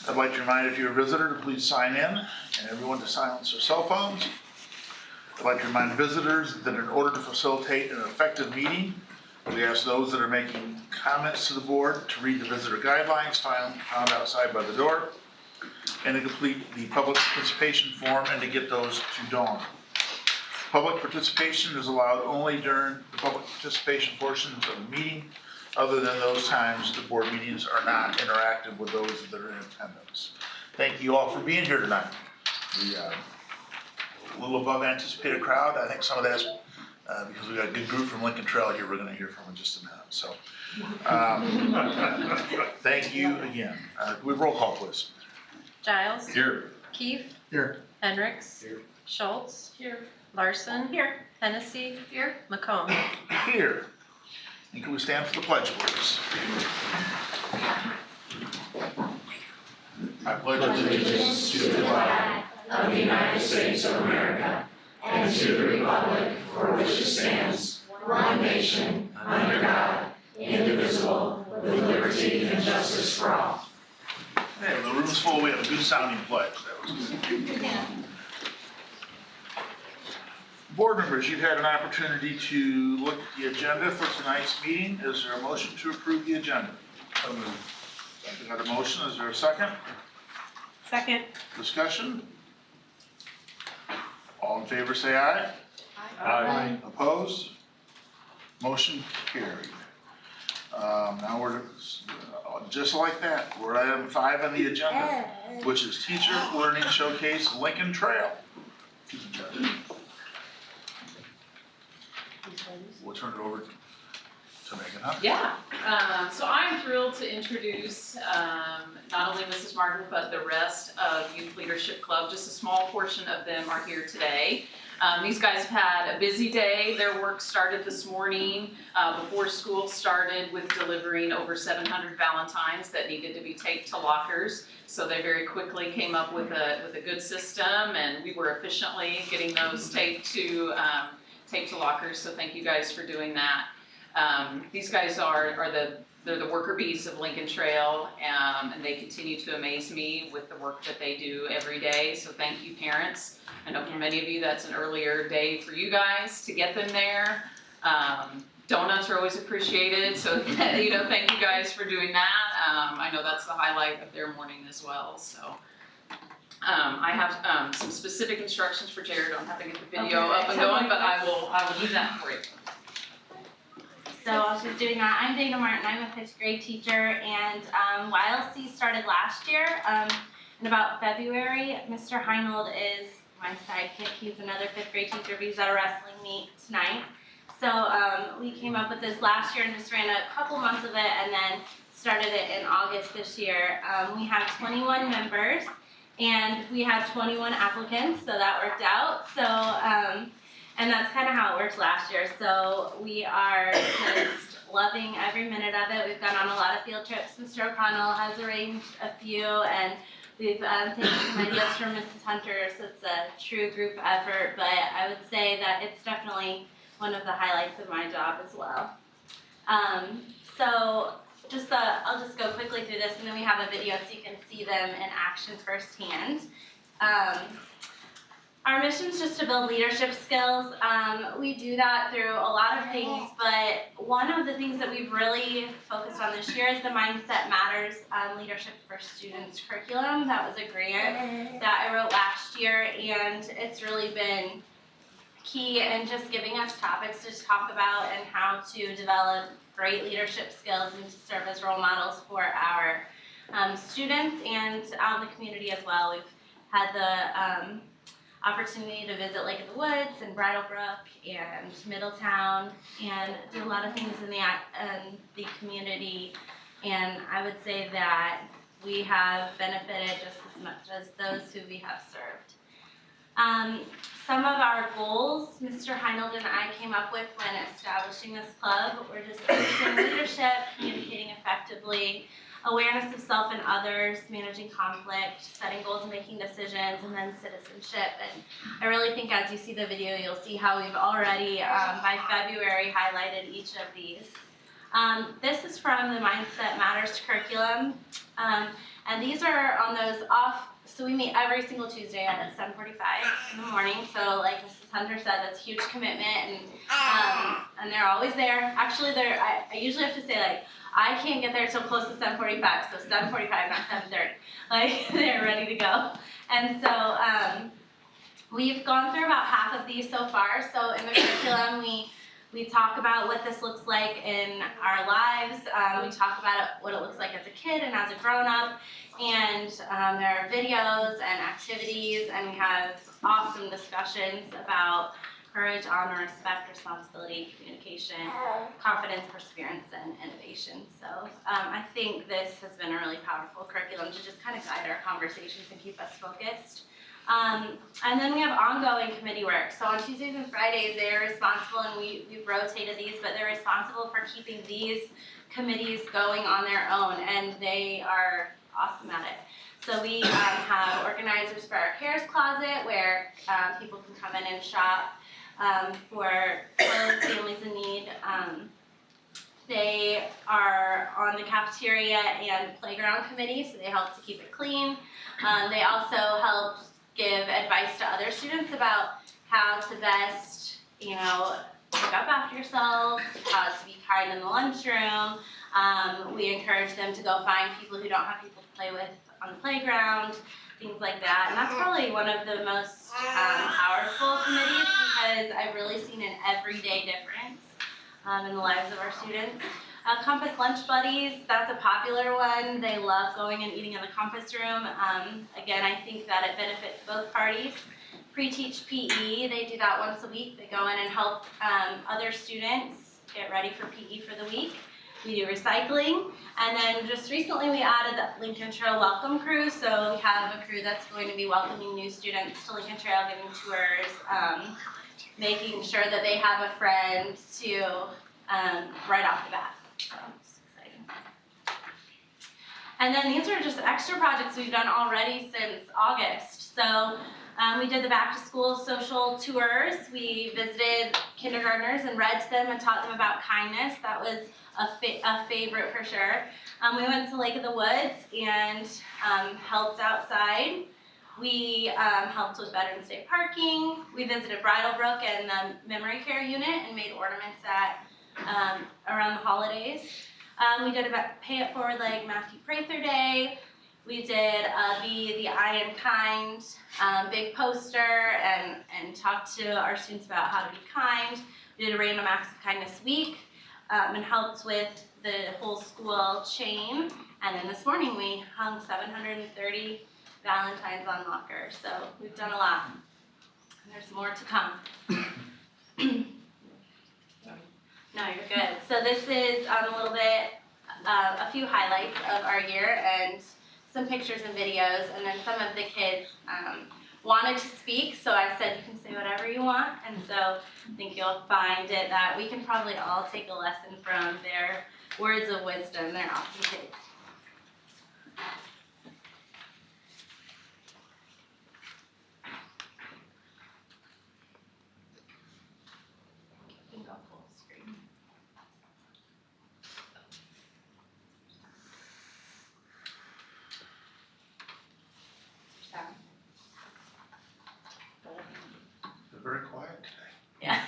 I'd like to remind if you're a visitor to please sign in and everyone to silence their cell phones. I'd like to remind visitors that in order to facilitate an effective meeting, we ask those that are making comments to the board to read the visitor guidelines found outside by the door and to complete the public participation form and to get those to Dawn. Public participation is allowed only during the public participation portions of the meeting, other than those times the board meetings are not interactive with those that are in attendance. Thank you all for being here tonight. We a little above anticipated crowd. I think some of that's because we got a good group from Lincoln Trail here we're going to hear from in just a minute. So thank you again. We roll call, please. Giles. Here. Keefe. Here. Hendricks. Here. Schultz. Here. Larson. Here. Hennessy. Here. McComb. Here. And can we stand for the pledge, please? I pledge allegiance to the flag of the United States of America and to the republic for which it stands, one nation, under God, indivisible, with liberty and justice for all. Hey, the room's full. We have a good sounding pledge. That was good. Board members, you've had an opportunity to look at the agenda for tonight's meeting. Is there a motion to approve the agenda? We got a motion. Is there a second? Second. Discussion? All in favor say aye. Aye. Opposed? Motion carried. Now we're just like that. We're at item 5 on the agenda, which is Teacher Learning Showcase Lincoln Trail. We'll turn it over to Megan, huh? Yeah, so I'm thrilled to introduce not only Mrs. Martin, but the rest of Youth Leadership Club. Just a small portion of them are here today. These guys have had a busy day. Their work started this morning before school started with delivering over 700 Valentines that needed to be taped to lockers. So they very quickly came up with a good system, and we were efficiently getting those taped to lockers. So thank you guys for doing that. These guys they're the worker bees of Lincoln Trail, and they continue to amaze me with the work that they do every day. So thank you, parents. I know for many of you that's an earlier day for you guys to get them there. Donuts are always appreciated, so thank you guys for doing that. I know that's the highlight of their morning as well. So I have some specific instructions for Jared on how to get the video up and going, but I will do that for you. So while she's doing that, I'm Dana Martin. I'm a 5th grade teacher, and YLC started last year. In about February, Mr. Heinold is my sidekick. He's another 5th grade teacher, but he's at a wrestling meet tonight. So we came up with this last year and just ran a couple months of it, and then started it in August this year. We have 21 members, and we had 21 applicants, so that worked out. So. And that's kind of how it worked last year. So we are just loving every minute of it. We've gone on a lot of field trips. Mr. O'Connell has arranged a few, and we've taken some ideas from Mrs. Hunter, so it's a true group effort. But I would say that it's definitely one of the highlights of my job as well. So I'll just go quickly through this, and then we have a video so you can see them in action firsthand. Our mission is just to build leadership skills. We do that through a lot of things, but one of the things that we've really focused on this year is the Mindset Matters Leadership for Students curriculum. That was a grant that I wrote last year, and it's really been key in just giving us topics to talk about and how to develop great leadership skills and to serve as role models for our students and out in the community as well. We've had the opportunity to visit Lake of the Woods and Bridlebrook and Middletown and do a lot of things in the community, and I would say that we have benefited just as much as those who we have served. Some of our goals Mr. Heinold and I came up with when establishing this club were just focusing leadership, communicating effectively, awareness of self and others, managing conflict, setting goals and making decisions, and then citizenship. And I really think as you see the video, you'll see how we've already, by February, highlighted each of these. This is from the Mindset Matters curriculum. And these are on those off, so we meet every single Tuesday at 7:45 in the morning. So like Mrs. Hunter said, that's a huge commitment, and they're always there. Actually, I usually have to say like, I can't get there till close to 7:45, so 7:45, not 7:30. Like they're ready to go. And so we've gone through about half of these so far. So in the curriculum, we talk about what this looks like in our lives. We talk about what it looks like as a kid and as a grown-up. And there are videos and activities, and we have awesome discussions about courage, honor, respect, responsibility, communication, confidence, perseverance, and innovation. So I think this has been a really powerful curriculum to just kind of guide our conversations and keep us focused. And then we have ongoing committee work. So on Tuesdays and Fridays, they're responsible, and we've rotated these, but they're responsible for keeping these committees going on their own, and they are awesome at it. So we have organizers for our Cares Closet, where people can come in and shop for clothes, families in need. They are on the cafeteria and playground committee, so they help to keep it clean. They also help give advice to other students about how to best, pick up after yourself, how to be kind in the lunchroom. We encourage them to go find people who don't have people to play with on the playground, things like that. And that's probably one of the most powerful committees, because I've really seen an everyday difference in the lives of our students. Compass Lunch Buddies, that's a popular one. They love going and eating in the Compass Room. Again, I think that it benefits both parties. Pre-Teach PE, they do that once a week. They go in and help other students get ready for PE for the week. We do recycling. And then just recently we added the Lincoln Trail Welcome Crew. So we have a crew that's going to be welcoming new students to Lincoln Trail, giving tours, making sure that they have a friend to right off the bat. So it's exciting. And then these are just extra projects we've done already since August. So we did the back to school social tours. We visited kindergartners and read to them and taught them about kindness. That was a favorite for sure. We went to Lake of the Woods and helped outside. We helped with Veterans Day parking. We visited Bridlebrook and the memory care unit and made ornaments around the holidays. We did a Pay It Forward like Matthew Prather Day. We did Be the I Am Kind big poster and talked to our students about how to be kind. We did a Random Acts of Kindness week and helped with the whole school chain. And then this morning we hung 730 Valentines on lockers. So we've done a lot. And there's more to come. No, you're good. So this is a little bit, a few highlights of our year and some pictures and videos. And then some of the kids wanted to speak, so I said you can say whatever you want. And so I think you'll find it that we can probably all take a lesson from their words of wisdom. They're awesome kids. You can go full screen. They're very quiet today. Yeah.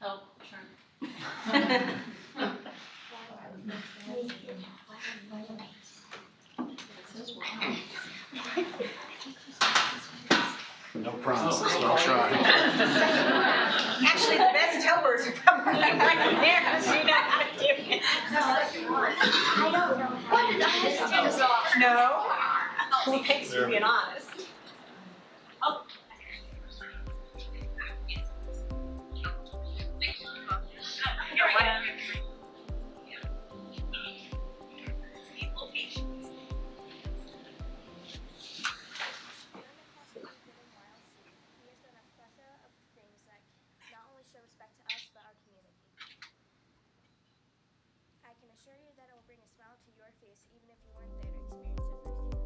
Oh, sure. No promises, no try. Actually, the best helpers are probably right there, so you know how to do it. I don't know how. No? Thanks for being honest. I can assure you that it will bring a smile to your face even if you weren't there to experience it firsthand.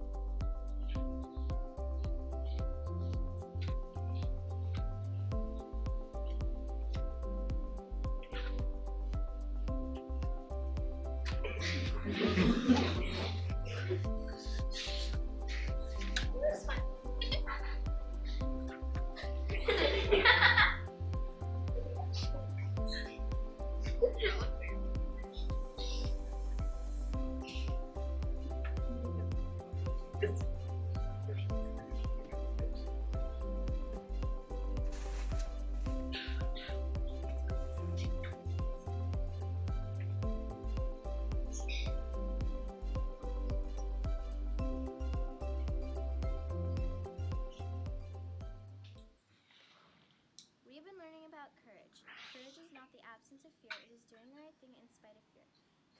We have been learning about courage. Courage is not the absence of fear, it is doing the right thing in spite of fear.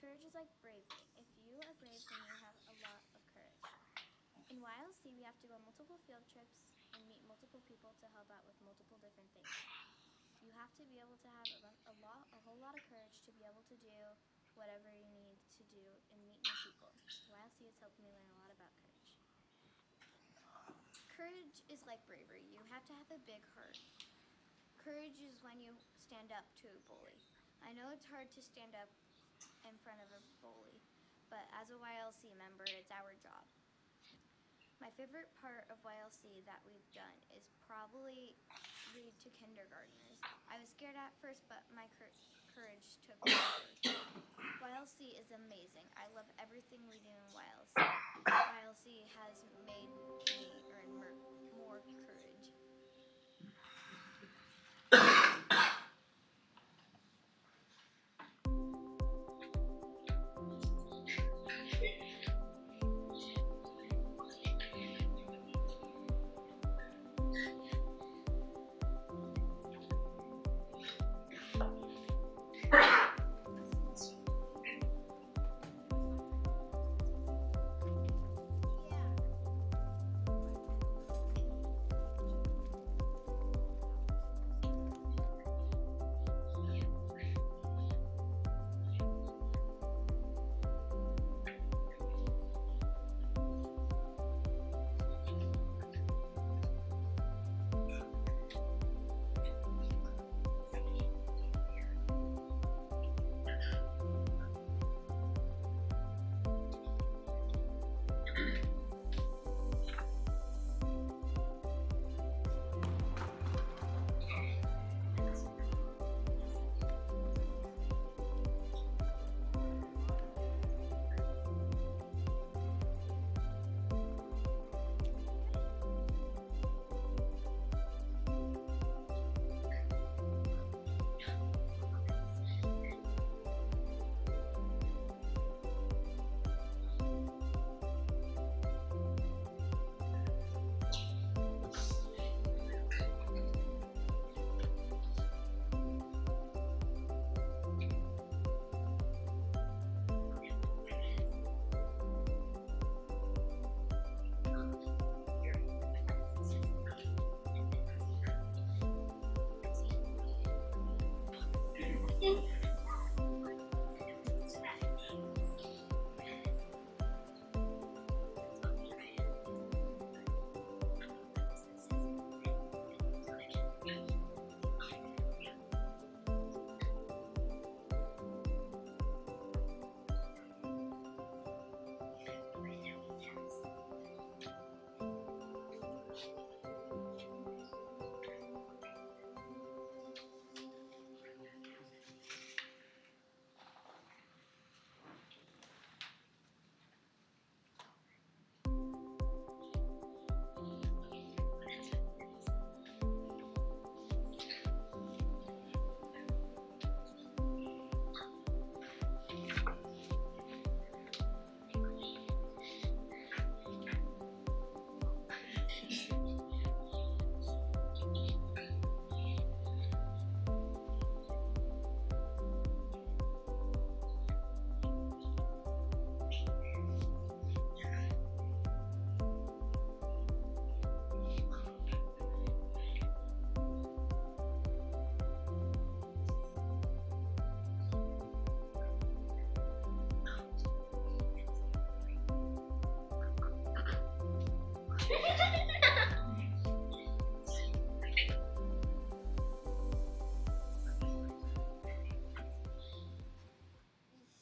Courage is like bravery. If you are brave, then you have a lot of courage. In YLC, we have to go on multiple field trips and meet multiple people to help out with multiple different things. You have to be able to have a whole lot of courage to be able to do whatever you need to do and meet new people. YLC has helped me learn a lot about courage. Courage is like bravery. You have to have a big heart. Courage is when you stand up to a bully. I know it's hard to stand up in front of a bully, but as a YLC member, it's our job. My favorite part of YLC that we've done is probably read to kindergartners. I was scared at first, but my courage took over. YLC is amazing. I love everything we do in YLC. YLC has made me earn more courage.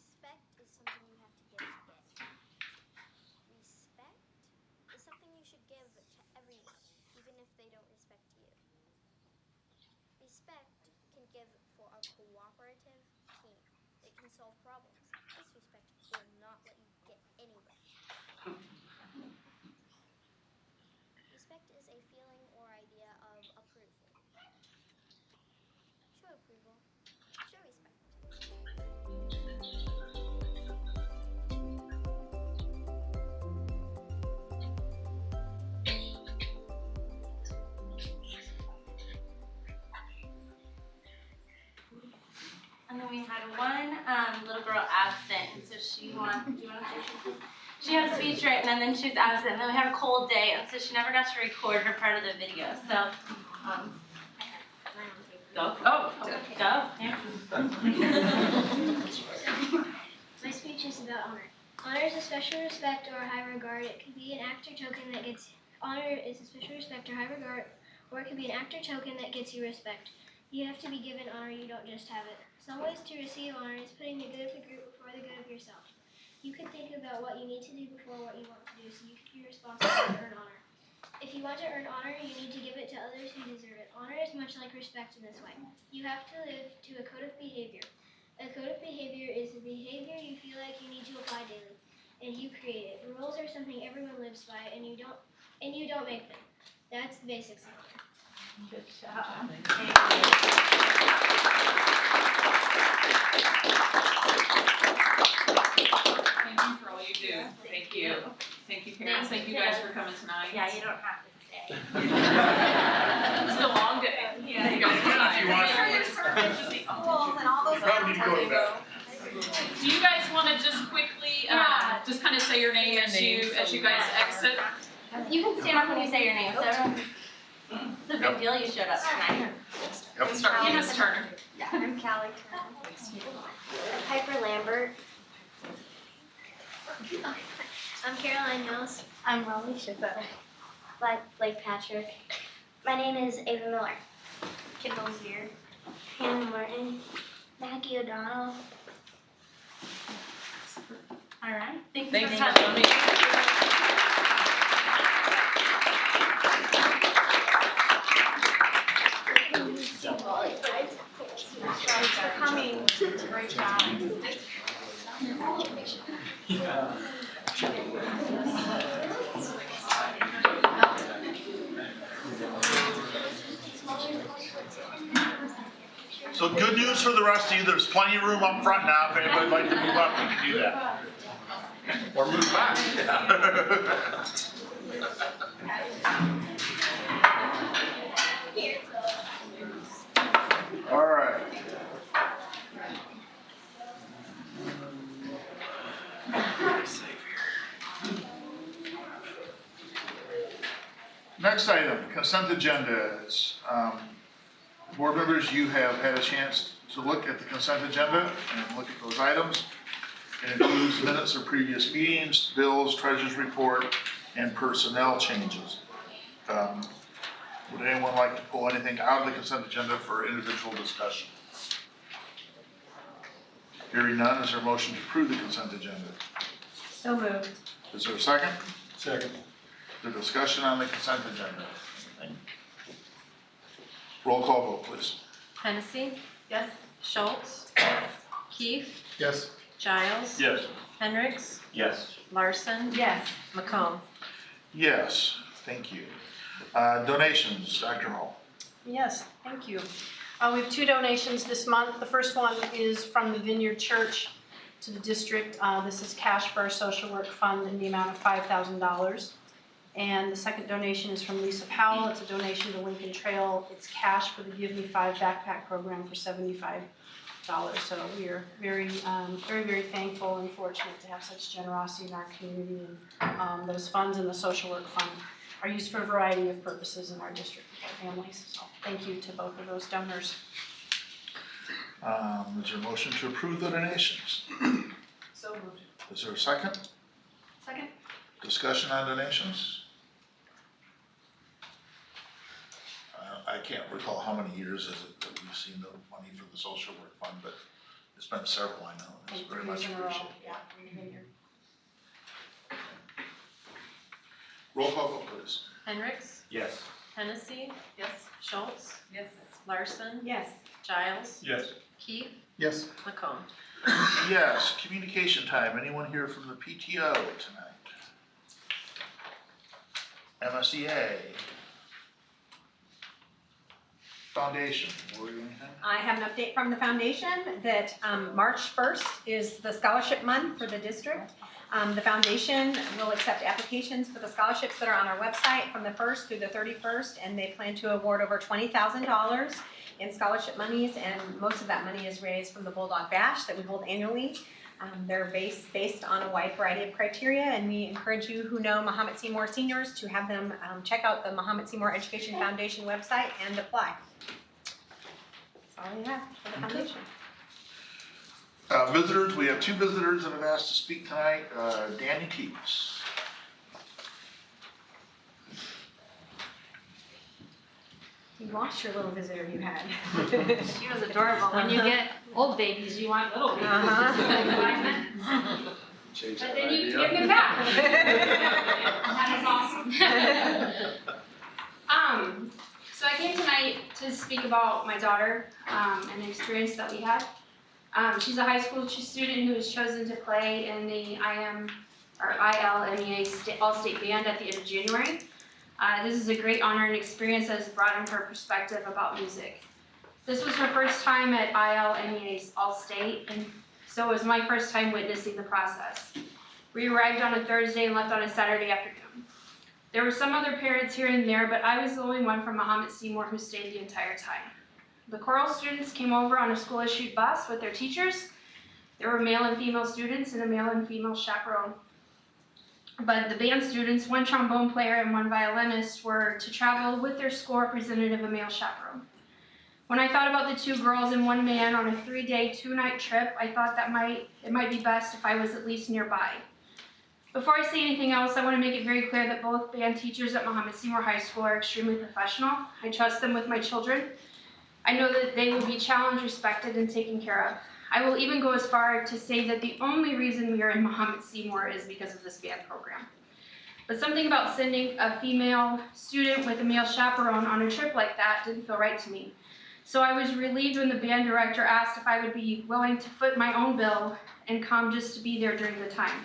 Respect is something you Respect can give for a cooperative team. It can solve problems. Disrespect will not let you get anywhere. Respect is a feeling or idea of approval. Show approval. Show respect. And then we had one little girl absent, and so do you want to say something? She had a speech written, and then she was absent, and then we had a cold day, and so she never got to record her part of the video. So, go. Oh, okay. Go. Yeah. My speech is about honor. Honor is a special respect or high regard. It could be an act or token that gets honor is a special respect or high regard, or it could be an act or token that gets you respect. You have to be given honor, you don't just have it. Some ways to receive honor is putting the good of the group before the good of yourself. You can think about what you need to do before what you want to do, so you can be responsible to earn honor. If you want to earn honor, you need to give it to others who deserve it. Honor is much like respect in this way. You have to live to a code of behavior. A code of behavior is the behavior you feel like you need to apply daily, and you create it. Rules are something everyone lives by, and you don't make them. That's the basics of honor. Good job. Thank you for all you do. Thank you. Thank you, parents. Thank you guys for coming tonight. Yeah, you don't have to stay. It's been a long day. Yeah. You guys are If you want to. Schools and all those. You probably need to go to bed. Do you guys want to just quickly, just kind of say your name as you guys exit? You can stand up when you say your name. So everyone, it's a big deal you showed up tonight. Let's start with Ms. Turner. I'm Callie Turner. Piper Lambert. I'm Caroline Mills. I'm Rolly Shippo. Blake Patrick. My name is Ava Miller. Kendall Zier. Hannah Martin. Maggie O'Donnell. All right. Thank you Thanks for for coming. coming. Thanks for coming. Great job. So good news for the rest of you, there's plenty of room up front now, if anybody'd like to move up, you can do that. Or move back. All right. Next item, consent agenda. Board members, you have had a chance to look at the consent agenda and look at those items. It includes minutes of previous meetings, bills, treasurer's report, and personnel changes. Would anyone like to pull anything out of the consent agenda for individual discussion? Hearing none, is there a motion to approve the consent agenda? So moved. Is there a second? Second. The discussion on the consent agenda. Roll call vote, please. Hennessy, Yes. Schultz, Keith, Yes. Giles, Yes. Hendricks, Yes. Larson, Yes. McComb. Yes, thank you. Donations, Dr. Hall. Yes, thank you. We have 2 donations this month. The first one is from the Vineyard Church to the district. This is cash for our social work fund in the amount of $5,000. And the second donation is from Lisa Powell. It's a donation to Lincoln Trail. It's cash for the Give Me 5 backpack program for $75. So we are very, very thankful and fortunate to have such generosity in our community. And those funds in the social work fund are used for a variety of purposes in our district with our families. So thank you to both of those donors. Is there a motion to approve the donations? So moved. Is there a second? Second. Discussion on donations? I can't recall how many years is it that we've seen the money for the social work fund, but it's been several, I know. It's very much appreciated. Yeah, from the Vineyard. Roll call vote, please. Hendricks, Yes. Hennessy, Yes. Schultz, Yes. Larson, Yes. Giles, Yes. Keith, Yes. McComb. Yes, communication time. Anyone here from the PTO tonight? MSEA. Foundation, Lori, anything? I have an update from the foundation that March 1st is the scholarship month for the district. The foundation will accept applications for the scholarships that are on our website from the 1st through the 31st, and they plan to award over $20,000 in scholarship monies, and most of that money is raised from the Bulldog Bash that we hold annually. They're based on a wide variety of criteria, and we encourage you who know Mahomet-Seymour seniors to have them check out the Mahomet-Seymour Education Foundation website and apply. That's all we have for the foundation. Visitors, we have two visitors that have asked to speak tonight. Danny Teets. You lost your little visitor you had. She was adorable. When you get old babies, you want little babies. Change But that then you idea. give them back. That is awesome. So I came tonight to speak about my daughter and the experience that we had. She's a high school student who was chosen to play in the ILMEA All-State Band at the end of January. This is a great honor and experience that has broadened her perspective about music. This was her first time at ILMEA's All-State, and so it was my first time witnessing the process. We arrived on a Thursday and left on a Saturday afternoon. There were some other parents here and there, but I was the only one from Mahomet-Seymour who stayed the entire time. The choral students came over on a school-issued bus with their teachers. There were male and female students and a male and female chaperone. But the band students, one trombone player and one violinist, were to travel with their school representative, a male chaperone. When I thought about the two girls and one man on a 3-day, 2-night trip, I thought that it might be best if I was at least nearby. Before I say anything else, I want to make it very clear that both band teachers at Mahomet-Seymour High School are extremely professional. I trust them with my children. I know that they will be challenged, respected, and taken care of. I will even go as far to say that the only reason we are in Mahomet-Seymour is because of this band program. But something about sending a female student with a male chaperone on a trip like that didn't feel right to me. So I was relieved when the band director asked if I would be willing to foot my own bill and come just to be there during the time.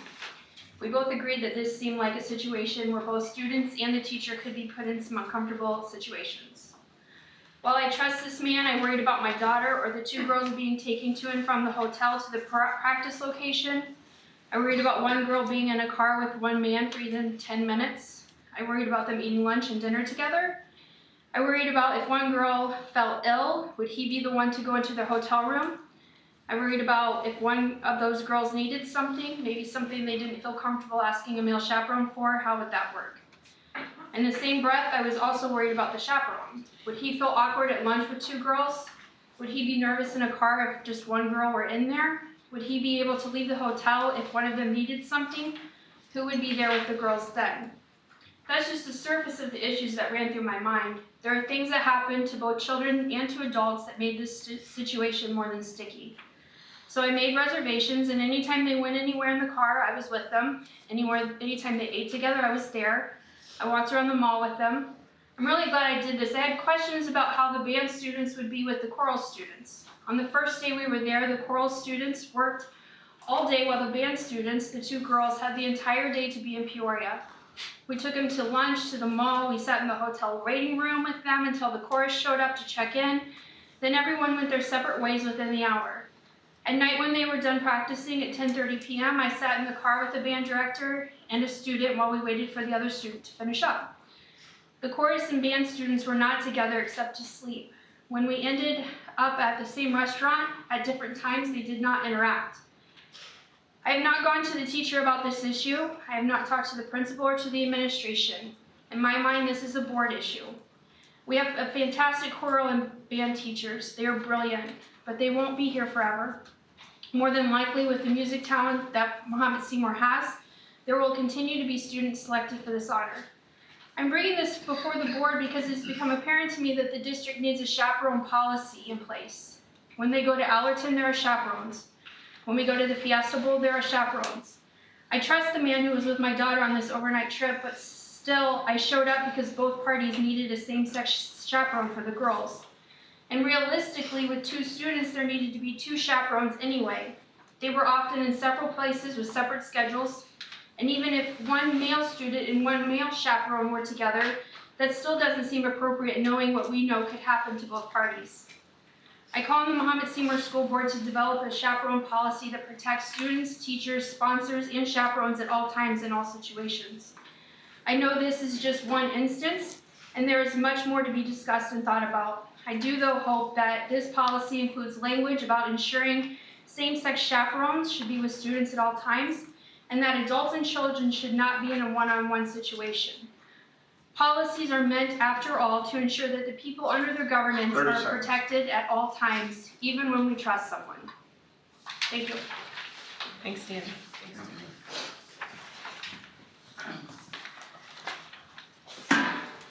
We both agreed that this seemed like a situation where both students and the teacher could be put in some uncomfortable situations. While I trust this man, I worried about my daughter or the two girls being taken to and from the hotel to the practice location. I worried about one girl being in a car with one man for even 10 minutes. I worried about them eating lunch and dinner together. I worried about if one girl fell ill, would he be the one to go into their hotel room? I worried about if one of those girls needed something, maybe something they didn't feel comfortable asking a male chaperone for, how would that work? In the same breath, I was also worried about the chaperone. Would he feel awkward at lunch with two girls? Would he be nervous in a car if just one girl were in there? Would he be able to leave the hotel if one of them needed something? Who would be there with the girls then? That's just the surface of the issues that ran through my mind. There are things that happen to both children and to adults that made this situation more than sticky. So I made reservations, and anytime they went anywhere in the car, I was with them. Anytime they ate together, I was there. I walked around the mall with them. I'm really glad I did this. I had questions about how the band students would be with the choral students. On the first day we were there, the choral students worked all day while the band students, the two girls, had the entire day to be in Peoria. We took them to lunch, to the mall. We sat in the hotel waiting room with them until the chorus showed up to check in. Then everyone went their separate ways within the hour. At night when they were done practicing at 10:30 p.m., I sat in the car with the band director and a student while we waited for the other student to finish up. The chorus and band students were not together except to sleep. When we ended up at the same restaurant at different times, they did not interact. I have not gone to the teacher about this issue. I have not talked to the principal or to the administration. In my mind, this is a board issue. We have a fantastic choral and band teachers. They are brilliant, but they won't be here forever. More than likely, with the music talent that Mahomet-Seymour has, there will continue to be students selected for this honor. I'm bringing this before the board because it's become apparent to me that the district needs a chaperone policy in place. When they go to Allerton, there are chaperones. When we go to the Fiesta Bowl, there are chaperones. I trust the man who was with my daughter on this overnight trip, but still, I showed up because both parties needed a same-sex chaperone for the girls. And realistically, with 2 students, there needed to be 2 chaperones anyway. They were often in several places with separate schedules, and even if 1 male student and 1 male chaperone were together, that still doesn't seem appropriate knowing what we know could happen to both parties. I call on the Mahomet-Seymour School Board to develop a chaperone policy that protects students, teachers, sponsors, and chaperones at all times in all situations. I know this is just one instance, and there is much more to be discussed and thought about. I do, though, hope that this policy includes language about ensuring same-sex chaperones should be with students at all times, and that adults and children should not be in a one-on-one situation. Policies are meant, after all, to ensure that the people under their governance 30 are seconds. protected at all times, even when we trust someone. Thank you. Thanks, Dan.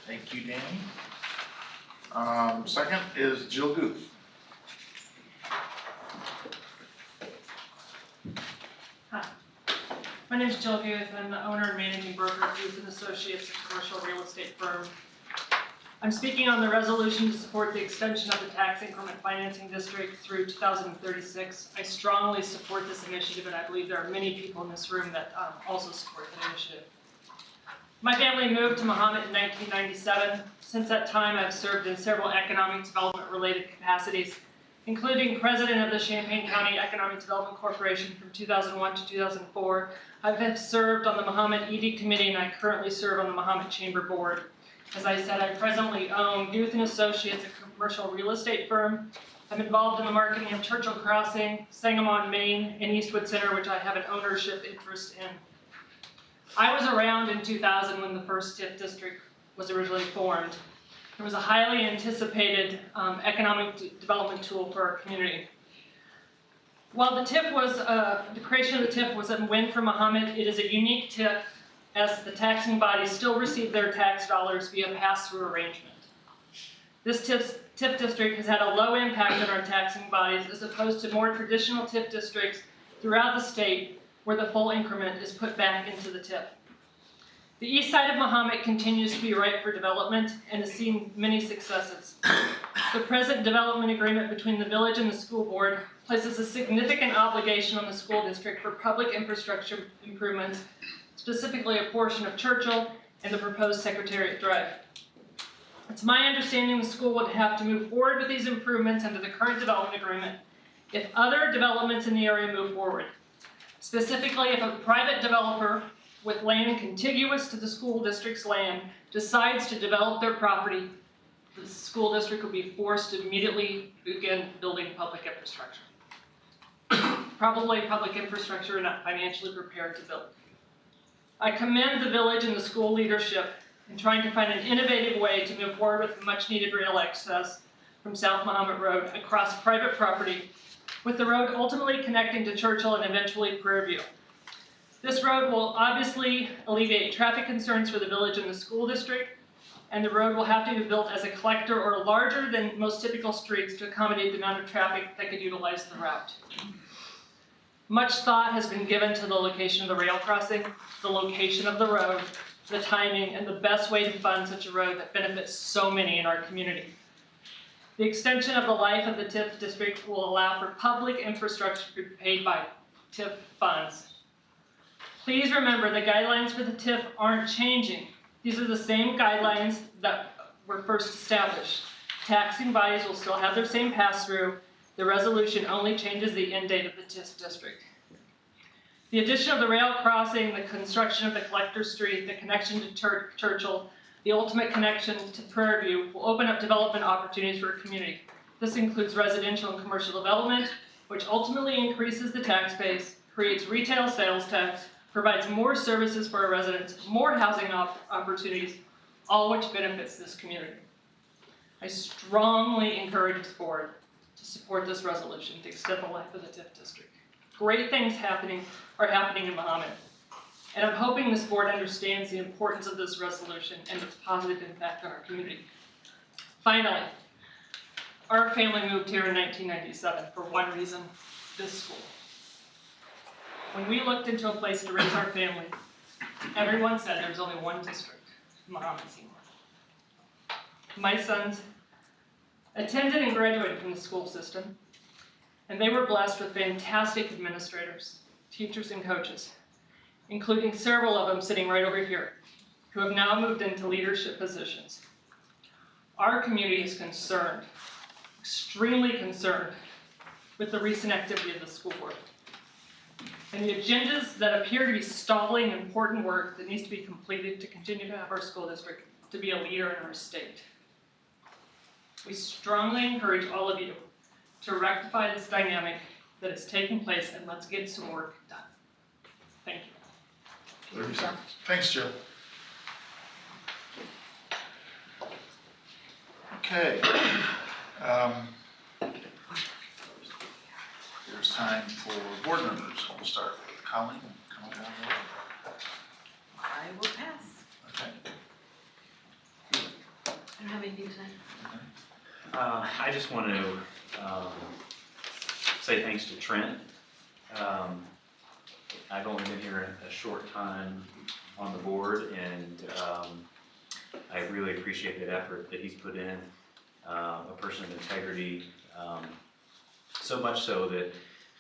Thank you, Danny. Second is Jill Guth. My name is Jill Guth. I'm the owner and managing broker of Guth & Associates, a commercial real estate firm. I'm speaking on the resolution to support the extension of the tax increment financing district through 2036. I strongly support this initiative, and I believe there are many people in this room that also support the initiative. My family moved to Mahomet in 1997. Since that time, I've served in several economic development-related capacities, including president of the Champaign County Economic Development Corporation from 2001 to 2004. I've served on the Mahomet ED Committee, and I currently serve on the Mahomet Chamber Board. As I said, I presently own Guth & Associates, a commercial real estate firm. I'm involved in the marketing of Churchill Crossing, Sangamon, Maine, and Eastwood Center, which I have an ownership interest in. I was around in 2000 when the first TIF district was originally formed. It was a highly anticipated economic development tool for our community. While the TIF was, the creation of the TIF was a win for Mahomet, it is a unique TIF as the taxing bodies still receive their tax dollars via pass-through arrangement. This TIF district has had a low impact on our taxing bodies as opposed to more traditional TIF districts throughout the state where the full increment is put back into the TIF. The east side of Mahomet continues to be ripe for development and has seen many successes. The present development agreement between the village and the school board places a significant obligation on the school district for public infrastructure improvements, specifically a portion of Churchill and the proposed Secretariat Drive. It's my understanding the school would have to move forward with these improvements under the current development agreement if other developments in the area move forward. Specifically, if a private developer with land contiguous to the school district's land decides to develop their property, the school district will be forced to immediately begin building public infrastructure. Probably public infrastructure we're not financially prepared to build. I commend the village and the school leadership in trying to find an innovative way to move forward with much needed rail access from South Mahomet Road across private property, with the road ultimately connecting to Churchill and eventually Prairie View. This road will obviously alleviate traffic concerns for the village and the school district, and the road will have to be built as a collector or larger than most typical streets to accommodate the amount of traffic that could utilize the route. Much thought has been given to the location of the rail crossing, the location of the road, the timing, and the best way to fund such a road that benefits so many in our community. The extension of the life of the TIF district will allow for public infrastructure to be paid by TIF funds. Please remember the guidelines for the TIF aren't changing. These are the same guidelines that were first established. Taxing bodies will still have their same pass-through. The resolution only changes the end date of the TIF district. The addition of the rail crossing, the construction of the collector street, the connection to Churchill, the ultimate connection to Prairie View will open up development opportunities for our community. This includes residential and commercial development, which ultimately increases the tax base, creates retail sales tax, provides more services for our residents, more housing opportunities, all which benefits this community. I strongly encourage this board to support this resolution to extend the life of the TIF district. Great things are happening in Mahomet, and I'm hoping this board understands the importance of this resolution and its positive impact on our community. Finally, our family moved here in 1997 for one reason: this school. When we looked into a place to raise our family, everyone said there was only one district, Mahomet-Seymour. My sons attended and graduated from the school system, and they were blessed with fantastic administrators, teachers, and coaches, including several of them sitting right over here, who have now moved into leadership positions. Our community is concerned, extremely concerned, with the recent activity of the school board and the agendas that appear to be stalling important work that needs to be completed to continue to have our school district to be a leader in our state. We strongly encourage all of you to rectify this dynamic that is taking place, and let's get some work done. Thank you. 30 seconds. Thanks, Jill. Okay. There's time for board members. We'll start with Colleen. Come on down there. I will pass. Okay. I don't have anything tonight. I just want to say thanks to Trent. I've only been here a short time on the board, and I really appreciate the effort that he's put in, a person of integrity, so much so that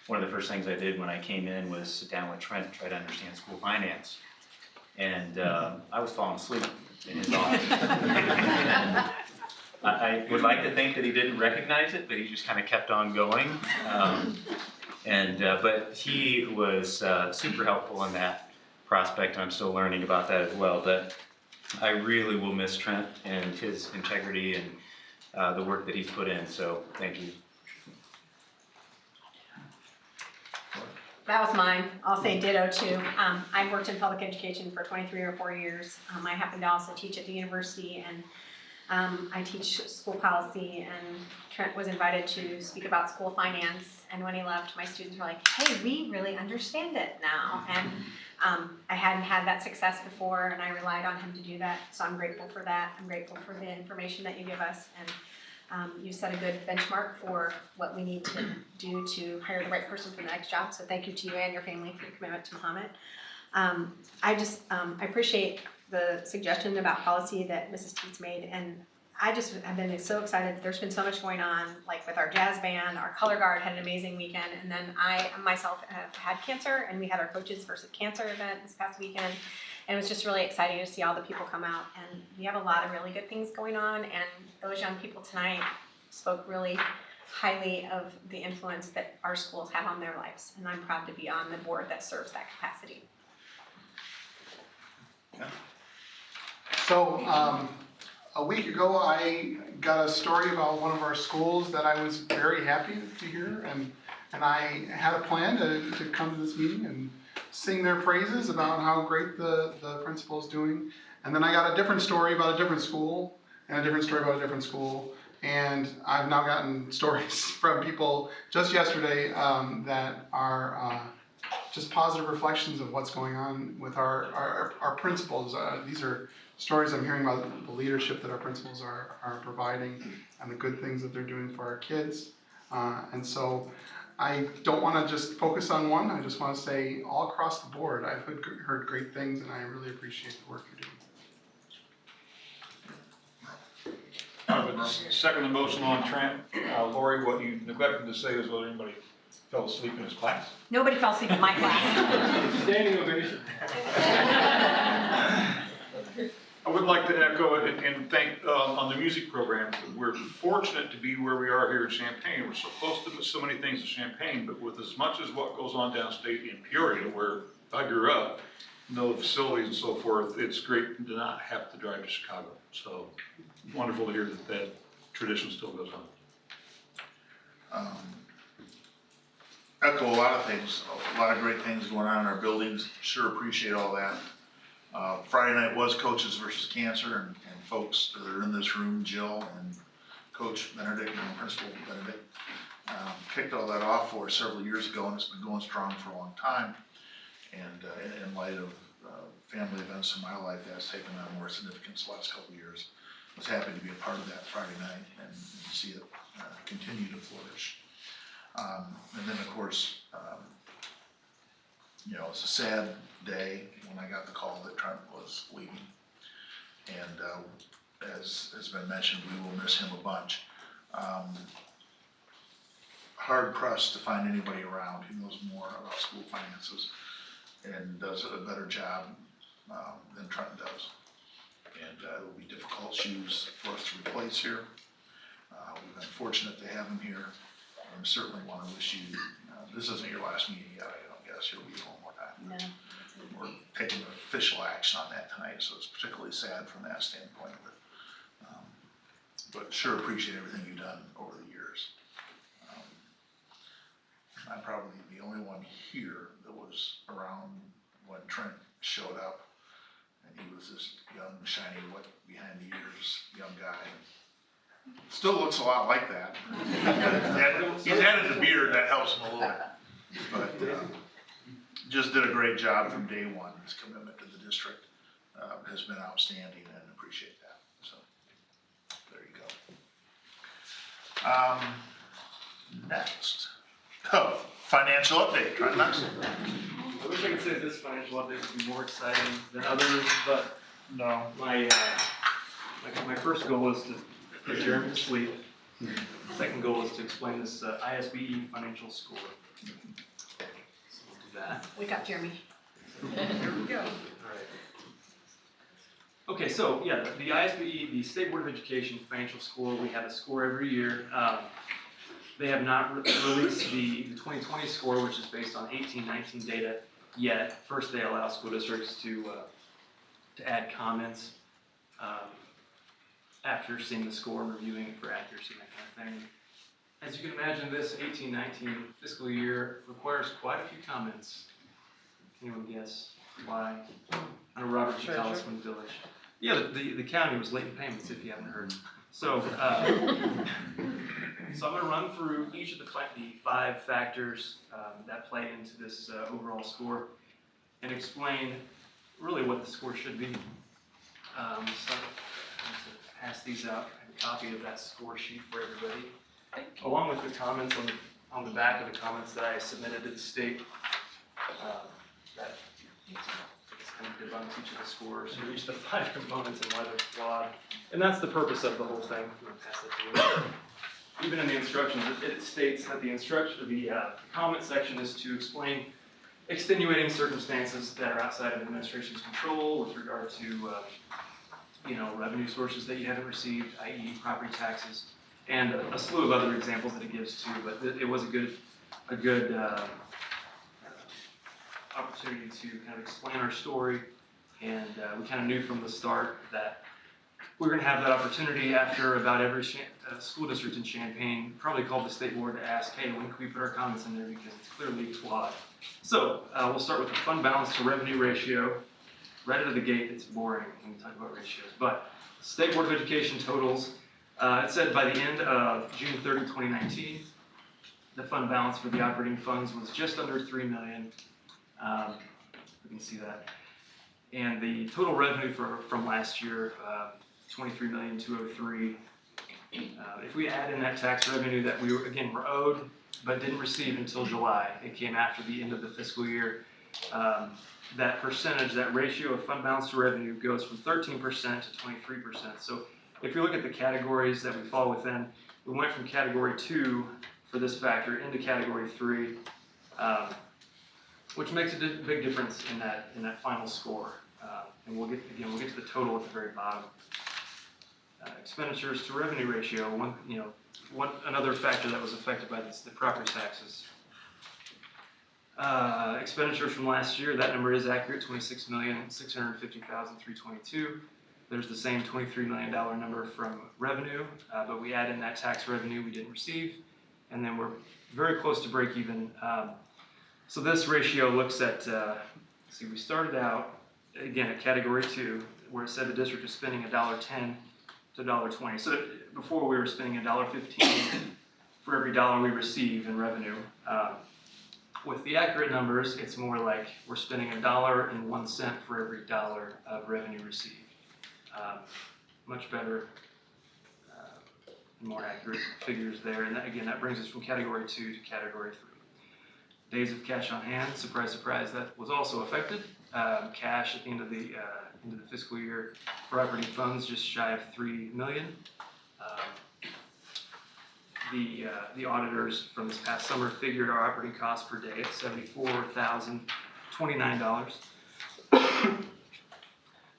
one of the first things I did when I came in was sit down with Trent and try to understand school finance. And I was falling asleep in his office. I would like to think that he didn't recognize it, but he just kind of kept on going. But he was super helpful in that prospect. I'm still learning about that as well. But I really will miss Trent and his integrity and the work that he's put in. So thank you. That was mine. I'll say ditto too. I've worked in public education for 23 or 4 years. I happen to also teach at the university, and I teach school policy, and Trent was invited to speak about school finance, and when he left, my students were like, hey, we really understand it now. And I hadn't had that success before, and I relied on him to do that, so I'm grateful for that. I'm grateful for the information that you give us, and you set a good benchmark for what we need to do to hire the right person for the next job, so thank you to you and your family for your commitment to Mahomet. I appreciate the suggestion about policy that Mrs. Teets made, and I just have been so excited. There's been so much going on, like with our jazz band, our color guard had an amazing weekend, and then I myself have had cancer, and we had our Coaches versus Cancer event this past weekend, and it was just really exciting to see all the people come out, and we have a lot of really good things going on, and those young people tonight spoke really highly of the influence that our schools have on their lives, and I'm proud to be on the board that serves that capacity. So, a week ago, I got a story about one of our schools that I was very happy to hear, and I had a plan to come to this meeting and sing their praises about how great the principal is doing. And then I got a different story about a different school, and a different story about a different school. And I've now gotten stories from people just yesterday that are just positive reflections of what's going on with our principals. These are stories I'm hearing about the leadership that our principals are providing and the good things that they're doing for our kids. And so I don't want to just focus on one. I just want to say all across the board, I've heard great things, and I really appreciate the work you're doing. I would second the motion on Trent. Lori, what you neglected to say is whether anybody fell asleep in his class. Nobody fell asleep in my class. Standing ovation. I would like to echo it and thank on the music program. We're fortunate to be where we are here in Champaign. We're so close to so many things in Champaign, but with as much as what goes on downstate in Peoria, where I grew up, know the facilities and so forth, it's great to not have to drive to Chicago. So wonderful to hear that that tradition still goes on. Echo a lot of things, a lot of great things going on in our buildings. Sure appreciate all that. Friday night was Coaches versus Cancer, and folks that are in this room, Jill and Coach Benedict and Principal Benedict, kicked all that off for us several years ago, and it's been going strong for a long time. And in light of family events in my life, that's taken on more significance the last couple of years. I was happy to be a part of that Friday night and see it continue to flourish. And then, of course, you know, it's a sad day when I got the call that Trent was leaving. And as has been mentioned, we will miss him a bunch. hard pressed to find anybody around who knows more about school finances and does a better job than Trenton does. And it will be difficult shoes for us to replace here. We've been fortunate to have him here. And certainly want to wish you, this isn't your last meeting yet, I don't guess, you'll be here one more time. No. We're taking official action on that tonight, so it's particularly sad from that standpoint. But sure appreciate everything you've done over the years. I'm probably the only one here that was around when Trent showed up. And he was this young, shiny, wet behind the ears young guy. Still looks a lot like that. He's added the beard, that helps him a little bit. But just did a great job from day one. His commitment to the district has been outstanding, and appreciate that. So there you go. Next. Oh, financial update. Try next. I wish I could say this financial update would be more exciting than others, but no. My first goal is to put Jeremy to sleep. Second goal is to explain this ISBE financial score. So we'll do that. Wake up, Jeremy. Here we go. All right. Okay, so yeah, the ISBE, the State Board of Education financial score, we have a score every year. They have not released the 2020 score, which is based on 18-19 data yet. First, they allow school districts to add comments after seeing the score and reviewing it for accuracy and that kind of thing. As you can imagine, this 18-19 fiscal year requires quite a few comments. Can anyone guess why? I know Robert should tell us from the village. Yeah, the county was late in payments, if you haven't heard. So, so I'm going to run through each of the 5 factors that play into this overall score and explain really what the score should be. So I'm going to pass these out. I have a copy of that score sheet for everybody, along with the comments on the back of the comments that I submitted to the state. That kind of debunks each of the scores for each of the 5 components and why they're flawed. And that's the purpose of the whole thing. I'm going to pass that to you. Even in the instructions, it states that the comment section is to explain extenuating circumstances that are outside of administration's control with regard to revenue sources that you haven't received, i.e. property taxes, and a slew of other examples that it gives too. But it was a good opportunity to kind of explain our story, and we kind of knew from the start that we're going to have that opportunity after about every school district in Champaign probably called the state board to ask, hey, when can we put our comments in there because it's clearly flawed. So we'll start with the fund balance to revenue ratio. Right out of the gate, it's boring when we talk about ratios. But State Board of Education totals, it said by the end of June 30, 2019, the fund balance for the operating funds was just under $3 million. We can see that. And the total revenue from last year, $23,203,000. If we add in that tax revenue that we were owed but didn't receive until July, it came after the end of the fiscal year. That percentage, that ratio of fund balance to revenue goes from 13% to 23%. So if you look at the categories that we fall within, we went from category 2 for this factor into category 3, which makes a big difference in that final score. And we'll get to the total at the very bottom. Expenditures to revenue ratio, another factor that was affected by this, the property taxes. Expenditures from last year, that number is accurate, $26,650,322. There's the same $23 million number from revenue, but we add in that tax revenue we didn't receive, and then we're very close to break even. So this ratio looks at, we started out, again, at category 2, where it said the district is spending $1.10 to $1.20. So before we were spending $1.15 for every dollar we receive in revenue. With the accurate numbers, it's more like we're spending $1.01 for every dollar of revenue received. Much better and more accurate figures there. And that brings us from category 2 to category 3. Days of cash on hand, surprise, surprise, that was also affected. Cash at the end of the fiscal year for operating funds just shy of $3 million. the auditors from this past summer figured our operating costs per day at $74,029.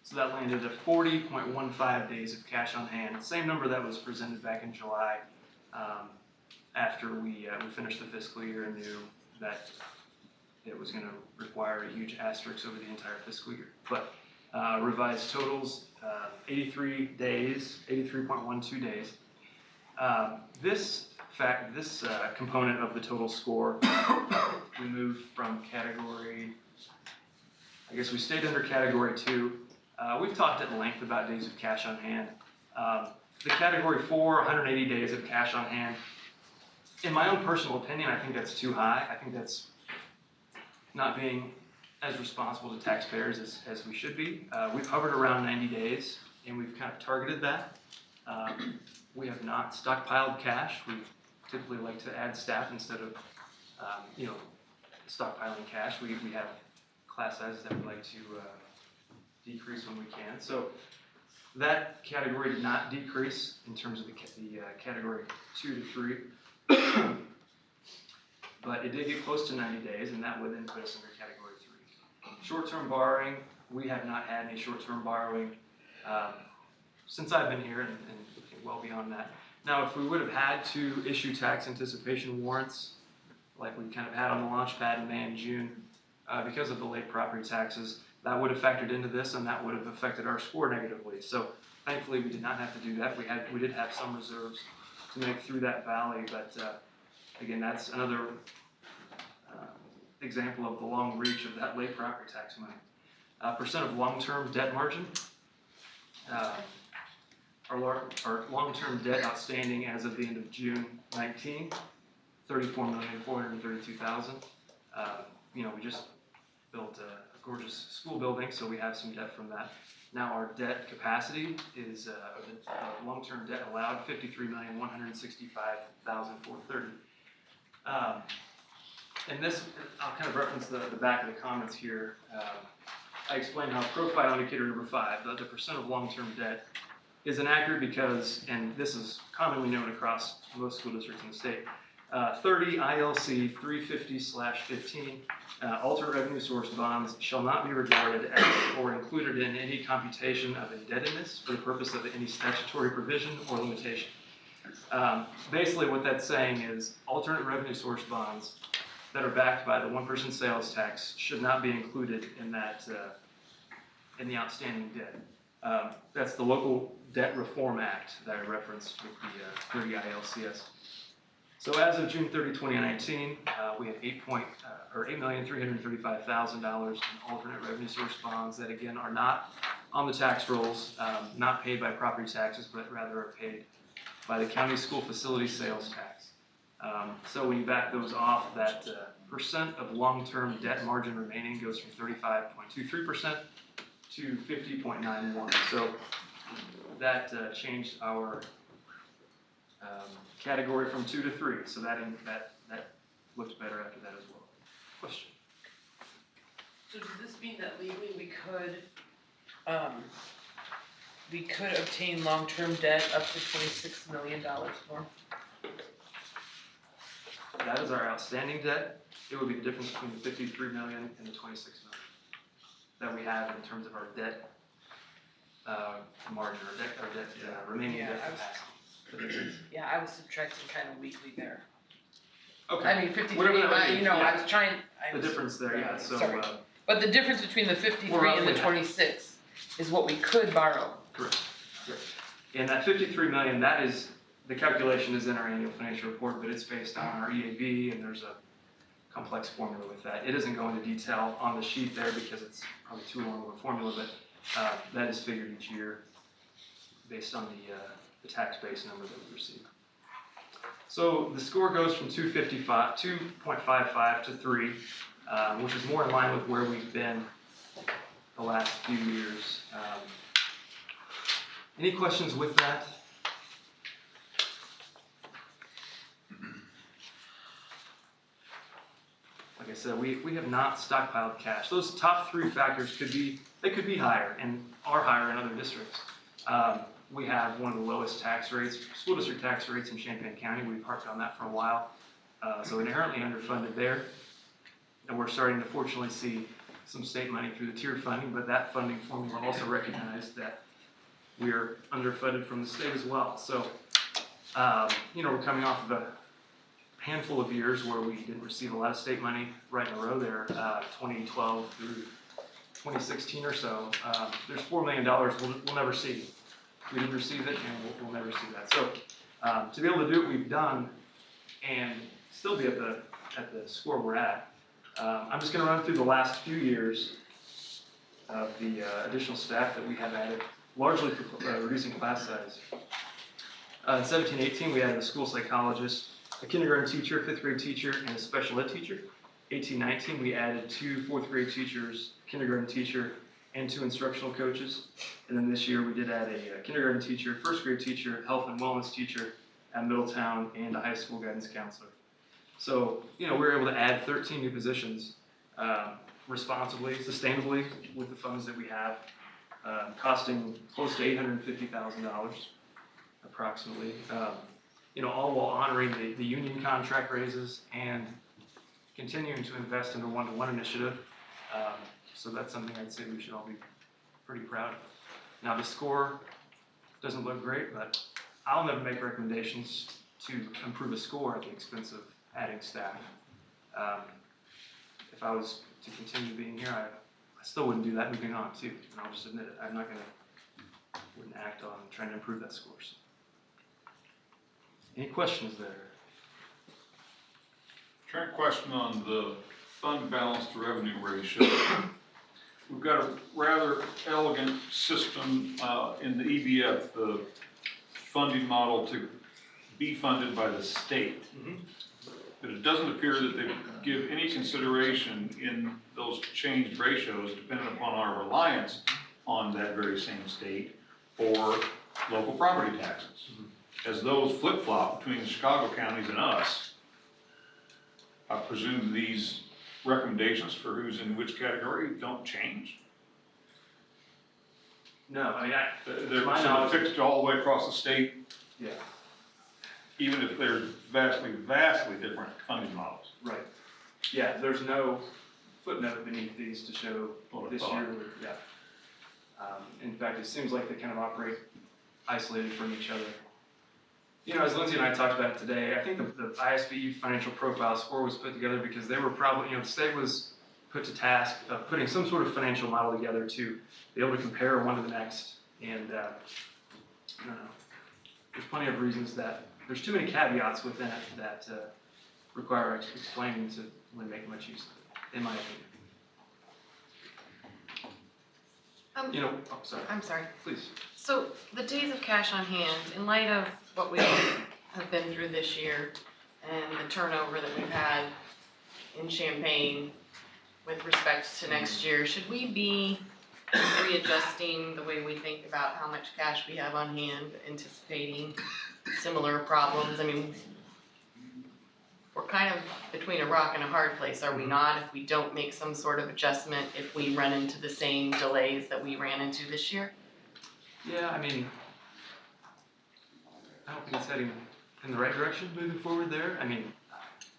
So that landed at 40.15 days of cash on hand, same number that was presented back in July after we finished the fiscal year and knew that it was going to require a huge asterisk over the entire fiscal year. But revised totals, 83 days, 83.12 days. This component of the total score, we moved from category, I guess we stayed under category 2. We've talked at length about days of cash on hand. The category 4, 180 days of cash on hand. In my own personal opinion, I think that's too high. I think that's not being as responsible to taxpayers as we should be. We've hovered around 90 days, and we've kind of targeted that. We have not stockpiled cash. We typically like to add staff instead of, stockpiling cash. We have class sizes that we like to decrease when we can. So that category did not decrease in terms of the category 2 to 3. But it did get close to 90 days, and that would then put us under category 3. Short-term borrowing, we have not had any short-term borrowing since I've been here and well beyond that. Now, if we would have had to issue tax anticipation warrants, like we kind of had on the launch pad in May and June, because of the late property taxes, that would have factored into this, and that would have affected our score negatively. So thankfully, we did not have to do that. We did have some reserves to make through that valley, but again, that's another example of the long reach of that late property tax money. Percent of long-term debt margin. Our long-term debt outstanding as of the end of June 19, $34,432,000. We just built a gorgeous school building, so we have some debt from that. Now our debt capacity is long-term debt allowed $53,165,430. And this, I'll kind of reference the back of the comments here. I explained how profile indicator number 5, the percent of long-term debt, is inaccurate because, and this is commonly known across most school districts in the state, 30 ILC 350/15 alternate revenue source bonds shall not be regarded as or included in any computation of indebtedness for the purpose of any statutory provision or limitation. Basically what that's saying is alternate revenue source bonds that are backed by the 1% sales tax should not be included in that in the outstanding debt. That's the Local Debt Reform Act that I referenced with the 30 ILCS. So as of June 30, 2019, we had $8,335,000 in alternate revenue source bonds that again are not on the tax rolls, not paid by property taxes, but rather are paid by the county school facility sales tax. So when you back those off, that percent of long-term debt margin remaining goes from 35.23% to 50.91%. So that changed our category from 2 to 3. So that looked better after that as well. Question? So does this mean that legally we could obtain long-term debt up to $26 million more? That is our outstanding debt. It would be the difference between the 53 million and the 26 million that we have in terms of our debt margin, our debt remaining debt capacity. Yeah, I was subtracting kind of weakly there. Okay. I mean, 53, Whatever that means, I yeah. was trying. The difference there, yeah. So, sorry. But the difference between the 53 and the 26 is what we could borrow. Correct. And that 53 million, that is, the calculation is in our annual financial report, but it's based on our EAB, and there's a complex formula with that. It doesn't go into detail on the sheet there because it's probably too long of a formula, but that is figured each year based on the tax base number that we receive. So the score goes from 2.55 to 3, which is more in line with where we've been the last few years. Any questions with that? Like I said, we have not stockpiled cash. Those top 3 factors could be higher and are higher in other districts. we have one of the lowest tax rates, school district tax rates in Champaign County. We've harped on that for a while. So inherently underfunded there. And we're starting to fortunately see some state money through the tier funding, but that funding formula also recognized that we are underfunded from the state as well. So, we're coming off of a handful of years where we didn't receive a lot of state money right in a row there, 2012 through 2016 or so. There's $4 million we'll never see. We didn't receive it, and we'll never see that. So, to be able to do what we've done and still be at the score we're at, I'm just going to run through the last few years of the additional staff that we have added, largely for reducing class size. In 17-18, we added a school psychologist, a kindergarten teacher, 5th grade teacher, and a special ed teacher. 18-19, we added 2 4th grade teachers, kindergarten teacher, and 2 instructional coaches. And then this year we did add a kindergarten teacher, 1st grade teacher, health and wellness teacher at Middletown, and a high school guidance counselor. So, we were able to add 13 new positions responsibly, sustainably with the funds that we have, costing close to $850,000 approximately. All while honoring the union contract raises and continuing to invest in the one-to-one initiative. So that's something I'd say we should all be pretty proud of. Now the score doesn't look great, but I'll never make recommendations to improve a score at the expense of adding staff. If I was to continue being here, I still wouldn't do that moving on too, and I'll just admit it. I'm not wouldn't act on trying to improve that score. So. Any questions there? Trent, question on the fund balance to revenue ratio. We've got a rather elegant system in the EBF, the funding model to be funded by the state. Mm-hmm. But it doesn't appear that they give any consideration in those changed ratios depending upon our reliance on that very same state or local property taxes. Mm-hmm. As those flip-flop between the Chicago counties and us, I presume these recommendations for who's in which category don't change? No, I mean, they're fixed all the way across the state? Yeah. Even if they're vastly, vastly different funding models? Right. Yeah, there's no footnote beneath these to show this year. Yeah. In fact, it seems like they kind of operate isolated from each other. As Lindsay and I talked about it today, I think the ISBU financial profile score was put together because they were probably, the state was put to task of putting some sort of financial model together to be able to compare one to the next. And I don't know, there's plenty of reasons that there's too many caveats within it that require explaining to really make much use of it, in my opinion. Sorry. I'm sorry. Please. So the days of cash on hand, in light of what we have been through this year and the turnover that we've had in Champaign with respect to next year, should we be readjusting the way we think about how much cash we have on hand, anticipating similar problems? I mean, we're kind of between a rock and a hard place, are we not, if we don't make some sort of adjustment if we run into the same delays that we ran into this year? Yeah, I mean, I don't think it's heading in the right direction moving forward there. I mean,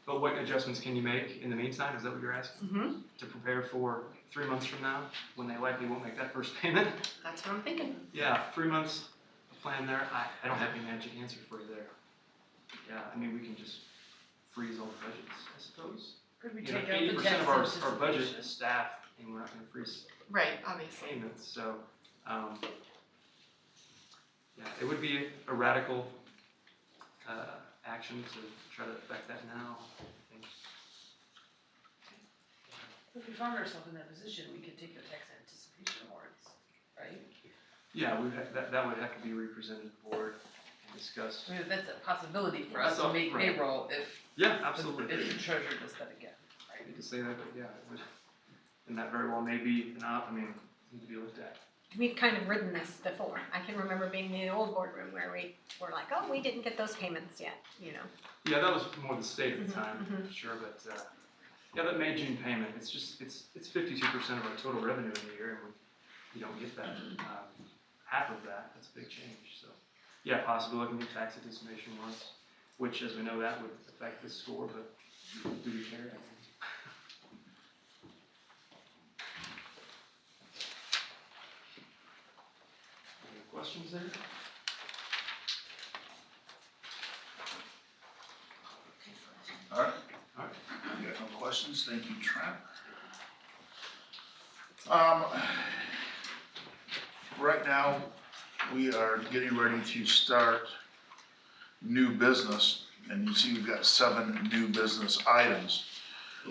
but what adjustments can you make in the meantime? Is that what you're asking? Mm-hmm. To prepare for 3 months from now when they likely won't make that first payment? That's what I'm thinking. Yeah, 3 months of plan there. I don't have any magic answer for you there. Yeah, I mean, we can just freeze all the budgets, I suppose. Could we take out the 80% tax of our anticipation? budget is staff, and we're not going to freeze Right, obviously. payments. So, yeah, it would be a radical action to try to affect that now, I think. If we found ourselves in that position, we could take the tax anticipation awards, right? Yeah, that would have to be represented to the board and discussed. I mean, that's a possibility for us to So, make right. payroll if Yeah, absolutely. if the treasurer does that again, I right? hate to say that, but yeah, it would. And that very well may be need to be looked at. We've kind of ridden this before. I can remember being in the old boardroom where we were like, oh, we didn't get those payments yet, Yeah, that was more the state at the time, mhm. sure, but yeah, that May, June payment, it's 52% of our total revenue in the year, and we don't get that. half of that, that's a big change, so. Yeah, possibly looking at tax anticipation once, which, as we know, that would affect the score, but do we care? Any questions there? All right. You got no questions? Thank you, Trent. Right now, we are getting ready to start new business, and you see we've got 7 new business items.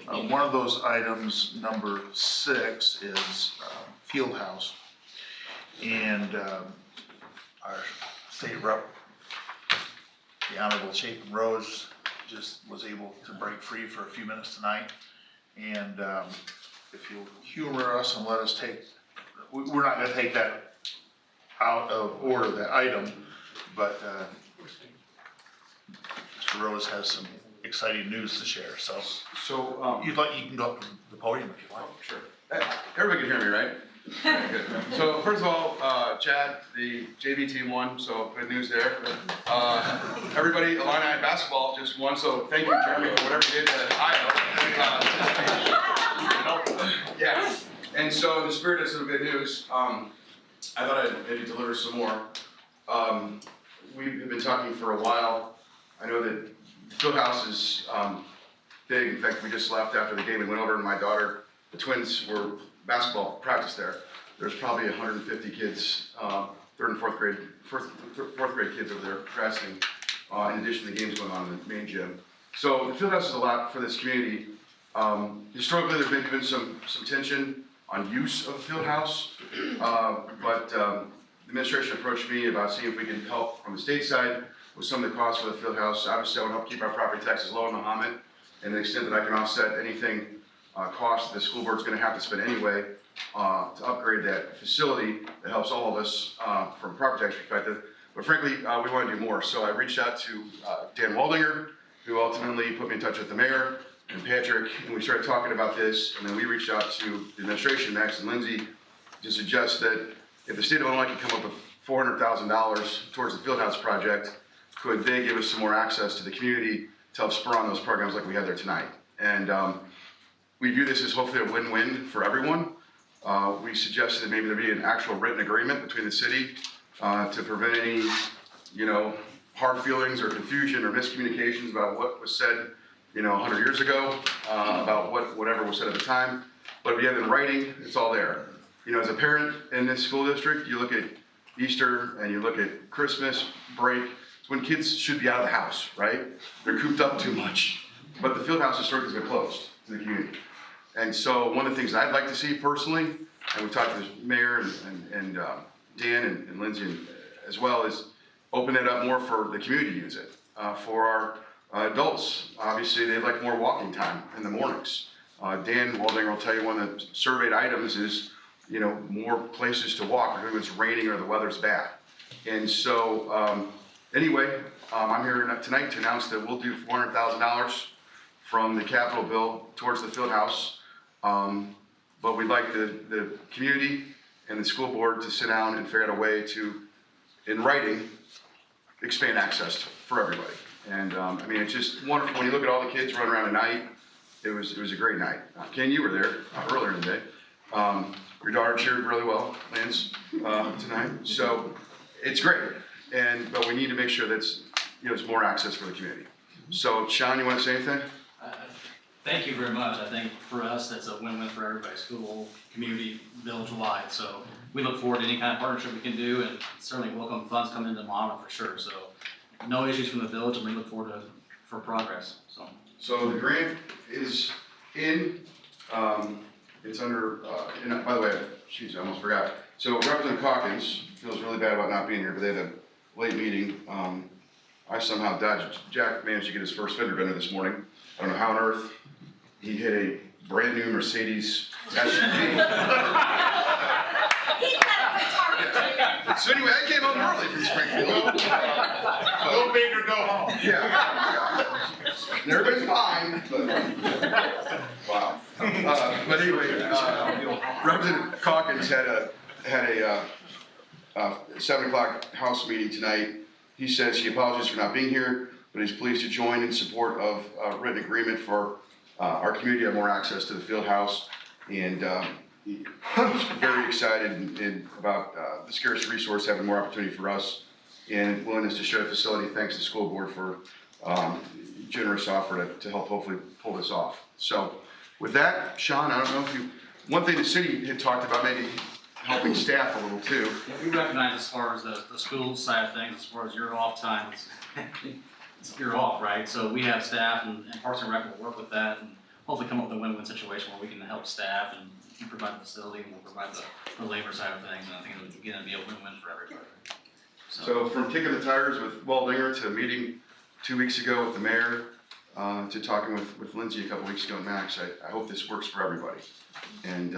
One of those items, number 6, is Fieldhouse. And our state rep, the Honorable Chapin Rose, just was able to break free for a few minutes tonight. And if you'll humor us and let us take, we're not gonna take that out of order, that item, but Mr. Rose has some exciting news to share, so. So, You can go up to the podium if you like. sure. Hey, everybody can hear me, right? Good. So first of all, Chad, the JV team won, so good news there. Everybody, Illini basketball just won, so thank you, Jeremy, for whatever you did to Iowa. Yeah, and so in the spirit of some good news, I thought I'd maybe deliver some more. We've been talking for a while. I know that Fieldhouse is big. In fact, we just left after the game. We went over, and my daughter, the twins, were basketball practice there. There's probably 150 kids, third and fourth grade kids over there practicing, in addition to the games going on in the main gym. So the Fieldhouse is a lot for this community. Historically, there's been some tension on use of the Fieldhouse, but the administration approached me about seeing if we can help from the state side with some of the costs for the Fieldhouse. Obviously, I want to help keep our property taxes low in Mahomet, and to the extent that I can offset anything cost the school board's going to have to spend anyway to upgrade that facility that helps all of us from a property tax perspective. But frankly, we want to do more. So I reached out to Dan Waldinger, who ultimately put me in touch with the mayor and Patrick, and we started talking about this. And then we reached out to the administration, Max and Lindsay, to suggest that if the state of Illinois could come up with $400,000 towards the Fieldhouse project, could they give us some more access to the community to help spur on those programs like we had there tonight? And we view this as hopefully a win-win for everyone. We suggested that maybe there be an actual written agreement between the city to prevent any, hard feelings or confusion or miscommunications about what was said, 100 years ago, about whatever was said at the time. But if you have it in writing, it's all there. As a parent in this school district, you look at Easter and you look at Christmas break, it's when kids should be out of the house, right? They're cooped up too much. But the Fieldhouse historically has been closed to the community. And so one of the things I'd like to see personally, and we talked to the mayor and Dan and Lindsay as well, is open it up more for the community to use it. For our adults, obviously they'd like more walking time in the mornings. Dan Waldinger will tell you one of the surveyed items is, more places to walk if it's raining or the weather's bad. And so anyway, I'm here tonight to announce that we'll do $400,000 from the capital bill towards the Fieldhouse. But we'd like the community and the school board to sit down and figure out a way to, in writing, expand access for everybody. And it's just wonderful when you look at all the kids running around tonight. It was a great night. Ken, you were there earlier in the day. Your daughter cheered really well, Lance, tonight. So it's great. But we need to make sure that's there's more access for the community. So Sean, you want to say anything? Thank you very much. I think for us, that's a win-win for everybody, school, community, village-wide. So we look forward to any kind of partnership we can do, and certainly welcome funds coming into Mahomet for sure. So no issues from the village, and we look forward for progress. So the grant is in. It's under. And by the way, I almost forgot. So Representative Calkins feels really bad about not being here, but they had a late meeting. I somehow dodged. Jack managed to get his first fender bender this morning. I don't know how on earth he hit a brand new Mercedes SUV. So anyway, I came home early from Springfield. Go big or go home. Yeah. And everybody's fine, but wow. But anyway, Representative Calkins had a 7 o'clock House meeting tonight. He says he apologizes for not being here, but he's pleased to join in support of a written agreement for our community to have more access to the Fieldhouse. And he's very excited about the scarce resource having more opportunity for us and willingness to share the facility. Thanks to the school board for generous offer to help hopefully pull this off. So with that, Sean, I don't know if you, one thing the city had talked about, maybe helping staff a little too. Yeah, we recognize as far as the school side of things, as far as your off time, it's you're off, right? So we have staff and Parks and Rec will work with that and hopefully come up with a win-win situation where we can help staff and provide the facility and we'll provide the labor side of things. And I think it's going to be a win-win for everybody. So from kicking the tires with Waldinger to meeting 2 weeks ago with the mayor, to talking with Lindsay a couple weeks ago and Max, I hope this works for everybody. And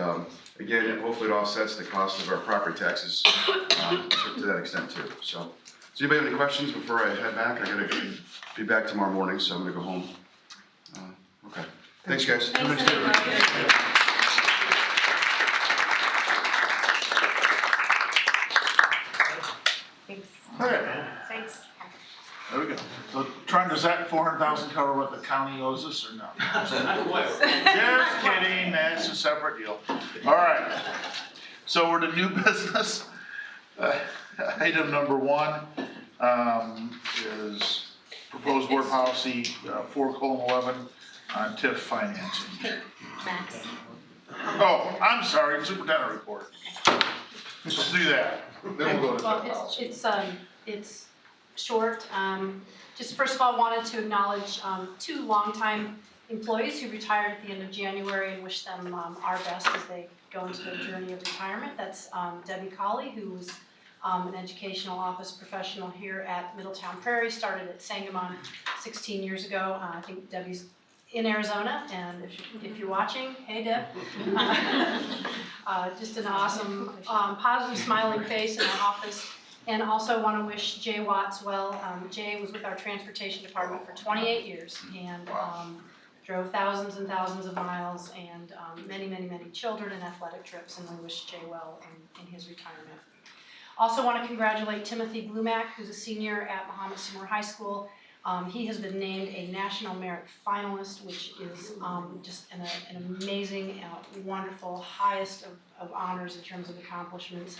again, hopefully it offsets the cost of our property taxes to that extent too. So, does anybody have any questions before I head back? I gotta be back tomorrow morning, so I'm gonna go home. Okay, thanks guys. Thanks, Okay, Thanks. there we go. So trying, does that 400,000 cover what the county owes us or no? Not quite. Just kidding, that's a separate deal. All right, so we're to new business. Item number 1 is proposed board policy 4:11 on TIF financing. Max. Oh, I'm sorry, superintendent report. Let's do that, then we'll go to Well, TIF policy. it's short. Just first of all, wanted to acknowledge 2 longtime employees who retired at the end of January and wish them our best as they go into their journey of retirement. That's Debbie Colley, who was an educational office professional here at Middletown Prairie, started at Sangamon 16 years ago. I think Debbie's in Arizona, and if you're watching, hey Deb. Just an awesome, positive smiling face in our office. And also want to wish Jay Watts well. Jay was with our transportation department for 28 years and drove thousands and thousands of miles and many, many, many children and athletic trips, and we wish Jay well in his retirement. Also want to congratulate Timothy Glumack, who's a senior at Mahomet-Seymour High School. He has been named a National Merit Finalist, which is just an amazing, wonderful, highest of honors in terms of accomplishments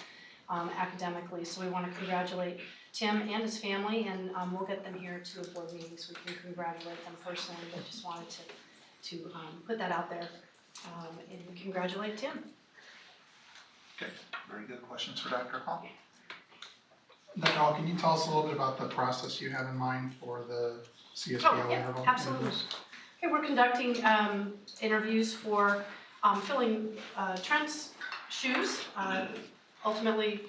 academically. So we want to congratulate Tim and his family, and we'll get them here to a board meeting so we can congratulate them personally, but just wanted to put that out there and congratulate Tim. Okay, very good. Questions for Dr. Hall? Dr. Hall, can you tell us a little bit about the process you have in mind for the CSBO interval? Absolutely. Okay, we're conducting interviews for filling Trent's shoes. Ultimately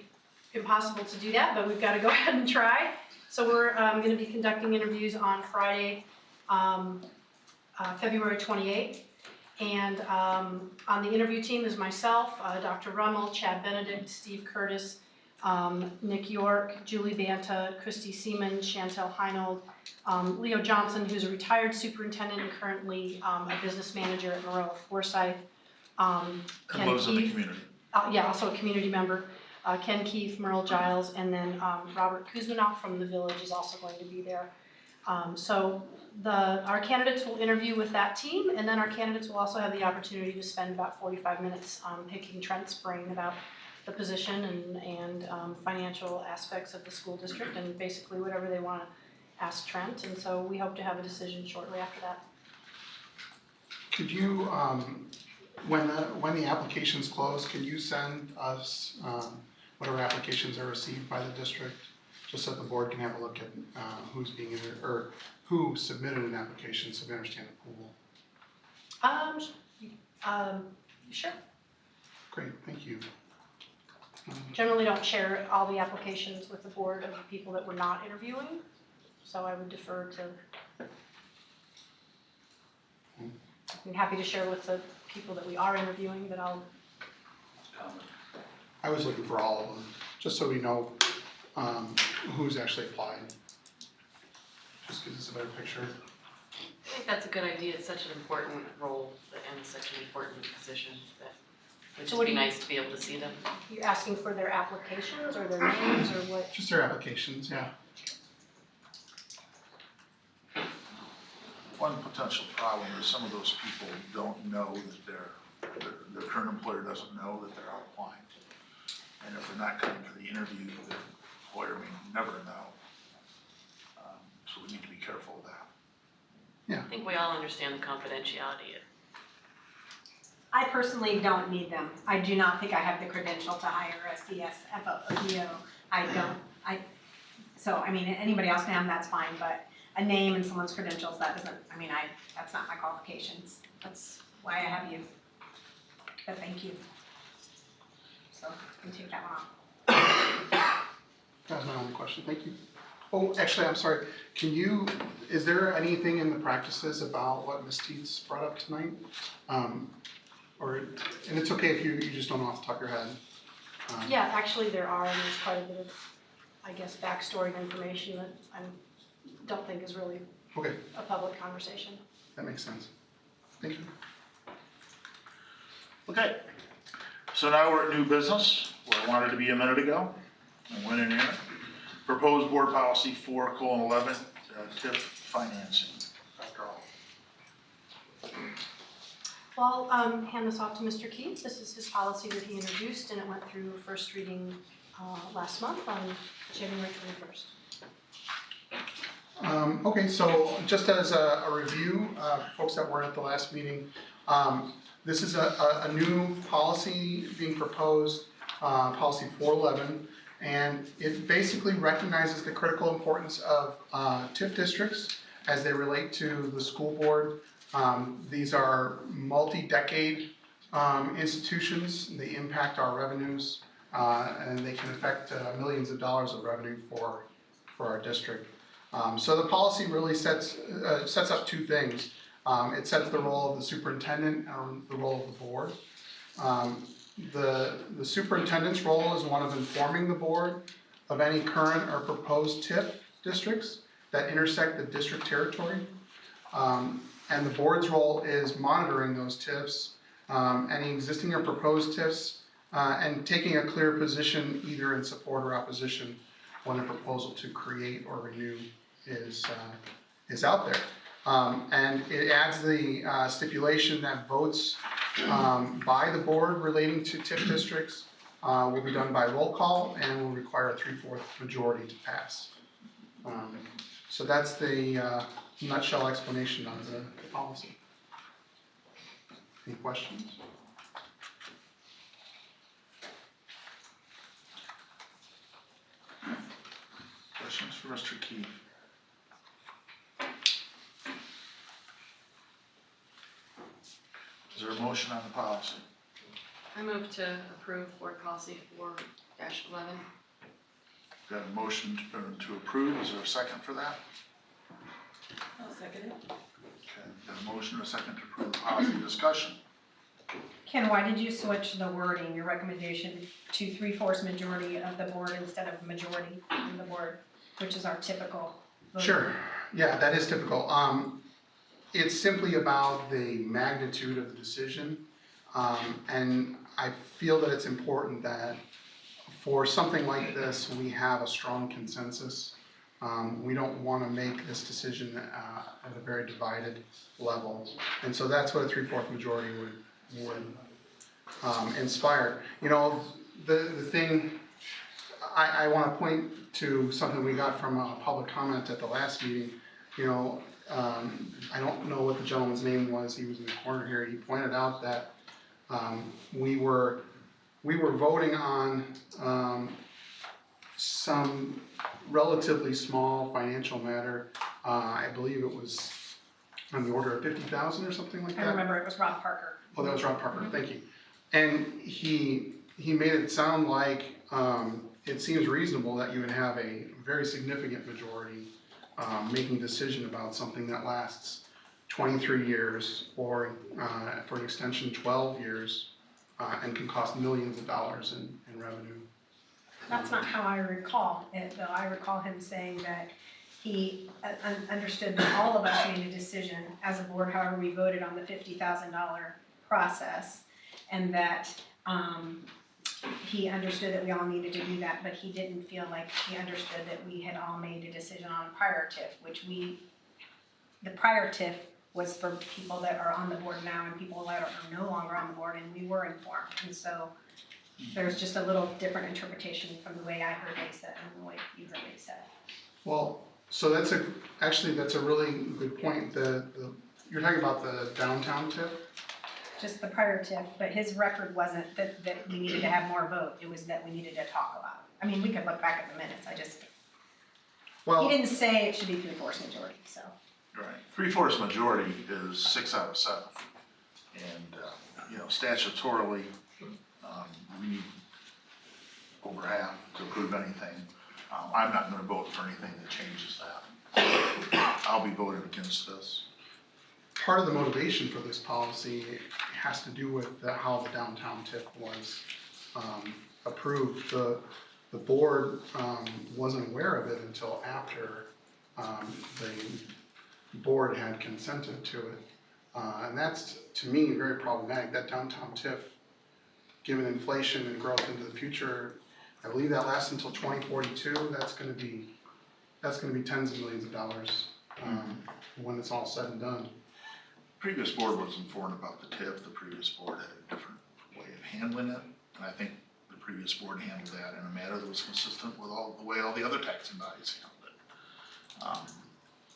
impossible to do that, but we've got to go ahead and try. So we're going to be conducting interviews on Friday, February 28th. And on the interview team is myself, Dr. Rummel, Chad Benedict, Steve Curtis, Nick York, Julie Banta, Christy Seaman, Chantel Heinold, Leo Johnson, who's a retired superintendent and currently a business manager at Morella Forsyth. And lives in the community. Yeah, also a community member. Ken Keefe, Merle Giles, and then Robert Kuzmanoff from the village is also going to be there. So our candidates will interview with that team, and then our candidates will also have the opportunity to spend about 45 minutes picking Trent's brain about the position and financial aspects of the school district and basically whatever they want to ask Trent. And so we hope to have a decision shortly after that. Could you, when the applications close, can you send us whatever applications are received by the district, just so the board can have a look at who's being or who submitted an application, so we understand the pool? Sure. Great, thank you. Generally don't share all the applications with the board of the people that we're not interviewing, so I would defer to. I'm happy to share with the people that we are interviewing, but I'll. I was looking for all of them, just so we know who's actually applied. Just gives us a better picture. I think that's a good idea. It's such an important role and such an important position that It'd So just what be do you- nice to be able to see them. You asking for their applications or their names or what? Just their applications, yeah. One potential problem is some of those people don't know that their current employer doesn't know that they're out applying. And if they're not coming for the interview, their employer may never know. So we need to be careful of that. I think we all understand the confidentiality. I personally don't need them. I do not think I have the credential to hire a CSFO. So, I mean, anybody else can have them, that's fine, but a name and someone's credentials, that doesn't, that's not my qualifications. That's why I have you. But thank you. So, you can take that one off. That was my only question, thank you. Oh, actually, I'm sorry, is there anything in the practices about what Ms. Teets brought up tonight? And it's okay if you just don't know off the top of your head. Yeah, actually there are, and there's quite a bit of, I guess, backstory and information that I don't think is really Okay, a public conversation. that makes sense. Thank you. Okay, so now we're at new business, where I wanted to be a minute ago, and went in here. Proposed board policy 4:11, TIF financing. Dr. Hall. Well, I'll hand this off to Mr. Keith. This is his policy that he introduced, and it went through first reading last month on January 21st. Okay, so just as a review, folks that were at the last meeting, this is a new policy being proposed, policy 411, and it basically recognizes the critical importance of TIF districts as they relate to the school board. These are multi-decade institutions. They impact our revenues, and they can affect millions of dollars of revenue for our district. So the policy really sets up two things. It sets the role of the superintendent and the role of the board. The superintendent's role is one of informing the board of any current or proposed TIF districts that intersect the district territory. And the board's role is monitoring those TIFs, any existing or proposed TIFs, and taking a clear position either in support or opposition when a proposal to create or renew is out there. And it adds the stipulation that votes by the board relating to TIF districts will be done by roll call and will require a 3/4 majority to pass. So that's the nutshell explanation of the policy. Any questions? Questions for Mr. Keith? Is there a motion on the policy? I move to approve board policy 4-11. Got a motion to approve, is there a second for that? I'll second it. Okay, got a motion and a second to approve the policy. Discussion. Ken, why did you switch the wording, your recommendation to 3/4 majority of the board instead of majority of the board, which is our typical vote? Sure, yeah, that is typical. It's simply about the magnitude of the decision. And I feel that it's important that for something like this, we have a strong consensus. We don't want to make this decision at a very divided level. And so that's what a 3/4 majority would inspire. You know, the thing, I want to point to something we got from a public comment at the last meeting. You know, I don't know what the gentleman's name was, he was in the corner here, he pointed out that we were voting on some relatively small financial matter. I believe it was on the order of 50,000 or something like that. I remember it was Rob Parker. Oh, that was Rob Parker, thank you. And he made it sound like it seems reasonable that you would have a very significant majority making a decision about something that lasts 23 years or for an extension 12 years and can cost millions of dollars in revenue. That's not how I recall it, though. I recall him saying that he understood that all of us made a decision as a board, however we voted on the $50,000 process, and that He understood that we all needed to do that, but he didn't feel like he understood that we had all made a decision on prior TIF, the prior TIF was for people that are on the board now and people that are no longer on the board, and we were informed. And so there's just a little different interpretation from the way I heard Lisa and the way you heard Lisa. Well, so that's a really good point. You're talking about the downtown TIF? Just the prior TIF, but his record wasn't that we needed to have more vote, it was that we needed to talk about it. I mean, we could look back at the minutes, he didn't say it should be 3/4 majority, so. Right, 3/4 majority is 6 out of 7. And, statutorily, we need over half to approve anything. I'm not gonna vote for anything that changes that. I'll be voting against this. Part of the motivation for this policy has to do with how the downtown TIF was approved. The board wasn't aware of it until after the board had consented to it. And that's, to me, very problematic. That downtown TIF, given inflation and growth into the future, I believe that lasts until 2042. That's gonna be tens of millions of dollars when it's all said and done. Previous board was informed about the TIF, the previous board had a different way of handling it, and I think the previous board handled that in a manner that was consistent with the way all the other taxing bodies handled it.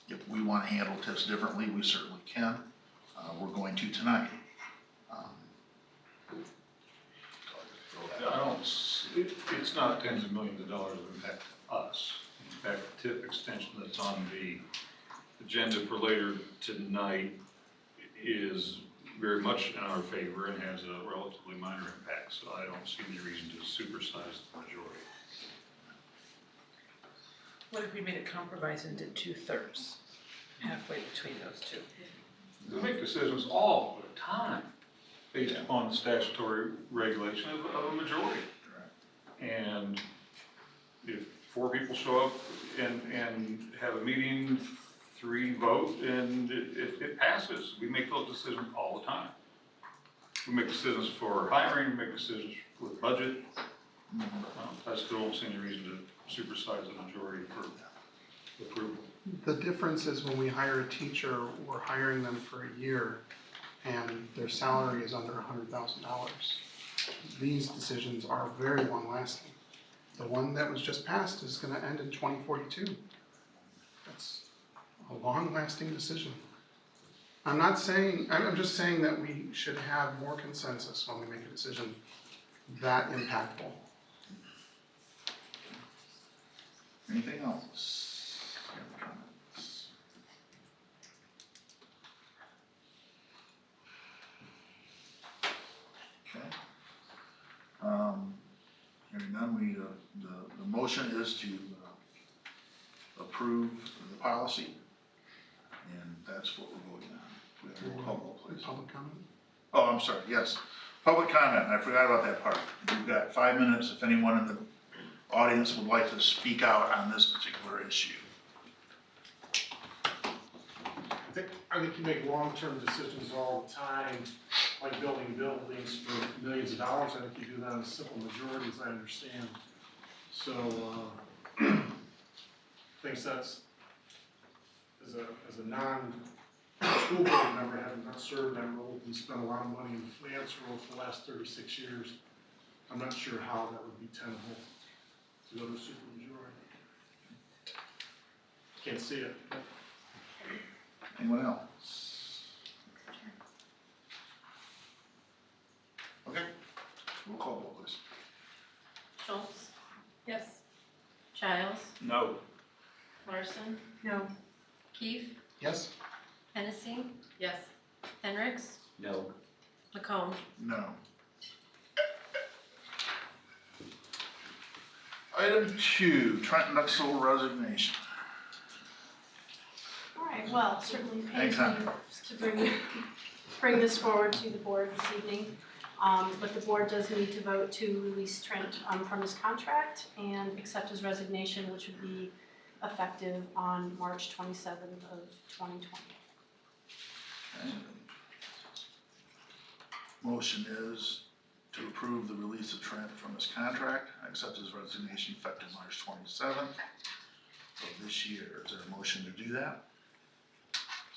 If we want to handle TIFs differently, we certainly can. We're going to tonight. It's not tens of millions of dollars that impact us. In fact, the TIF extension that's on the agenda for later tonight is very much in our favor and has a relatively minor impact, so I don't see any reason to supersize the majority. What if we made a compromise and did 2/3, halfway between those two? We make decisions all the time based upon the statutory regulation of a majority. And if 4 people show up and have a meeting, 3 vote, and it passes. We make those decisions all the time. We make decisions for hiring, we make decisions with budget. I still don't see any reason to supersize the majority for approval. The difference is when we hire a teacher, we're hiring them for a year and their salary is under $100,000. These decisions are very long lasting. The one that was just passed is gonna end in 2042. That's a long lasting decision. I'm just saying that we should have more consensus when we make a decision that impactful. Anything else? Any other comments? Okay. Hearing none, the motion is to approve the policy, and that's what we're voting on. We have a roll call, please. Public comment? Oh, I'm sorry, yes. Public comment, I forgot about that part. We've got 5 minutes if anyone in the audience would like to speak out on this particular issue. I think you make long-term decisions all the time, like building buildings for millions of dollars. I think you do that on simple majorities, I understand. So, thinks that's, as a non-school board member, having not served that role and spent a lot of money in the finance role for the last 36 years, I'm not sure how that would be tenable to go to supermajority. Can't see it. Anyone else? Okay, roll call vote, please. Schultz, Yes. Childs, No. Larson, No. Keefe, Yes? Hennessy, Yes. Hendricks, No. McComb. No. Item 2, Trent Nuxel resignation. All right, well, certainly pains Thanks, me to bring this forward to the board this evening. But the board does need to vote to release Trent from his contract and accept his resignation, which would be effective on March 27th of 2020. Okay. Motion is to approve the release of Trent from his contract, accept his resignation effective March 27th of this year. Is there a motion to do that?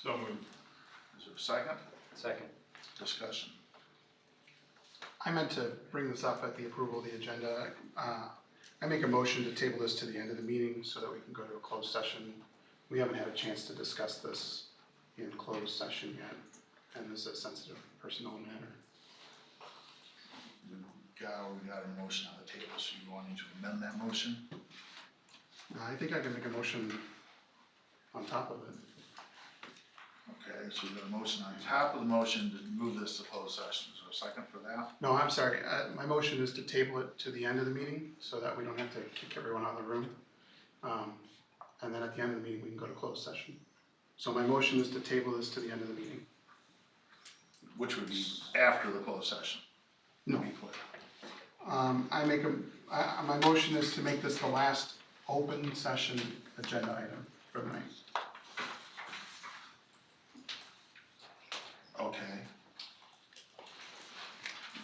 So moved. Is there a second? Second. Discussion. I meant to bring this up at the approval of the agenda. I make a motion to table this to the end of the meeting so that we can go to a closed session. We haven't had a chance to discuss this in closed session yet, and this is a sensitive personnel matter. We got a motion on the table, so you wanting to amend that motion? I think I can make a motion on top of it. Okay, so we got a motion on top of the motion to move this to closed session. Is there a second for that? No, I'm sorry. My motion is to table it to the end of the meeting so that we don't have to kick everyone out of the room. And then at the end of the meeting, we can go to closed session. So my motion is to table this to the end of the meeting. Which would be after the closed session? No. To be clear. My motion is to make this the last open session agenda item for the night. Okay.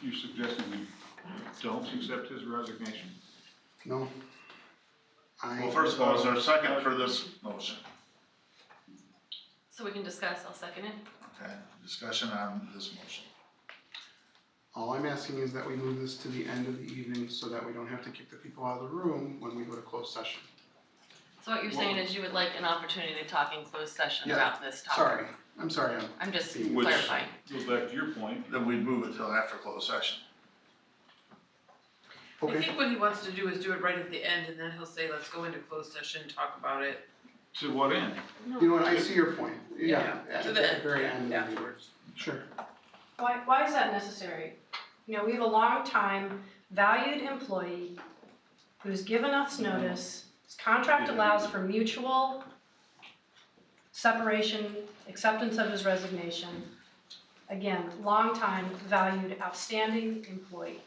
You suggesting we don't accept his resignation? No. Well, first of all, is there a second for this motion? So we can discuss, I'll second it. Okay, discussion on this motion. All I'm asking is that we move this to the end of the evening so that we don't have to kick the people out of the room when we go to closed session. So what you're saying is you would like an opportunity to talk in closed session Yeah. about this topic? Sorry, I'm sorry. I'm just Which clarifying. goes back to your point. Then we'd move it till after closed session. I Okay, think what he wants to do is do it right at the end, and then he'll say, let's go into closed session, talk about it. To what end? you know what, I see your point. Yeah, Yeah, at to the the end. very end Yeah. of the meeting. Sure. Why is that necessary? You know, we have a long-time valued employee who's given us notice. His contract allows for mutual separation, acceptance of his resignation. Again, long-time valued, outstanding employee.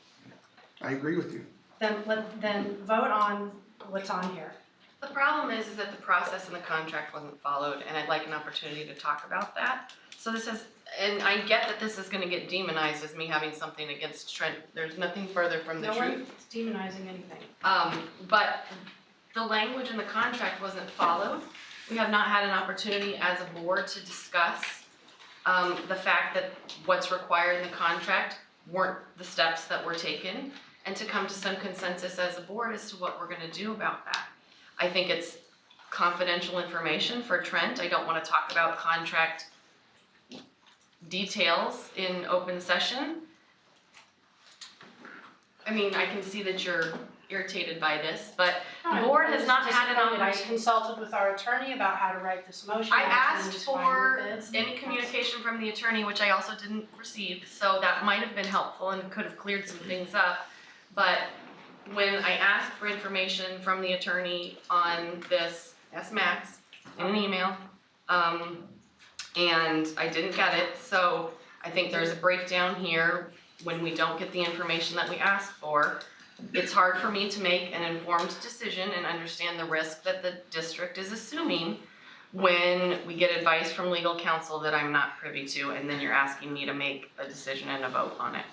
I agree with you. Then vote on what's on here. The problem is that the process and the contract wasn't followed, and I'd like an opportunity to talk about that. So this is, and I get that this is gonna get demonized as me having something against Trent. There's nothing further from the No truth. one's demonizing anything. But the language in the contract wasn't followed. We have not had an opportunity as a board to discuss the fact that what's required in the contract weren't the steps that were taken, and to come to some consensus as a board as to what we're gonna do about that. I think it's confidential information for Trent. I don't wanna talk about contract details in open session. I mean, I can see that you're irritated by this, but the board has not had an I opportunity. consulted with our attorney about how to write this motion. I Our asked attorney's fine for with it. any communication from the attorney, which I also didn't receive, so that might have been helpful and could have cleared some things up. But when I asked for information from the attorney on this, asked Max in an email, and I didn't get it, so I think there's a breakdown here when we don't get the information that we ask for. It's hard for me to make an informed decision and understand the risk that the district is assuming when we get advice from legal counsel that I'm not privy to, and then you're asking me to make a decision and a vote on it.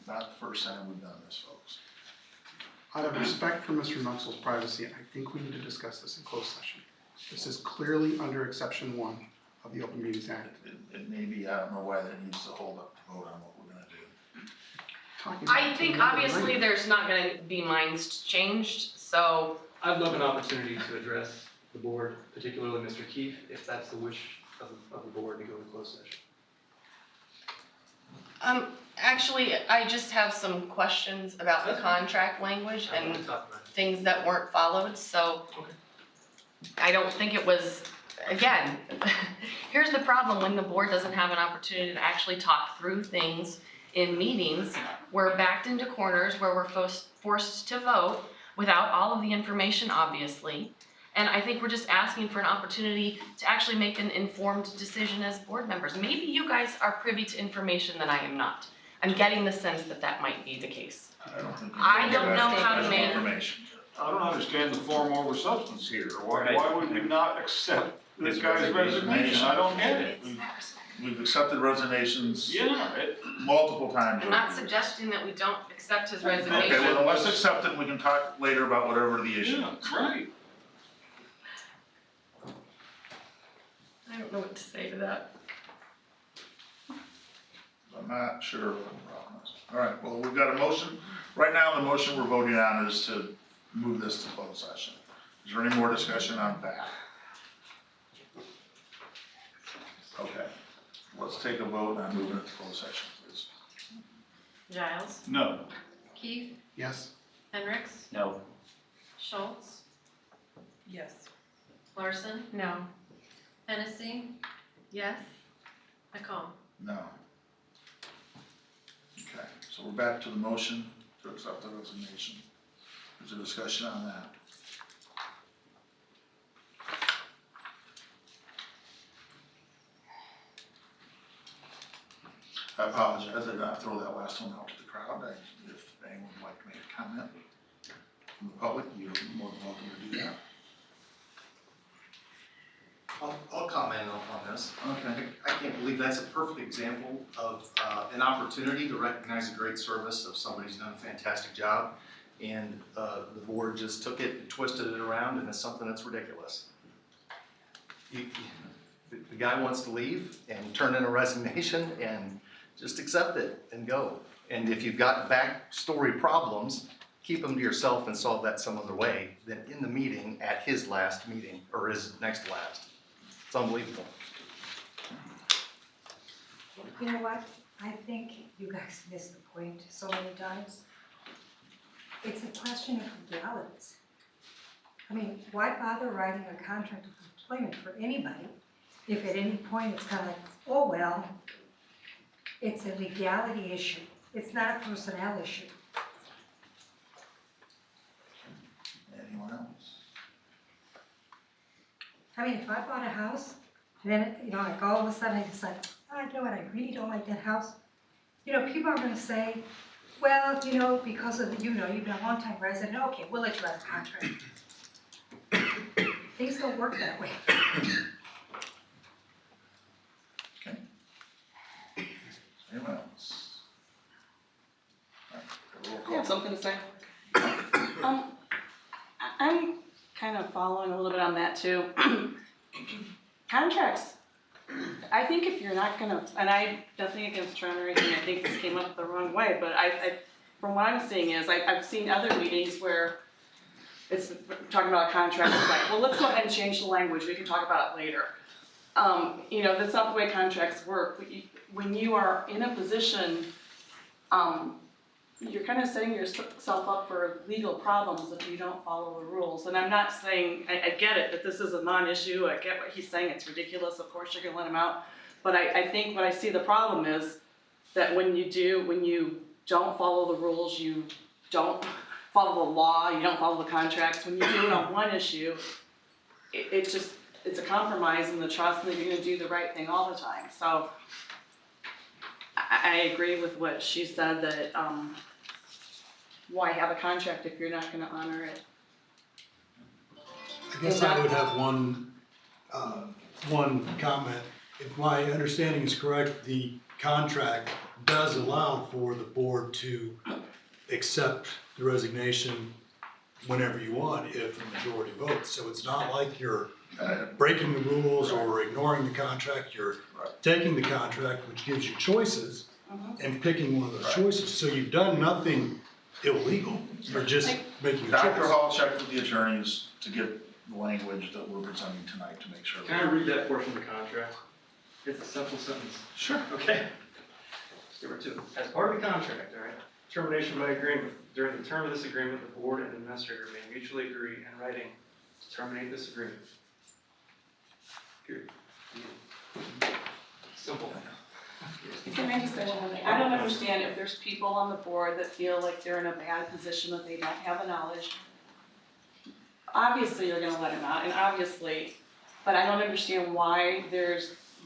Not the first time we've done this, folks. Out of respect for Mr. Nuxell's privacy, I think we need to discuss this in closed session. This is clearly under exception 1 of the Open Meetings Act. It may be, I don't know why that needs to hold up the vote on what we're gonna do. I think obviously there's not gonna be minds changed, so. I'd love an opportunity to address the board, particularly Mr. Keefe, if that's the wish of the board to go to closed session. Actually, I just have some questions about the contract language and things that weren't followed, so. I don't think it was, again, here's the problem when the board doesn't have an opportunity to actually talk through things in meetings. We're backed into corners where we're forced to vote without all of the information, obviously. And I think we're just asking for an opportunity to actually make an informed decision as board members. Maybe you guys are privy to information that I am not. I'm getting the sense that that might be the case. I don't know how to make. I don't understand the form over substance here. Why would we not accept this guy's resignation? I don't get it. We've accepted resignations Yeah, multiple times. I'm not suggesting that we don't accept his Okay, resignation. well, then let's accept it, and we can talk later about whatever the issue yeah, is. right. I don't know what to say to that. I'm not sure what the problem is. All right, well, we've got a motion. Right now, the motion we're voting on is to move this to closed session. Is there any more discussion on that? Okay, let's take a vote on moving it to closed session, please. Giles, No. Keith, Yes? Hendricks, No. Schultz, Yes. Larson, No. Hennessy, Yes? McComb. No. Okay, so we're back to the motion to accept the resignation. There's a discussion on that. I apologize, I did not throw that last one out to the crowd. If anyone would like to make a comment from the public, you're more than welcome to do that. I'll comment on this. Okay. I can't believe that's a perfect example of an opportunity to recognize a great service of somebody who's done a fantastic job. And the board just took it and twisted it around, and it's something that's ridiculous. The guy wants to leave and turn in a resignation and just accept it and go. And if you've got backstory problems, keep them to yourself and solve that some other way than in the meeting at his last meeting or his next last. It's unbelievable. You know what? I think you guys missed the point so many times. It's a question of legalities. I mean, why bother writing a contract of employment for anybody if at any point it's kind of like, oh, well, it's a legality issue. It's not a personnel issue. Anyone else? I mean, if I bought a house, and then, you know, like all of a sudden I decide, oh, you know what, I really don't like that house. You know, people are gonna say, well, you know, because of, you know, you've been a long-time resident, okay, we'll let you write a contract. Things don't work that way. Anyone else? All right, roll I call. have something to say. I'm kind of following a little bit on that too. Contracts. I think if you're not gonna, and I nothing against Trent or anything, I think this came up the wrong way, but I from what I'm seeing is I've seen other meetings where it's talking about a contract, it's like, well, let's go ahead and change the language, we can talk about it later. You know, that's not the way contracts work. When you are in a position, you're kind of setting yourself up for legal problems if you don't follow the rules. And I'm not saying, I get it, that this is a non-issue, I get what he's saying, it's ridiculous, of course you're gonna let him out. But I think what I see the problem is that when you don't follow the rules, you don't follow the law, you don't follow the contracts, when you do it on one issue, it's a compromise in the trust that you're gonna do the right thing all the time. So I agree with what she said that, why have a contract if you're not gonna honor it? I guess I would have one comment. If my understanding is correct, the contract does allow for the board to accept the resignation whenever you want, if the majority votes. So it's not like you're breaking the rules or ignoring the contract. You're taking the contract, which gives you choices, and picking one of those choices. So you've done nothing illegal. You're just making a choice. Dr. Hall checked with the attorneys to get the language that we're presenting tonight to make sure. Can I read that portion of the contract? It's a simple sentence. Sure. Okay. Number 2, as part of the contract, all right, termination by agreement. During the term of this agreement, the board and the administrator may mutually agree in writing to terminate this agreement. Period. Simple. Can I just say one more thing? I don't understand if there's people on the board that feel like they're in a bad position, that they don't have the knowledge. Obviously, you're gonna let them out, and obviously, but I don't understand why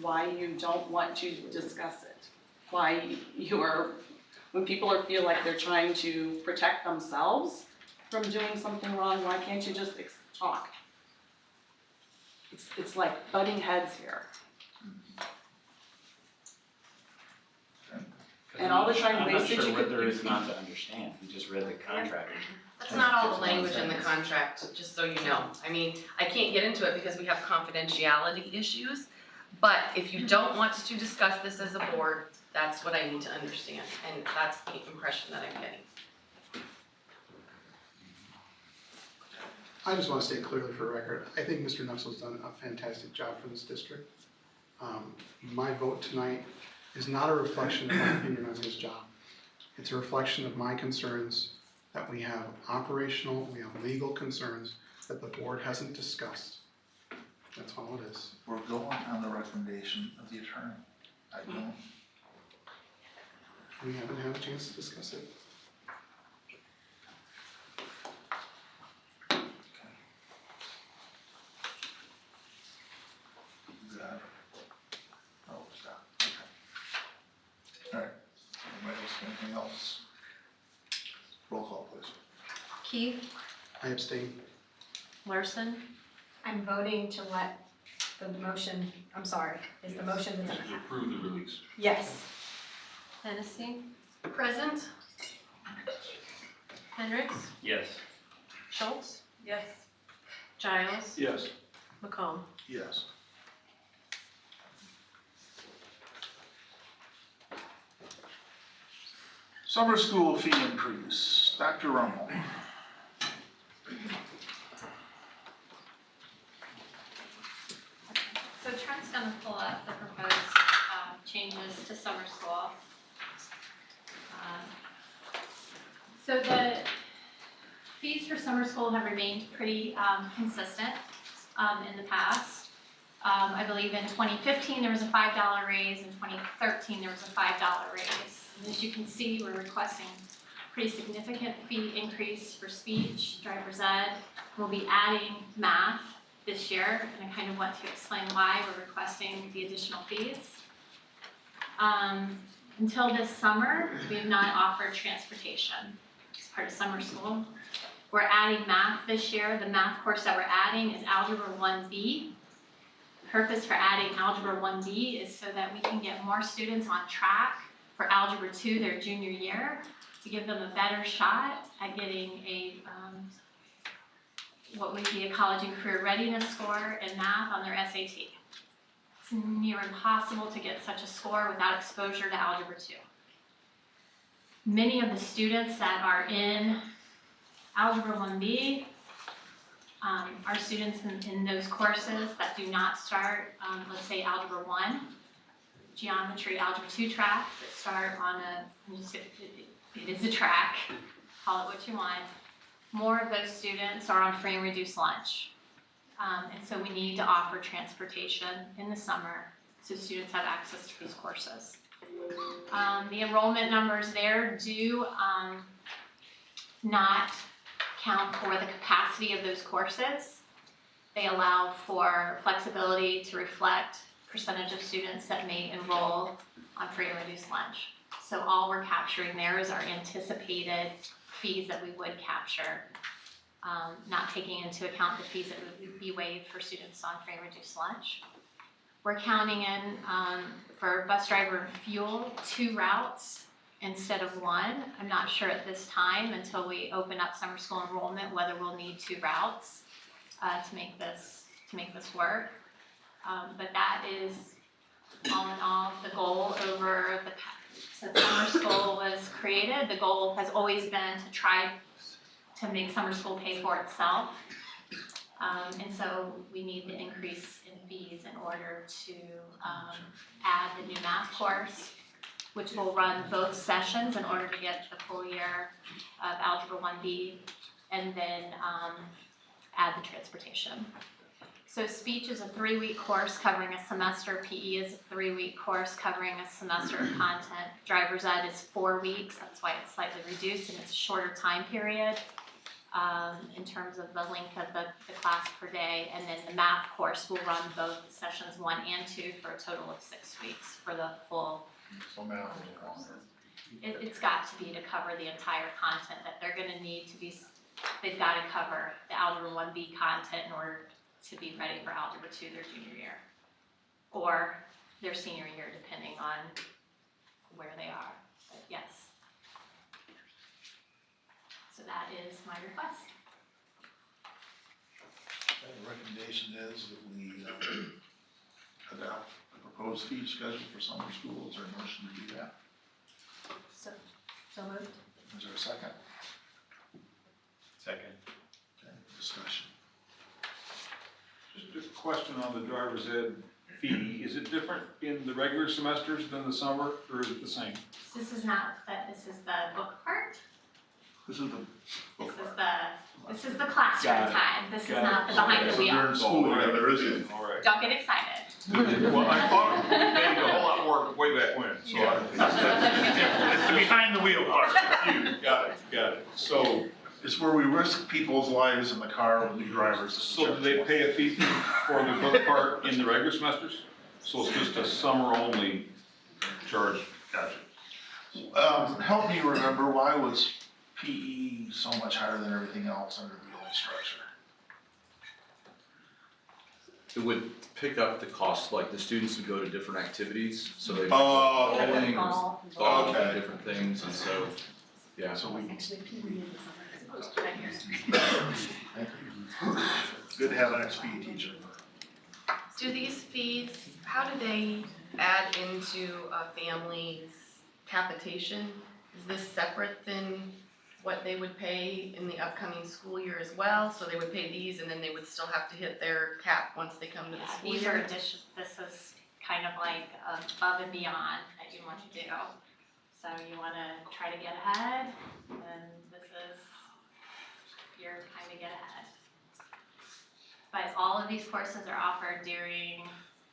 you don't want to discuss it. Why when people feel like they're trying to protect themselves from doing something wrong, why can't you just talk? It's like butting heads here. And all the time wasted, I'm you not sure what could. there is not to understand, we just read the contract. That's not all the language in the contract, just so you know. I mean, I can't get into it because we have confidentiality issues, but if you don't want to discuss this as a board, that's what I need to understand, and that's the impression that I'm getting. I just want to state clearly for the record, I think Mr. Nuxel's done a fantastic job for this district. My vote tonight is not a reflection of my opinion on his job. It's a reflection of my concerns that we have operational, we have legal concerns that the board hasn't discussed. That's all it is. We're going on the recommendation of the attorney. I don't. We haven't had a chance to discuss it. That. Oh, stop. Okay. All right. Anybody else, anything else? Roll call, please. Keith, I abstain. Larson, I'm voting to let the motion, I'm sorry, is the motion? To approve the release. Yes. Hennessy, Present? Hendricks, Yes. Schultz, Yes. Giles, Yes. McComb. Yes. Summer school fee increase. Dr. Rummel. So Trent's gonna pull up the proposed changes to summer school. So the fees for summer school have remained pretty consistent in the past. I believe in 2015 there was a $5 raise, in 2013 there was a $5 raise. And as you can see, we're requesting pretty significant fee increase for speech, driver's ed. We'll be adding math this year, and I kind of want to explain why we're requesting the additional fees. Until this summer, we have not offered transportation as part of summer school. We're adding math this year. The math course that we're adding is Algebra 1B. Purpose for adding Algebra 1B is so that we can get more students on track for Algebra 2 their junior year, to give them a better shot at getting a what would be a college and career readiness score in math on their SAT. It's near impossible to get such a score without exposure to Algebra 2. Many of the students that are in Algebra 1B are students in those courses that do not start, let's say Algebra 1, geometry, Algebra 2 track, that start on it is a track, call it what you want. More of those students are on free and reduced lunch. And so we need to offer transportation in the summer so students have access to these courses. The enrollment numbers there do not count for the capacity of those courses. They allow for flexibility to reflect percentage of students that may enroll on free and reduced lunch. So all we're capturing there is our anticipated fees that we would capture, not taking into account the fees that would be waived for students on free and reduced lunch. We're counting in, for bus driver and fuel, 2 routes instead of 1. I'm not sure at this time, until we open up summer school enrollment, whether we'll need 2 routes to make this work. But that is, all in all, the goal over the past. Since summer school was created, the goal has always been to try to make summer school pay for itself. And so we need the increase in fees in order to add the new math course, which will run both sessions in order to get the full year of Algebra 1B, and then add the transportation. So speech is a 3-week course covering a semester. PE is a 3-week course covering a semester of content. Driver's ed is 4 weeks. That's why it's slightly reduced, and it's a shorter time period in terms of the length of the class per day. And then the math course will run both sessions 1 and 2 for a total of 6 weeks for the full. So math is longer. It's got to be to cover the entire content that they're going to need to be. They've got to cover the Algebra 1B content in order to be ready for Algebra 2 their junior year, or their senior year, depending on where they are is my request. The recommendation is that we adopt a proposed fee schedule for summer school. Is there a motion to do that? So moved. Is there a second? Second. Okay, discussion. Just a question on the driver's ed fee. Is it different in the regular semesters than the summer, or is it the same? This is not, this is the book part. This is the This is the classroom Got it. time. This is Got not it. the behind the So wheel. during school, yeah, there isn't. All right. Don't get excited. Well, I thought we made a whole lot more way back when, so It's the behind the wheel part. got it. So, It's where we risk people's lives in the car with new drivers. so do they pay a fee for the book part in the regular semesters? So it's just a summer-only charge? Gotcha. Help me remember, why was PE so much higher than everything else under the old structure? It would pick up the cost, like the students would go to different activities, so they. Oh, bowling okay. and golf Okay. and different things, and so, yeah. So we, Actually, PE in the summer as opposed to right here. thank you. Good to have an ex-PE teacher. Do these fees, how do they add into a family's capitation? Is this separate than what they would pay in the upcoming school year as well? So they would pay these and then they would still have to hit their cap once they come to the school These year? are this is kind of like above and beyond that you want to do. So you want to try to get ahead, and this is your time to get ahead. But all of these courses are offered during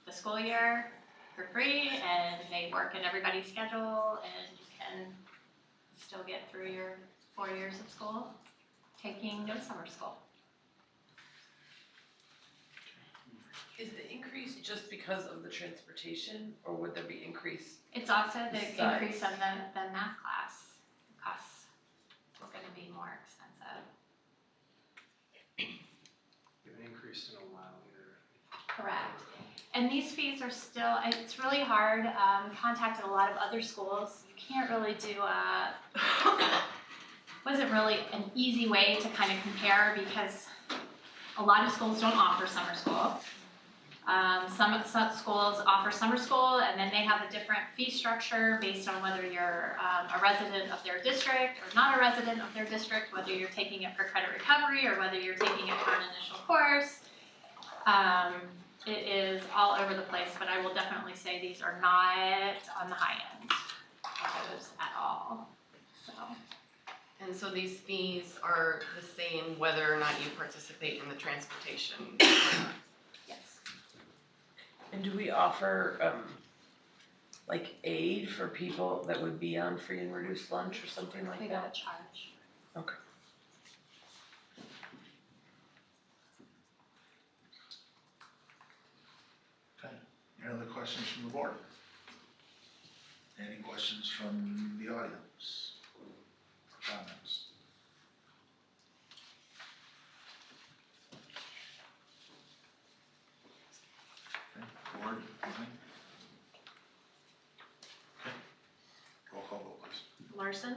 the school year for free, and they work in everybody's schedule, and you can still get through your 4 years of school taking no summer school. Is the increase just because of the transportation, or would there be increase? It's also the Besides. increase in the math class. Costs is gonna be more expensive. An increase in a while either. Correct. And these fees are still, it's really hard, contacted a lot of other schools. You can't really do wasn't really an easy way to kind of compare because a lot of schools don't offer summer school. Some schools offer summer school, and then they have a different fee structure based on whether you're a resident of their district or not a resident of their district, whether you're taking it for credit recovery or whether you're taking it for an initial course. It is all over the place, but I will definitely say these are not on the high end of those at all. So. And so these fees are the same whether or not you participate in the transportation? Yes. And do we offer, like aid for people that would be on free and reduced lunch or something like We that? don't charge. Okay. Okay, any other questions from the board? Any questions from the audience? Comments? Okay, board, anything? Okay. Roll call vote, please. Larson,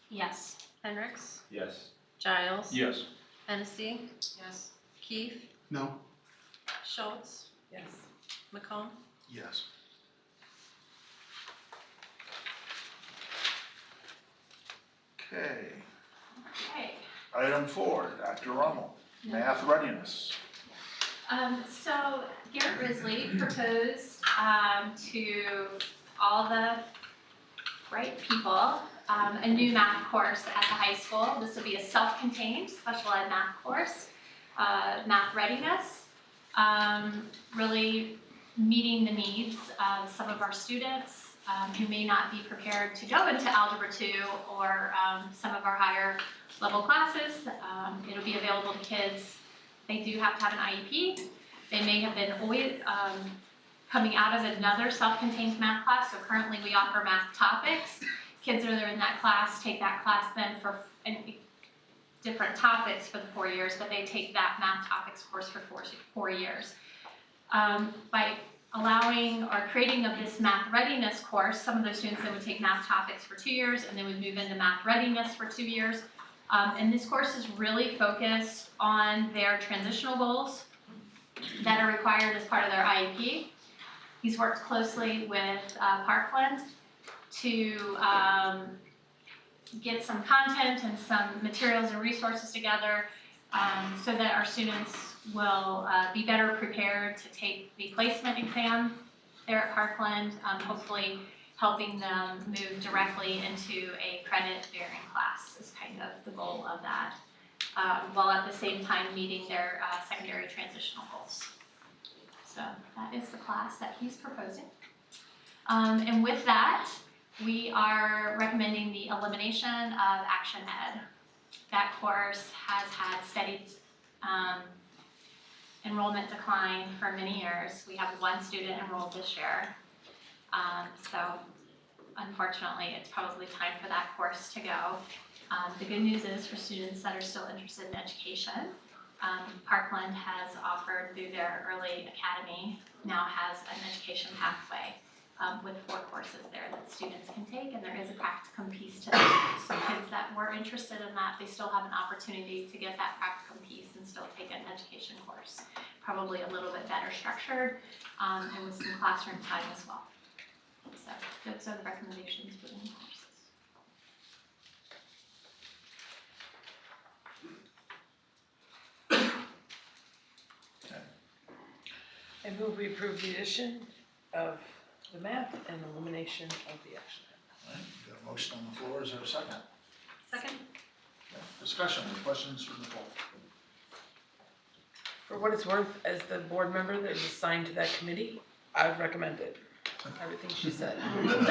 Yes. Hendricks, Yes. Giles. Yes. Hennessy, Yes. Keith, No? Schultz, Yes. McComb. Yes. Okay, Okay. item 4, Dr. Rummel, math readiness. So Garrett Risley proposed to all the right people a new math course at the high school. This will be a self-contained special ed math course, math readiness, really meeting the needs of some of our students who may not be prepared to go into Algebra 2 or some of our higher level classes. It'll be available to kids. They do have to have an IEP. They may have been always coming out of another self-contained math class. So currently we offer math topics. Kids that are in that class take that class then for different topics for the 4 years, but they take that math topics course for 4 years. By allowing or creating of this math readiness course, some of those students that would take math topics for 2 years and then would move into math readiness for 2 years. And this course is really focused on their transitional goals that are required as part of their IEP. He's worked closely with Parkland to get some content and some materials and resources together so that our students will be better prepared to take the placement exam there at Parkland, hopefully helping them move directly into a credit-bearing class is kind of the goal of that, while at the same time meeting their secondary transitional goals. So that is the class that he's proposing. And with that, we are recommending the elimination of Action Ed. That course has had steady enrollment decline for many years. We have one student enrolled this year. So unfortunately, it's probably time for that course to go. The good news is for students that are still interested in education, Parkland has offered through their early academy, now has an education pathway with 4 courses there that students can take, and there is a practicum piece to that. So kids that were interested in that, they still have an opportunity to get that practicum piece and still take an education course. Probably a little bit better structured and with some classroom time as well. So those are the recommendations for the new courses. I move we approve the addition of the math and elimination of the action. All right, got a motion on the floor, is there a second? Second? Okay, discussion, or questions from the floor? For what it's worth, as the board member that is assigned to that committee, I would recommend it. Everything she said. Not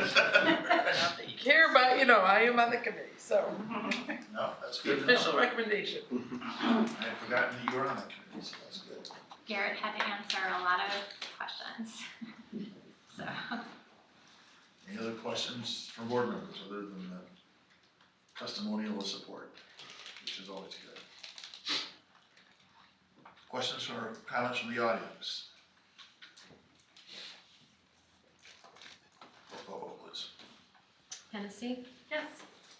that you care, but you know, I am on the committee, so. No, that's The good to know. official recommendation. I had forgotten that you were on that committee, so that's good. Garrett had to answer a lot of questions. So. Any other questions from board members other than the testimonial of support, which is always good? Questions or comments from the audience? Roll call vote, please. Hennessy, Yes.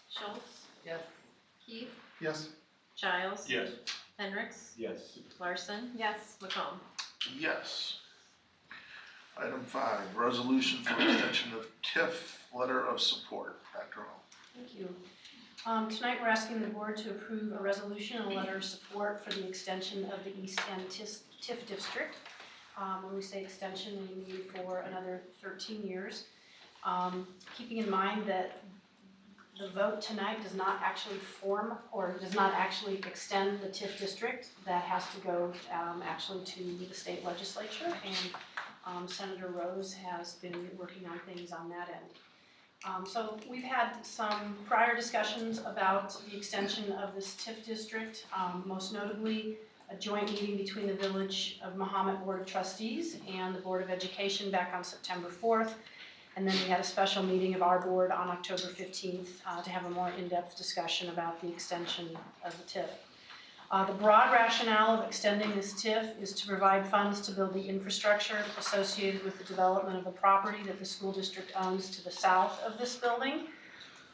Schultz, Yes. Keith, Yes. Giles, Yes. Hendricks, Yes. Larson, Yes. McComb. Yes. Item 5, resolution for extension of TIF letter of support. Dr. O. Thank you. Tonight, we're asking the board to approve a resolution and a letter of support for the extension of the East End TIF district. When we say extension, we mean for another 13 years. Keeping in mind that the vote tonight does not actually form or does not actually extend the TIF district. That has to go actually to the state legislature, and Senator Rose has been working on things on that end. So we've had some prior discussions about the extension of this TIF district, most notably a joint meeting between the Village of Mahomet Board of Trustees and the Board of Education back on September 4th. And then we had a special meeting of our board on October 15th to have a more in-depth discussion about the extension of the TIF. The broad rationale of extending this TIF is to provide funds to build the infrastructure associated with the development of the property that the school district owns to the south of this building.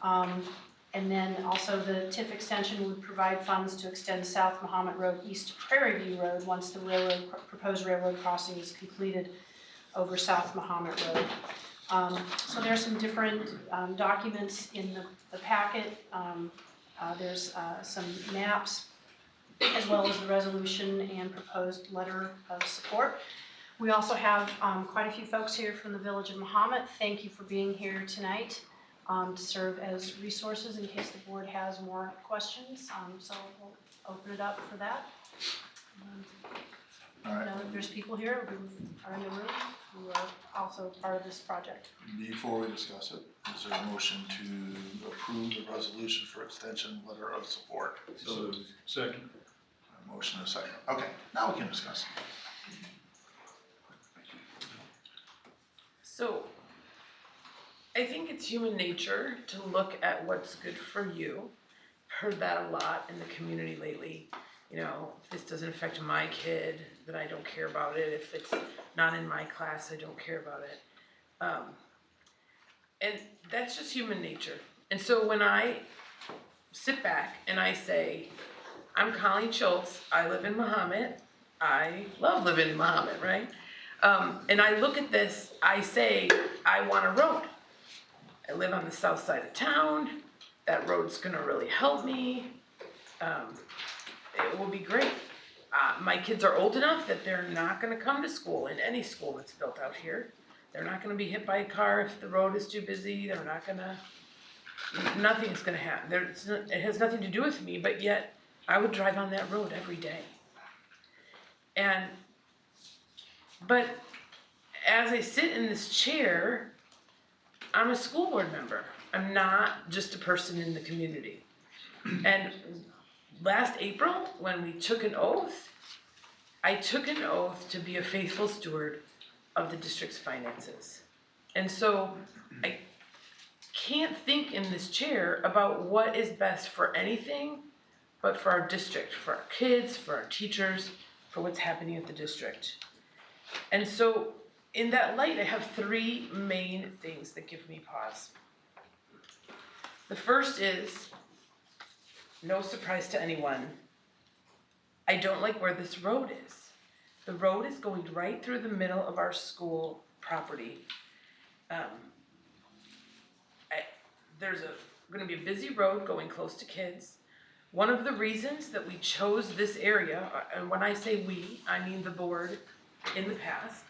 And then also the TIF extension would provide funds to extend South Mahomet Road east to Prairie View Road once the proposed railroad crossing is completed over South Mahomet Road. So there are some different documents in the packet. There's some maps, as well as the resolution and proposed letter of support. We also have quite a few folks here from the Village of Mahomet. Thank you for being here tonight to serve as resources in case the board has more questions. So we'll open it up for that. All right. I know that there's people here who are in the room who are also part of this project. Before we discuss it, is there a motion to approve the resolution for extension letter of support? So, second. A motion and a second. Okay, now we can discuss it. So, I think it's human nature to look at what's good for you. Heard that a lot in the community lately. You know, if this doesn't affect my kid, then I don't care about it. If it's not in my class, I don't care about it. And that's just human nature. And so when I sit back and I say, I'm Colleen Schultz, I live in Mahomet, I love living in Mahomet, right? And I look at this, I say, I want a road. I live on the south side of town, that road's gonna really help me. It will be great. My kids are old enough that they're not gonna come to school in any school that's built out here. They're not gonna be hit by a car if the road is too busy, they're not gonna, nothing's gonna happen. It has nothing to do with me, but yet I would drive on that road every day. But as I sit in this chair, I'm a school board member. I'm not just a person in the community. And last April, when we took an oath, I took an oath to be a faithful steward of the district's finances. And so I can't think in this chair about what is best for anything but for our district, for our kids, for our teachers, for what's happening at the district. And so in that light, I have three main things that give me pause. The first is, no surprise to anyone, I don't like where this road is. The road is going right through the middle of our school property. There's going to be a busy road going close to kids. One of the reasons that we chose this area, and when I say we, I mean the board in the past,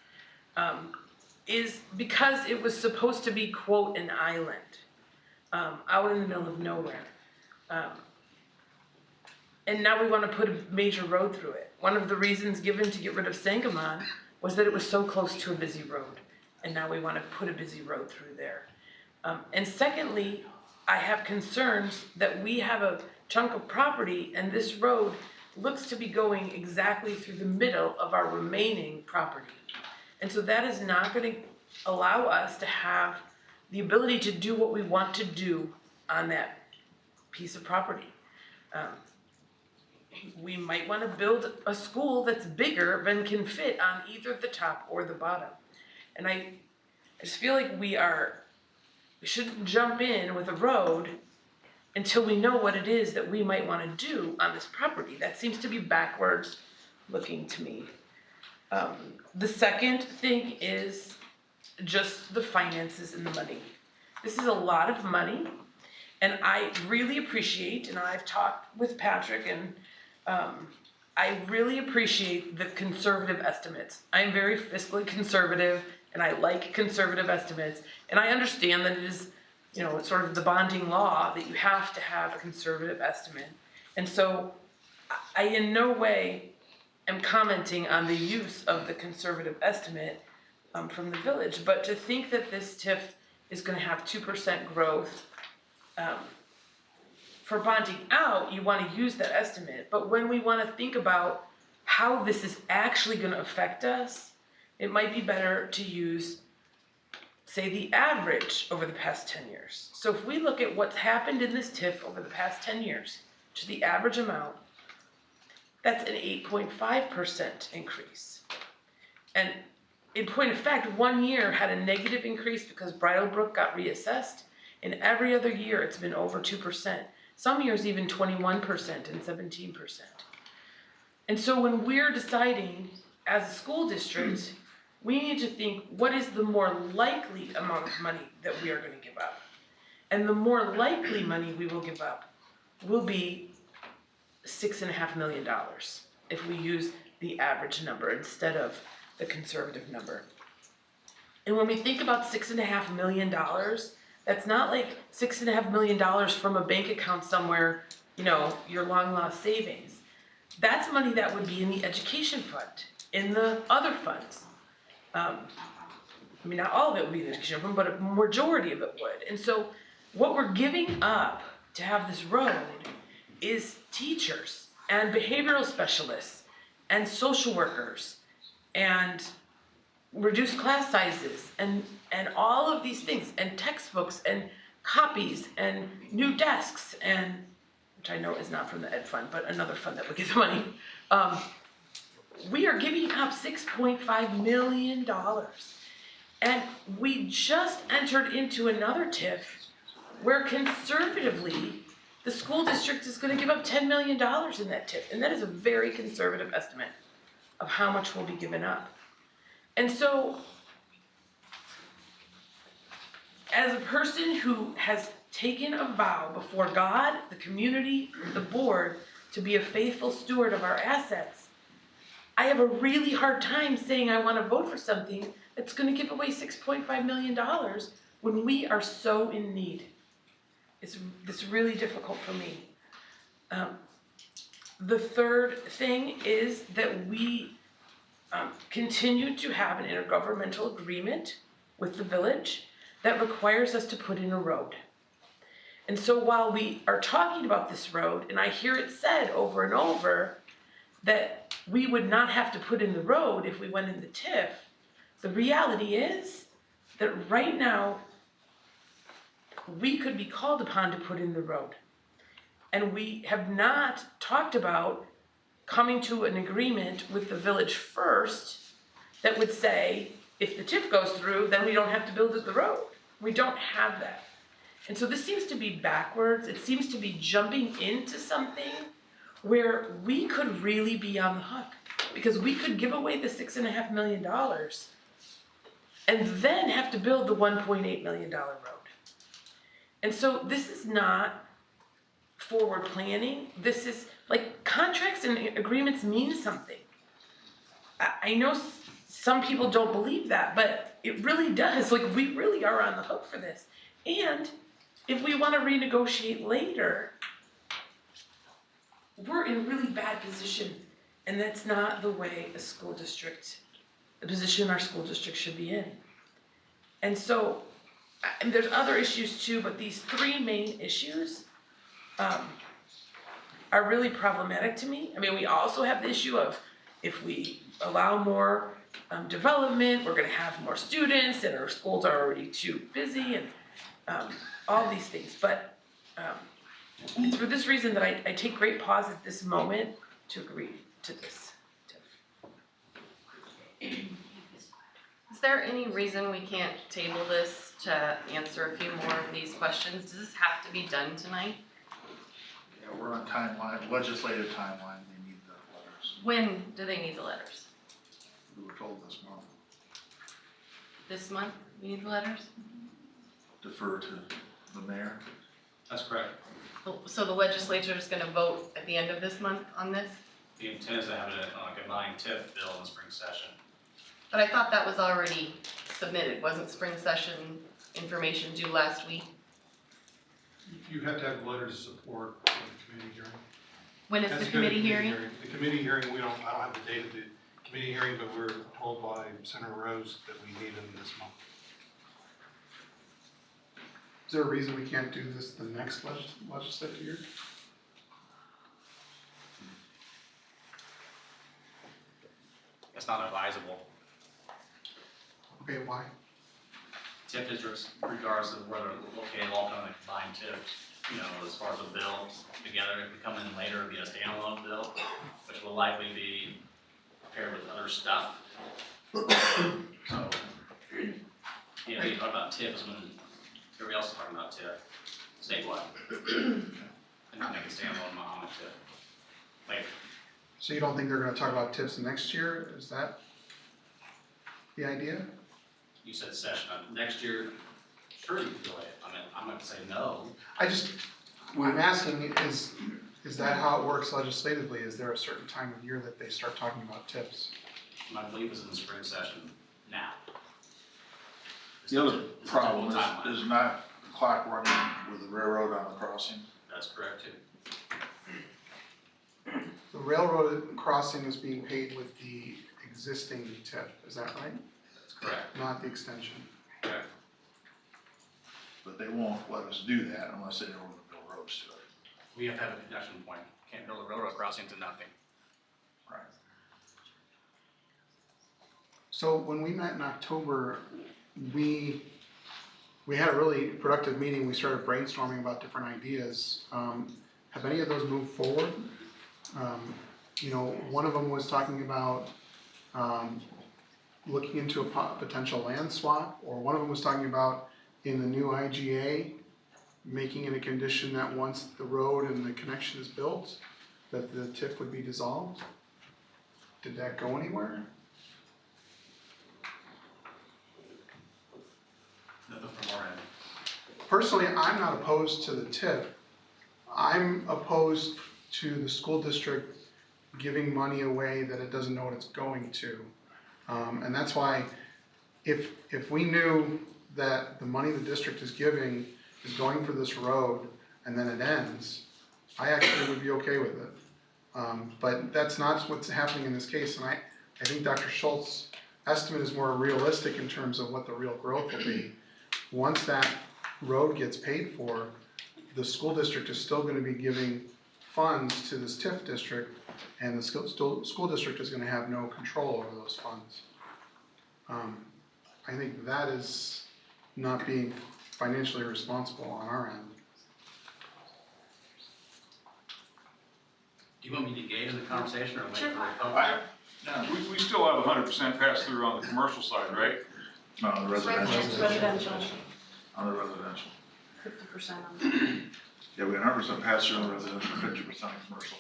is because it was supposed to be, quote, an island out in the middle of nowhere. And now we want to put a major road through it. One of the reasons given to get rid of Sangamon was that it was so close to a busy road. And now we want to put a busy road through there. And secondly, I have concerns that we have a chunk of property and this road looks to be going exactly through the middle of our remaining property. And so that is not going to allow us to have the ability to do what we want to do on that piece of property. We might want to build a school that's bigger than can fit on either the top or the bottom. And I just feel like we shouldn't jump in with a road until we know what it is that we might want to do on this property. That seems to be backwards looking to me. The second thing is just the finances and the money. This is a lot of money, and I really appreciate, and I've talked with Patrick, and I really appreciate the conservative estimates. I'm very fiscally conservative, and I like conservative estimates, and I understand that it is, it's sort of the bonding law that you have to have a conservative estimate. And so I in no way am commenting on the use of the conservative estimate from the village, but to think that this TIF is going to have 2% growth, for bonding out, you want to use that estimate, but when we want to think about how this is actually going to affect us, it might be better to use, say, the average over the past 10 years. So if we look at what's happened in this TIF over the past 10 years, to the average amount, that's an 8.5% increase. And in point of fact, 1 year had a negative increase because Bridlebrook got reassessed, and every other year it's been over 2%. Some years even 21% and 17%. And so when we're deciding as a school district, we need to think, what is the more likely amount of money that we are going to give up? And the more likely money we will give up will be $6.5 million if we use the average number instead of the conservative number. And when we think about $6.5 million, that's not like $6.5 million from a bank account somewhere, your long lost savings. That's money that would be in the education fund, in the other funds. Not all of it would be in the education fund, but a majority of it would. And so what we're giving up to have this road is teachers and behavioral specialists and social workers and reduced class sizes and all of these things, and textbooks and copies and new desks, and which I know is not from the ed fund, but another fund that would give the money. We are giving up $6.5 million. And we just entered into another TIF where conservatively the school district is gonna give up $10 million in that TIF, and that is a very conservative estimate of how much will be given up. And so, as a person who has taken a vow before God, the community, the board, to be a faithful steward of our assets, I have a really hard time saying I want to vote for something that's going to give away $6.5 million when we are so in need. It's really difficult for me. The third thing is that we continue to have an intergovernmental agreement with the village that requires us to put in a road. And so while we are talking about this road, and I hear it said over and over that we would not have to put in the road if we went in the TIF, the reality is that right now we could be called upon to put in the road. And we have not talked about coming to an agreement with the village first that would say, if the TIF goes through, then we don't have to build the road. We don't have that. And so this seems to be backwards. It seems to be jumping into something where we could really be on the hook, because we could give away the $6.5 million and then have to build the $1.8 million road. And so this is not forward planning. This is like, contracts and agreements mean something. I know some people don't believe that, but it really does. Like, we really are on the hook for this. And if we want to renegotiate later, we're in a really bad position. And that's not the way a school district, the position our school district should be in. And so, and there's other issues too, but these three main issues are really problematic to me. I mean, we also have the issue of, if we allow more development, we're gonna have more students, and our schools are already too busy, and all these things. But it's for this reason that I take great pause at this moment to agree to this. Is there any reason we can't table this to answer a few more of these questions? Does this have to be done tonight? Yeah, we're on timeline, legislative timeline, they need the letters. When do they need the letters? We were told this month. This month, we need the letters? Defer to the mayor. That's correct. So the legislature is gonna vote at the end of this month on this? The intent is to have it like a combined TIF bill in the spring session. But I thought that was already submitted, wasn't spring session information due last week? You have to have a letter of support for the committee hearing. When is That's the good, committee hearing? The committee hearing, I don't have the date of the committee hearing, but we're told by Senator Rose that we need them this month. Is there a reason we can't do this the next legislative year? It's not advisable. Okay, why? TIF districts, regardless of whether located all kind of combined TIF, you know, as far as the bill together, if we come in later, it'll be a standalone bill, which will likely be paired with other stuff. So, you know, you talk about TIFs when everybody else is talking about TIF statewide. And not make a standalone Mahomet TIF later. So you don't think they're gonna talk about tips next year? Is that the idea? You said session, next year, sure you can delay it. I mean, I'm not gonna say no. What I'm asking is that how it works legislatively? Is there a certain time of year that they start talking about tips? My belief is in the spring session now. The other problem is not the clock running with the railroad on the crossing. That's correct too. The railroad crossing is being paid with the existing tip, is that right? That's correct. Not the extension. Correct. But they won't let us do that unless they don't build roads to it. We have to have a connection point. Can't build a railroad crossing to nothing. Right. So when we met in October, we had a really productive meeting. We started brainstorming about different ideas. Have any of those moved forward? One of them was talking about looking into a potential land swap, or one of them was talking about in the new IGA, making it a condition that once the road and the connection is built, that the TIF would be dissolved? Did that go anywhere? Nothing from our end. Personally, I'm not opposed to the TIF. I'm opposed to the school district giving money away that it doesn't know what it's going to. And that's why if we knew that the money the district is giving is going for this road and then it ends, I actually would be okay with it. But that's not what's happening in this case, and I think Dr. Schultz's estimate is more realistic in terms of what the real growth will be. Once that road gets paid for, the school district is still gonna be giving funds to this TIF district, and the school district is gonna have no control over those funds. I think that is not being financially responsible on our end. Do you want me to engage in the conversation or wait for the public? We still have 100% pass through on the commercial side, right? No, on the residential. Residential, On the residential. 50% on. Yeah, we 100% pass through on the residential, 50% on commercial.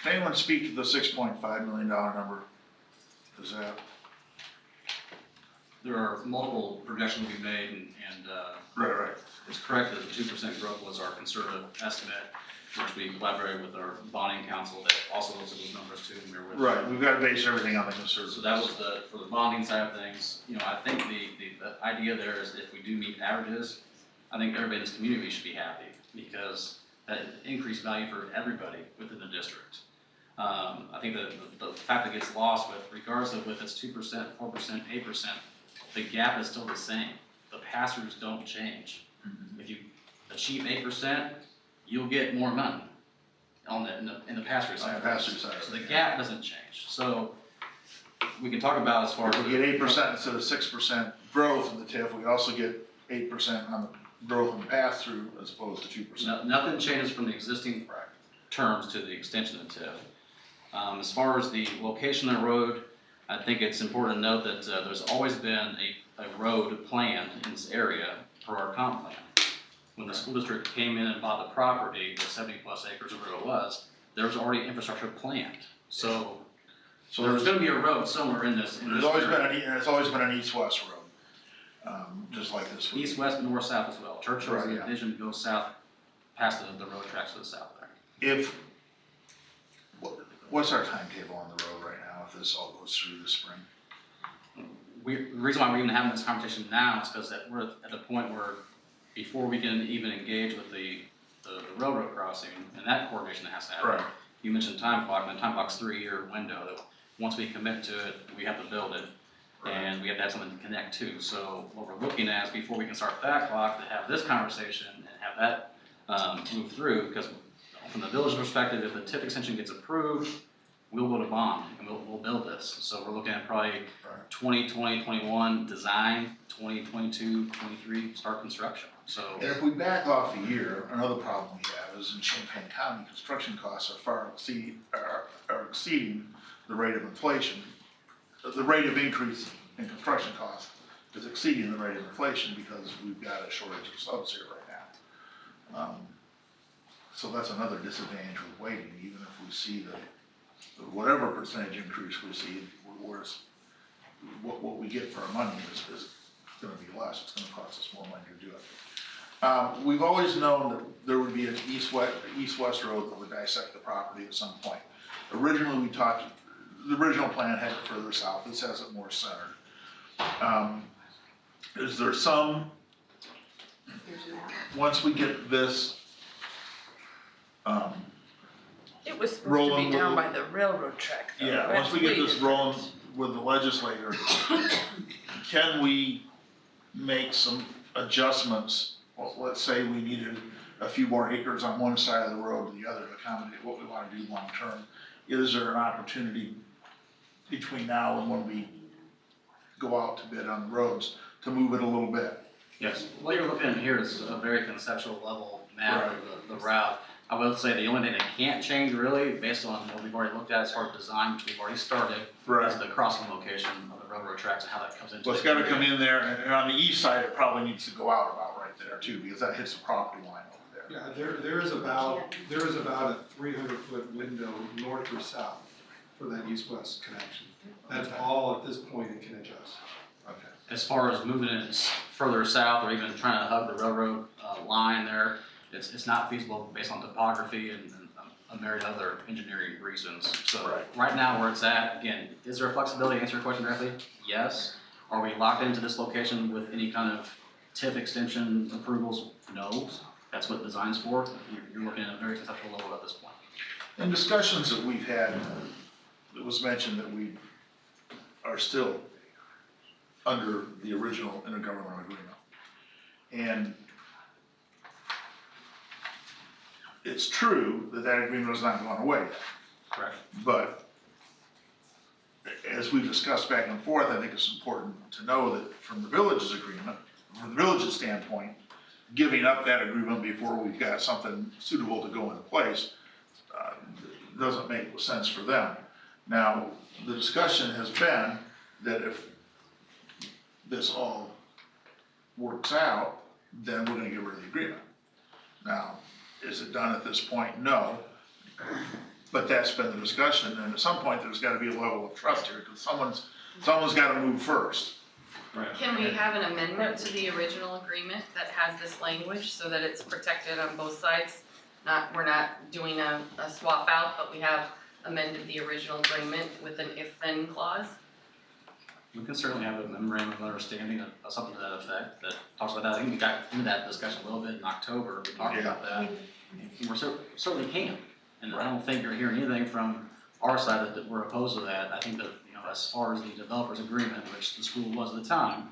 Can anyone speak to the $6.5 million number? Is that? There are multiple projections we've made and Right. it's correct that the 2% growth was our conservative estimate, which we collaborated with our bonding council that also looks at those numbers too. And we were with Right, we've got to base everything on the conservative. So that was for the bonding side of things. You know, I think the idea there is if we do meet averages, I think everybody in this community should be happy because that increased value for everybody within the district. I think the fact that gets lost with, regardless of if it's 2%, 4%, 8%, the gap is still the same. The pass-throughs don't change. If you achieve 8%, you'll get more money on in the pass-through side. So the gap doesn't change. So we can talk about as far as we get 8% instead of 6% growth in the TIF, we also get 8% on the growth in the pass-through as opposed to 2%. Nothing changes from the existing terms to the extension of the TIF. As far as the location of the road, I think it's important to note that there's always been a road planned in this area for our comp plan. When the school district came in and bought the property, the 70+ acres or whatever it was, there was already infrastructure planned. So there's going to be a road somewhere in this. There's always been an east-west road, just like this. East, west, north, south as well. Churchill's vision goes south past the road tracks to the south there. What's our timetable on the road right now if this all goes through this spring? The reason why we're even having this conversation now is because we're at the point where before we can even engage with the railroad crossing and that coordination that has to happen. Right. You mentioned time clock, and the time clock's 3-year window that once we commit to it, we have to build it. And we have to have something to connect to. So what we're looking at is before we can start that clock to have this conversation and have that move through, because from the village perspective, if the TIF extension gets approved, we'll go to bond and we'll build this. So we're looking at probably 2020, 21 design, 2022, 23 start construction. So and if we back off a year, another problem we have is in Champaign County, construction costs are exceeding the rate of inflation. The rate of increase in construction costs is exceeding the rate of inflation because we've got a shortage of subs here right now. So that's another disadvantage with waiting, even if we see whatever percentage increase we see, what we get for our money is gonna be less. It's gonna cost us more money to do it. We've always known that there would be an east-west road that would dissect the property at some point. Originally, the original plan had it further south. This has it more centered. Is there once we get this It was supposed to be down by the railroad track though. Yeah, once we get this rolling with the legislator, can we make some adjustments? Well, let's say we needed a few more acres on one side of the road to the other to accommodate what we want to do long term. Is there an opportunity between now and when we go out to bid on the roads to move it a little bit? yes, what you're looking at here is a very conceptual level map of the route. I will say the only thing that can't change really, based on what we've already looked at as far as design, which we've already started, is the crossing location of the railroad tracks and how that comes into. Well, it's got to come in there, and on the east side, it probably needs to go out about right there too, because that hits the property line over There is about a 300-foot window north or south for that east-west connection. That's all at this point it can adjust. Okay. As far as moving it further south or even trying to hug the railroad line there, it's not feasible based on topography and a myriad of other engineering reasons. So right now where it's at, again, is there a flexibility to answer your question directly? Yes. Are we locked into this location with any kind of TIF extension approvals? No. That's what design's for. You're looking at a very conceptual level at this point. In discussions that we've had, it was mentioned that we are still under the original intergovernmental agreement. And it's true that that agreement has not gone away yet. Correct. But as we've discussed back and forth, I think it's important to know that from the village's agreement, from the village's standpoint, giving up that agreement before we've got something suitable to go into place doesn't make sense for them. Now, the discussion has been that if this all works out, then we're gonna get rid of the agreement. Now, is it done at this point? No. But that's been the discussion, and at some point, there's gotta be a level of trust here, because someone's gotta move first. Can we have an amendment to the original agreement that has this language so that it's protected on both sides? We're not doing a swap out, but we have amended the original agreement with an if-then clause? We can certainly have a memorandum of understanding of something to that effect that talks about that. I think we got into that discussion a little bit in October. We talked about that. And we're certainly can. And I don't think you're hearing anything from our side that we're opposed to that. I think that, you know, as far as the developer's agreement, which the school was at the time,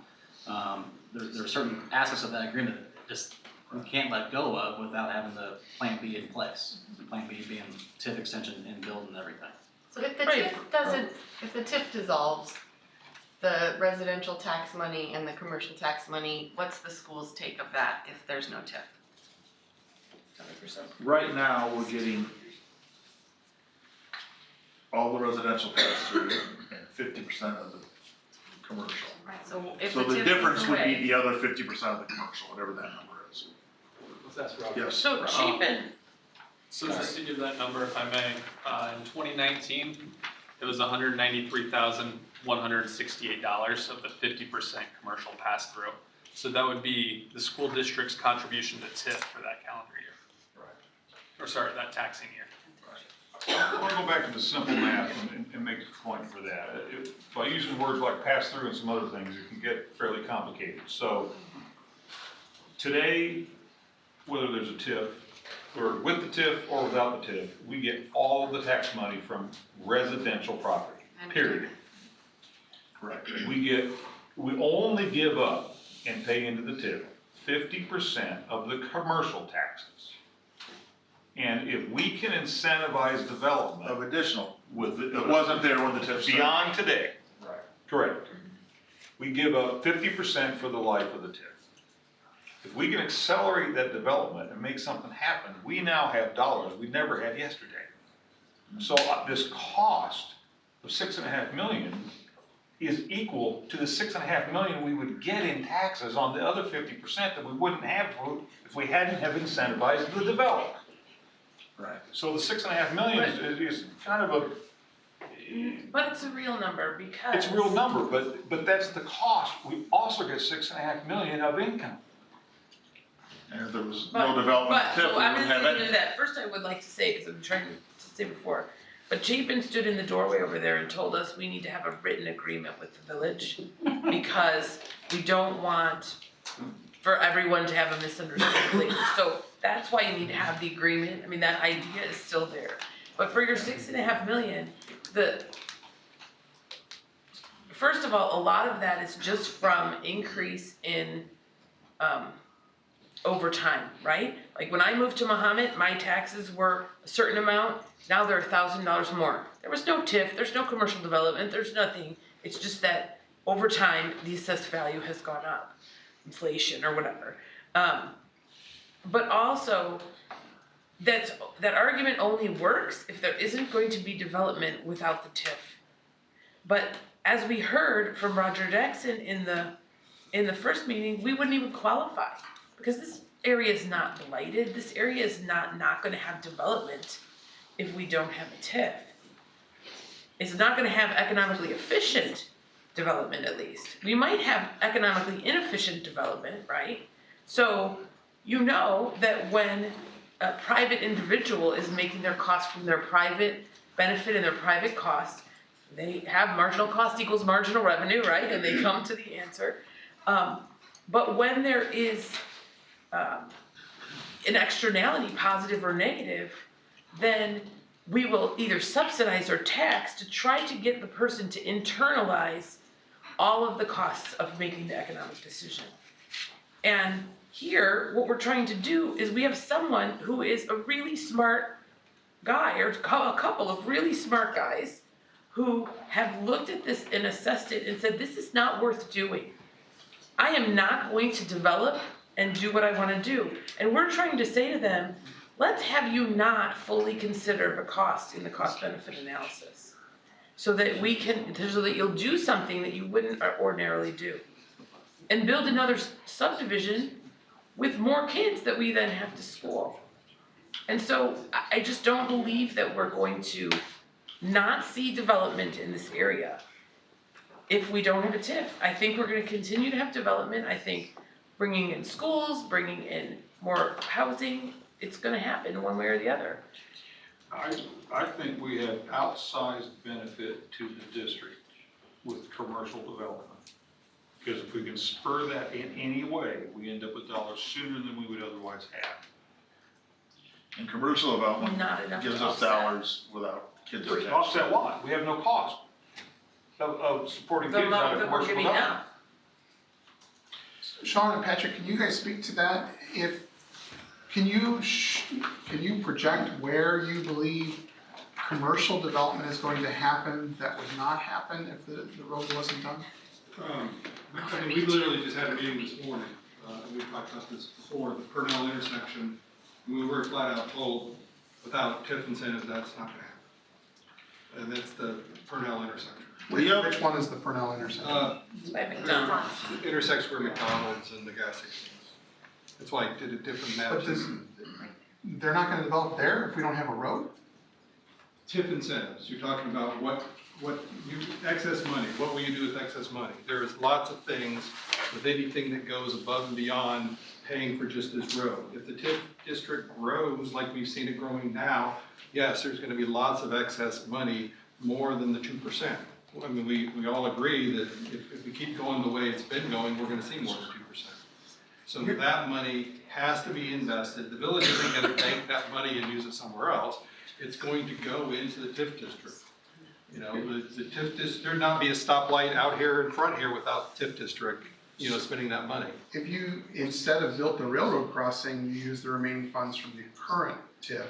there are certain aspects of that agreement that just we can't let go of without having the Plan B in place. The Plan B being TIF extension and build and everything. So if the TIF doesn't, if the TIF dissolves, the residential tax money and the commercial tax money, what's the school's take of that if there's no TIF? 100%. Right now, we're getting all the residential pass-through and 50% of the commercial. Right, so if So the the TIF difference goes would be away, the other 50% of the commercial, whatever that number is. That's right. Yes. So Chapin, So just to give that number, if I may, in 2019, it was $193,168 of the 50% commercial pass-through. So that would be the school district's contribution to TIF for that calendar year. Right. Or sorry, that taxing year. I want to go back to the simple math and make a point for that. By using words like pass-through and some other things, it can get fairly complicated. So today, whether there's a TIF, or with the TIF or without the TIF, we get all of the tax money from residential property, period. Correct. We only give up and pay into the TIF 50% of the commercial taxes. And if we can incentivize development. Of additional, with it wasn't there when the TIF started. Beyond today. Right. Correct. We give up 50% for the life of the TIF. If we can accelerate that development and make something happen, we now have dollars we never had yesterday. So this cost of $6.5 million is equal to the $6.5 million we would get in taxes on the other 50% that we wouldn't have if we hadn't have incentivized the development. Right. So the $6.5 million is kind of a. but it's a real number because. It's a real number, but that's the cost. We also get $6.5 million of income. And if there was no development TIF, we So I'm wouldn't gonna have say any. to that, first I would like to say, because I'm trying to say before, but Chapin stood in the doorway over there and told us we need to have a written agreement with the village because we don't want for everyone to have a misunderstanding later. So that's why you need to have the agreement. I mean, that idea is still there. But for your $6.5 million, first of all, a lot of that is just from increase in over time, right? Like when I moved to Mahomet, my taxes were a certain amount, now they're $1,000 more. There was no TIF, there's no commercial development, there's nothing. It's just that over time, the assessed value has gone up, inflation or whatever. But also, that argument only works if there isn't going to be development without the TIF. But as we heard from Roger Jackson in the first meeting, we wouldn't even qualify. Because area is not blighted. This area is not gonna have development if we don't have a TIF. It's not gonna have economically efficient development, at least. We might have economically inefficient development, right? So you know that when a private individual is making their cost from their private benefit and their private cost, they have marginal cost equals marginal revenue, right? And they come to the answer. But when there is an externality, positive or negative, then we will either subsidize or tax to try to get the person to internalize all of the costs of making the economic decision. And here, what we're trying to do is we have someone who is a really smart guy, or a couple of really smart guys, who have looked at this and assessed it and said, this is not worth doing. I am not going to develop and do what I want to do. And we're trying to say to them, let's have you not fully consider the cost in the cost-benefit analysis, so that you'll do something that you wouldn't ordinarily do, and build another subdivision with more kids that we then have to school. And so I just don't believe that we're going to not see development in this area if we don't have a TIF. I think we're going to continue to have development. I think bringing in schools, bringing in more housing, it's going to happen one way or the other. I think we have outsized benefit to the district with commercial development. Because if we can spur that in any way, we end up with dollars sooner than we would otherwise have. And commercial development Not enough gives to us offset. dollars without kids. Offset what? We have no cost of supporting The kids out amount of that we're commercial giving development. now. Sean and Patrick, can you guys speak to that? Can you project where you believe commercial development is going to happen that would not happen if the road wasn't done? I mean, we literally just had a meeting this morning, and we talked about this before, the Purnell intersection. We were flat out told, without TIF incentives, that's not gonna happen. And that's the Purnell intersection. Which one is the Purnell intersection? By McDonald's. The intersection where McDonald's and the gas stations. That's why I did a different map. But they're not gonna develop there if we don't have a road? TIF incentives, you're talking about excess money, what will you do with excess money? There's lots of things with anything that goes above and beyond paying for just this road. If the TIF district grows like we've seen it growing now, yes, there's gonna be lots of excess money, more than the 2%. I mean, we all agree that if we keep going the way it's been going, we're gonna see more than 2%. So that money has to be invested. The village isn't gonna take that money and use it somewhere else. It's going to go into the TIF district. You know, the TIF district, there'd not be a stoplight out here in front here without the TIF district, spending that money. If you, instead of built the railroad crossing, you use the remaining funds from the current TIF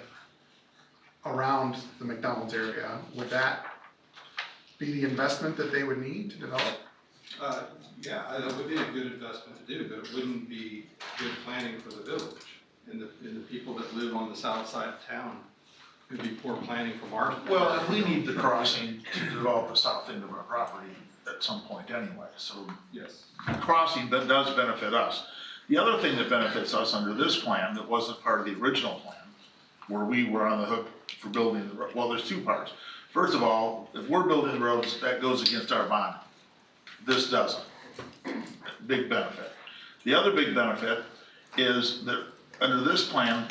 around the McDonald's area, would that be the investment that they would need to develop? Yeah, that would be a good investment to do, but it wouldn't be good planning for the village and the people that live on the south side of town. It'd be poor planning from our. Well, and we need the crossing to develop the south end of our property at some point anyway, so. Yes. Crossing that does benefit us. The other thing that benefits us under this plan that wasn't part of the original plan, where we were on the hook for building the road, well, there's two parts. First of all, if we're building roads, that goes against our bond. This doesn't. Big benefit. The other big benefit is that under this plan,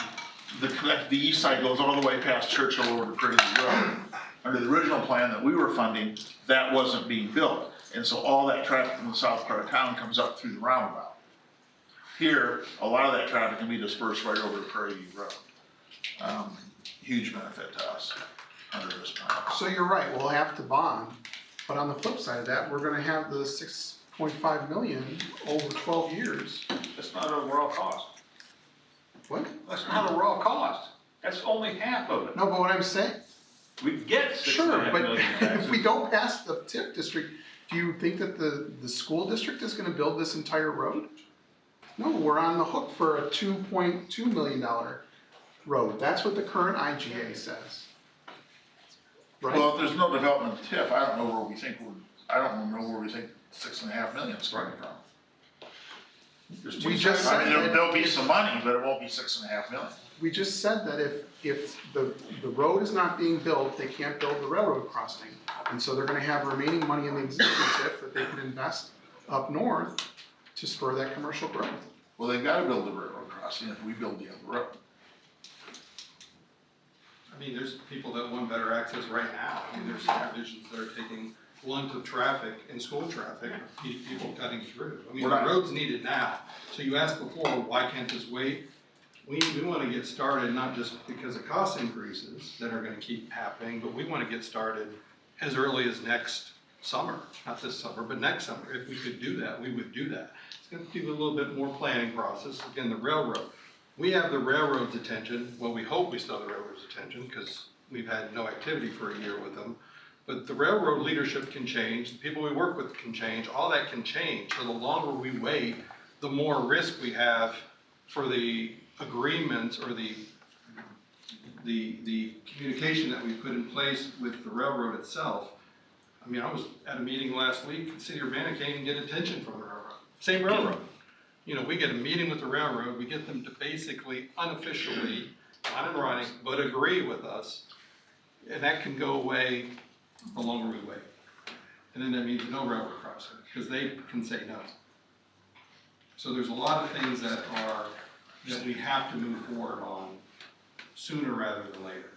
the east side goes all the way past Churchill over to Crazy Road. Under the original plan that we were funding, that wasn't being built. And so all that traffic from the south part of town comes up through the roundabout. Here, a lot of that traffic can be dispersed right over to Prairie View Road. Huge benefit to us under this plan. So you're right, we'll have to bond, but on the flip side of that, we're gonna have the 6.5 million over 12 years. That's not overall cost. What? That's not overall cost. That's only half of it. No, but what I'm saying, We get sure, 6.5 but million if taxes. we don't pass the TIF district, do you think that the school district is gonna build this entire road? No, we're on the hook for a $2.2 million road. That's what the current IGA says. Right? Well, if there's no development TIF, I don't know where we think 6.5 million is coming from. There's two We just sides. I mean, said that there'll be some money, but it won't be 6.5 million. we just said that if the road is not being built, they can't build the railroad crossing. And so they're gonna have remaining money in the existing TIF that they can invest up north to spur that commercial growth. Well, they've gotta build the railroad crossing if we build the other road. I mean, there's people that want better access right now. I mean, there's subdivisions that are taking blunt of traffic and school traffic, people cutting through. I mean, the road's needed now. So you asked before, why can't this wait? We want to get started, not just because of cost increases that are going to keep happening, but we want to get started as early as next summer, not this summer, but next summer. If we could do that, we would do that. It's going to do a little bit more planning process. Again, the railroad. We have the railroad's attention. Well, we hope we still have the railroad's attention because we've had no activity for a year with them. But the railroad leadership can change, the people we work with can change, all that can change. So the longer we wait, the more risk we have for the agreements or the communication that we put in place with the railroad itself. I mean, I was at a meeting last week, the city of Urbana can't even get attention from the railroad, same railroad. You know, we get a meeting with the railroad, we get them to basically unofficially, not in writing, but agree with us. And that can go away the longer we wait. And then that means no railroad crossing, because they can say no. So there's a lot of things that we have to move forward on sooner rather than later.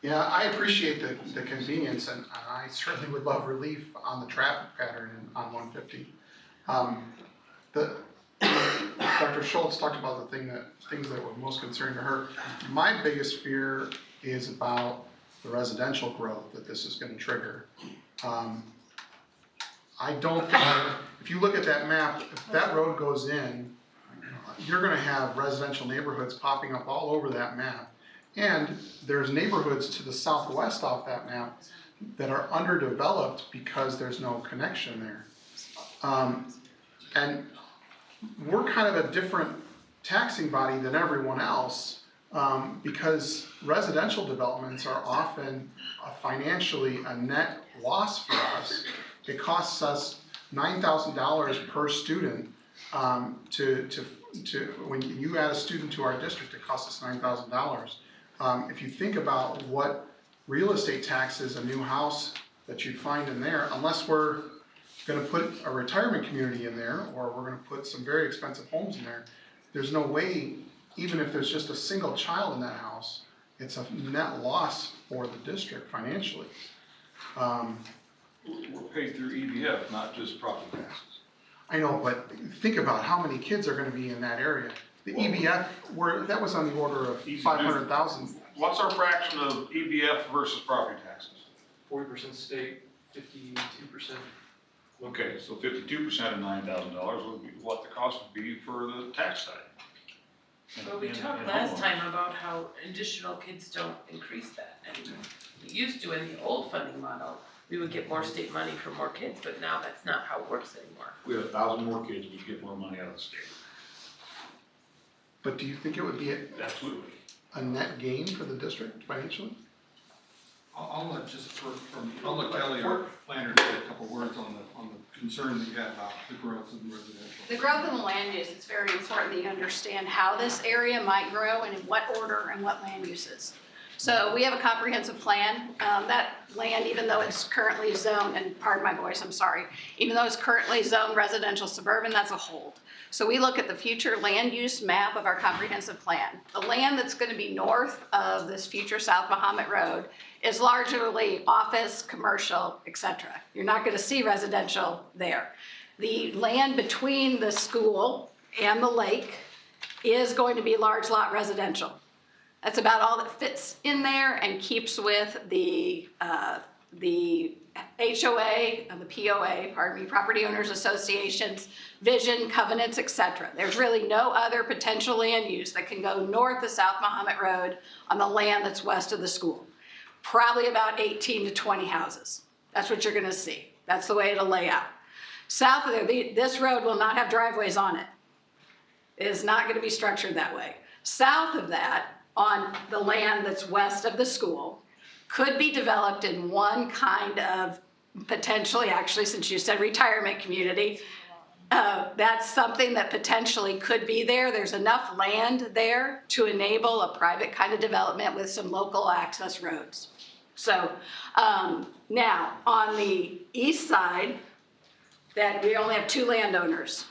Yeah, I appreciate the convenience, and I certainly would love relief on the traffic pattern on 150. Dr. Schultz talked about things that were most concerning to her. My biggest fear is about the residential growth that this is going to trigger. I don't think, if you look at that map, if that road goes in, you're going to have residential neighborhoods popping up all over that map. And there's neighborhoods to the southwest off that map that are underdeveloped because there's no connection there. And we're kind of a different taxing body than everyone else because residential developments are often financially a net loss for us. It costs us $9,000 per student when you add a student to our district, it costs us $9,000. If you think about what real estate tax is, a new house that you'd find in there, unless we're gonna put a retirement community in there, or we're gonna put some very expensive homes in there, there's no way, even if there's just a single child in that house, it's a net loss for the district financially. We're paid through EBF, not just property taxes. I know, but think about how many kids are gonna be in that area. The EBF, that was on the order of 500,000. What's our fraction of EBF versus property taxes? 40% state, 52%. Okay, so 52% of $9,000 would be what the cost would be for the tax side. But we talked last time about how additional kids don't increase that anymore. We used to in the old funding model, we would get more state money for more kids, but now that's not how it works anymore. We have 1,000 more kids, we get more money out of the state. But do you think it would be Absolutely. a net gain for the district financially? I'll let Kelly, our planner, say a couple words on the concern that you had about the growth of the residential. The growth in the land use, it's very important that you understand how this area might grow and in what order and what land uses. So we have a comprehensive plan. That land, even though it's currently zoned, and pardon my voice, I'm sorry, even though it's currently zoned residential suburban, that's a hold. So we look at the future land use map of our comprehensive plan. The land that's going to be north of this future South Mahomet Road is largely office, commercial, etc. You're not going to see residential there. The land between the school and the lake is going to be large lot residential. That's about all that fits in there and keeps with the HOA and the POA, pardon me, Property Owners Associations, vision, covenants, etc. There's really no other potential land use that can go north of South Mahomet Road on the land that's west of the school. Probably about 18 to 20 houses. That's what you're gonna see. That's the way it'll lay out. South of there, this road will not have driveways on it. It is not gonna be structured that way. South of that, on the land that's west of the school, could be developed in one kind of potentially, actually, since you said retirement community, that's something that potentially could be there. There's enough land there to enable a private kind of development with some local access roads. So now on the east side, that we only have 2 landowners.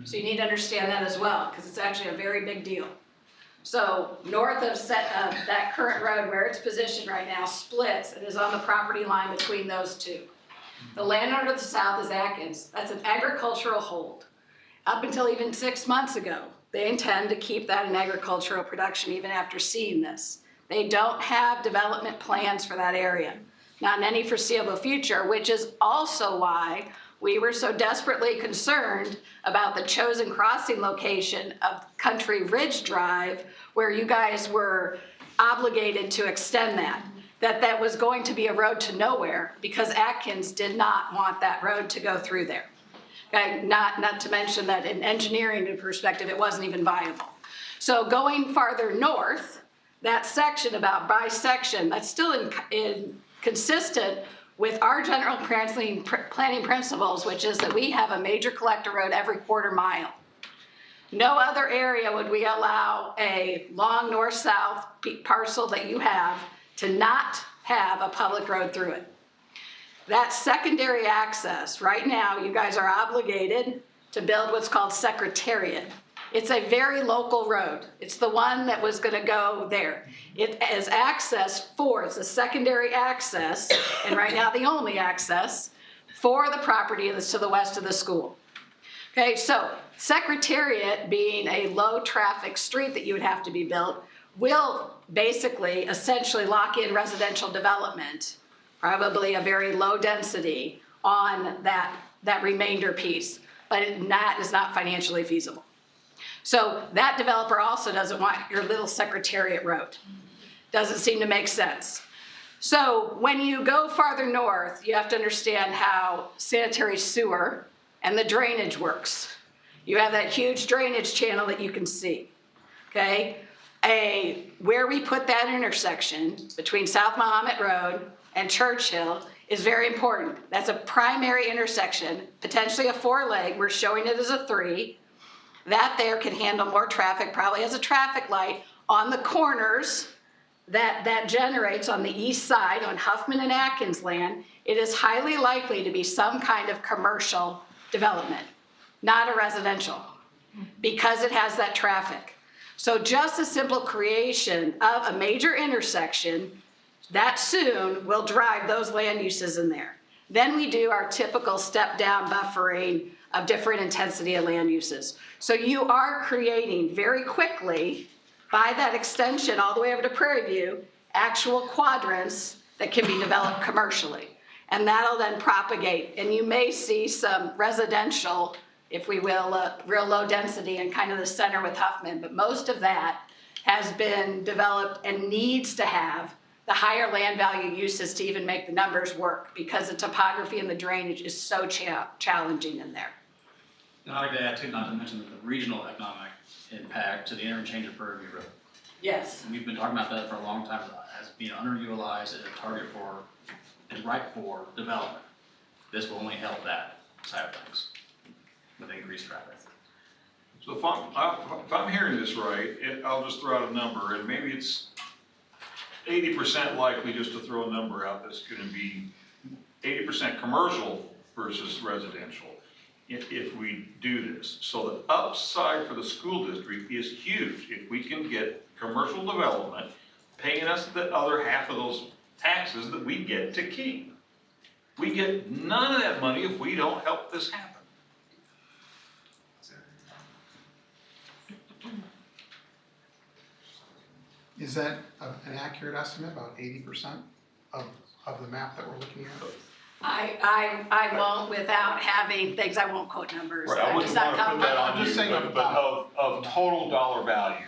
So you need to understand that as well, because it's actually a very big deal. So north of that current road where it's positioned right now splits and is on the property line between those 2. The landowner to the south is Atkins. That's an agricultural hold. Up until even 6 months ago, they intend to keep that in agricultural production even after seeing this. They don't have development plans for that area, not in any foreseeable future, which is also why we were so desperately concerned about the chosen crossing location of Country Ridge Drive, where you guys were obligated to extend that was going to be a road to nowhere because Atkins did not want that road to go through there. Okay? Not to mention that in engineering perspective, it wasn't even viable. So going farther north, that section about bisection, that's still consistent with our general planning principles, which is that we have a major collector road every quarter mile. No other area would we allow a long north-south parcel that you have to not have a public road through it. That secondary access, right now, you guys are obligated to build what's called Secretariat. It's a very local road. It's the one that was gonna go there. It is access it's a secondary access, and right now the only access, for the property that's to the west of the school. Okay, so Secretariat being a low traffic street that you would have to be built, will basically essentially lock in residential development, probably a very low density on that remainder piece, but that is not financially feasible. So that developer also doesn't want your little Secretariat road. Doesn't seem to make sense. So when you go farther north, you have to understand how sanitary sewer and the drainage works. You have that huge drainage channel that you can see, okay? Where we put that intersection between South Mahomet Road and Churchill is very important. That's a primary intersection, potentially a 4-leg. We're showing it as a 3. That there can handle more traffic, probably has a traffic light on the corners that generates on the east side on Huffman and Atkins land. It is highly likely to be some kind of commercial development, not a residential, because it has that traffic. So just a simple creation of a major intersection that soon will drive those land uses in there. Then we do our typical step-down buffering of different intensity of land uses. So you are creating very quickly, by that extension all the way over to Prairie View, actual quadrants that can be developed commercially. And that'll then propagate. And you may see some residential, if we will, real low density in kind of the center with Huffman, but most of that has been developed and needs to have the higher land value uses to even make the numbers work, because the topography and the drainage is so challenging in there. And I'd like to add too, not to mention the regional economic impact to the interchange of Prairie View Road. Yes. And we've been talking about that for a long time as being underutilized and a target for and ripe for development. This will only help that side of things with increased traffic. So if I'm hearing this right, I'll just throw out a number, and maybe it's 80% likely, just to throw a number out, that's gonna be 80% commercial versus residential if we do this. So the upside for the school district is huge. If we can get commercial development paying us the other half of those taxes that we get to keep. We get none of that money if we don't help this happen. Is that an accurate estimate, about 80% of the map that we're looking at? I won't, without having things, I won't quote numbers. Right, I wouldn't want to put that on you, but of total dollar value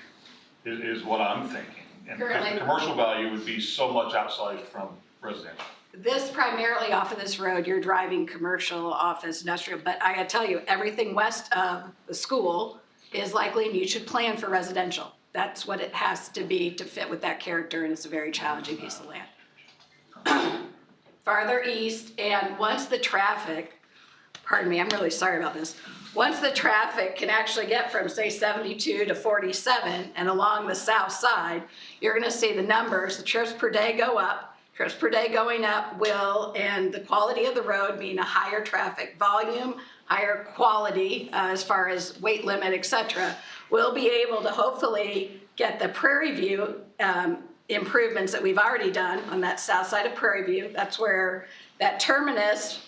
is what I'm thinking. And because the commercial value would be so much outsized from residential. This primarily off of this road, you're driving commercial, office, industrial, but I gotta tell you, everything west of the school is likely, and you should plan for residential. That's what it has to be to fit with that character, and it's a very challenging piece of land. Farther east, and once the traffic, pardon me, I'm really sorry about this. once the traffic can actually get from, say, 72 to 47 and along the south side, you're gonna see the numbers, the trips per day go up. Trips per day going up will, and the quality of the road mean a higher traffic volume, higher quality as far as weight limit, et cetera. We'll be able to hopefully get the Prairie View improvements that we've already done on that south side of Prairie View. That's where that terminus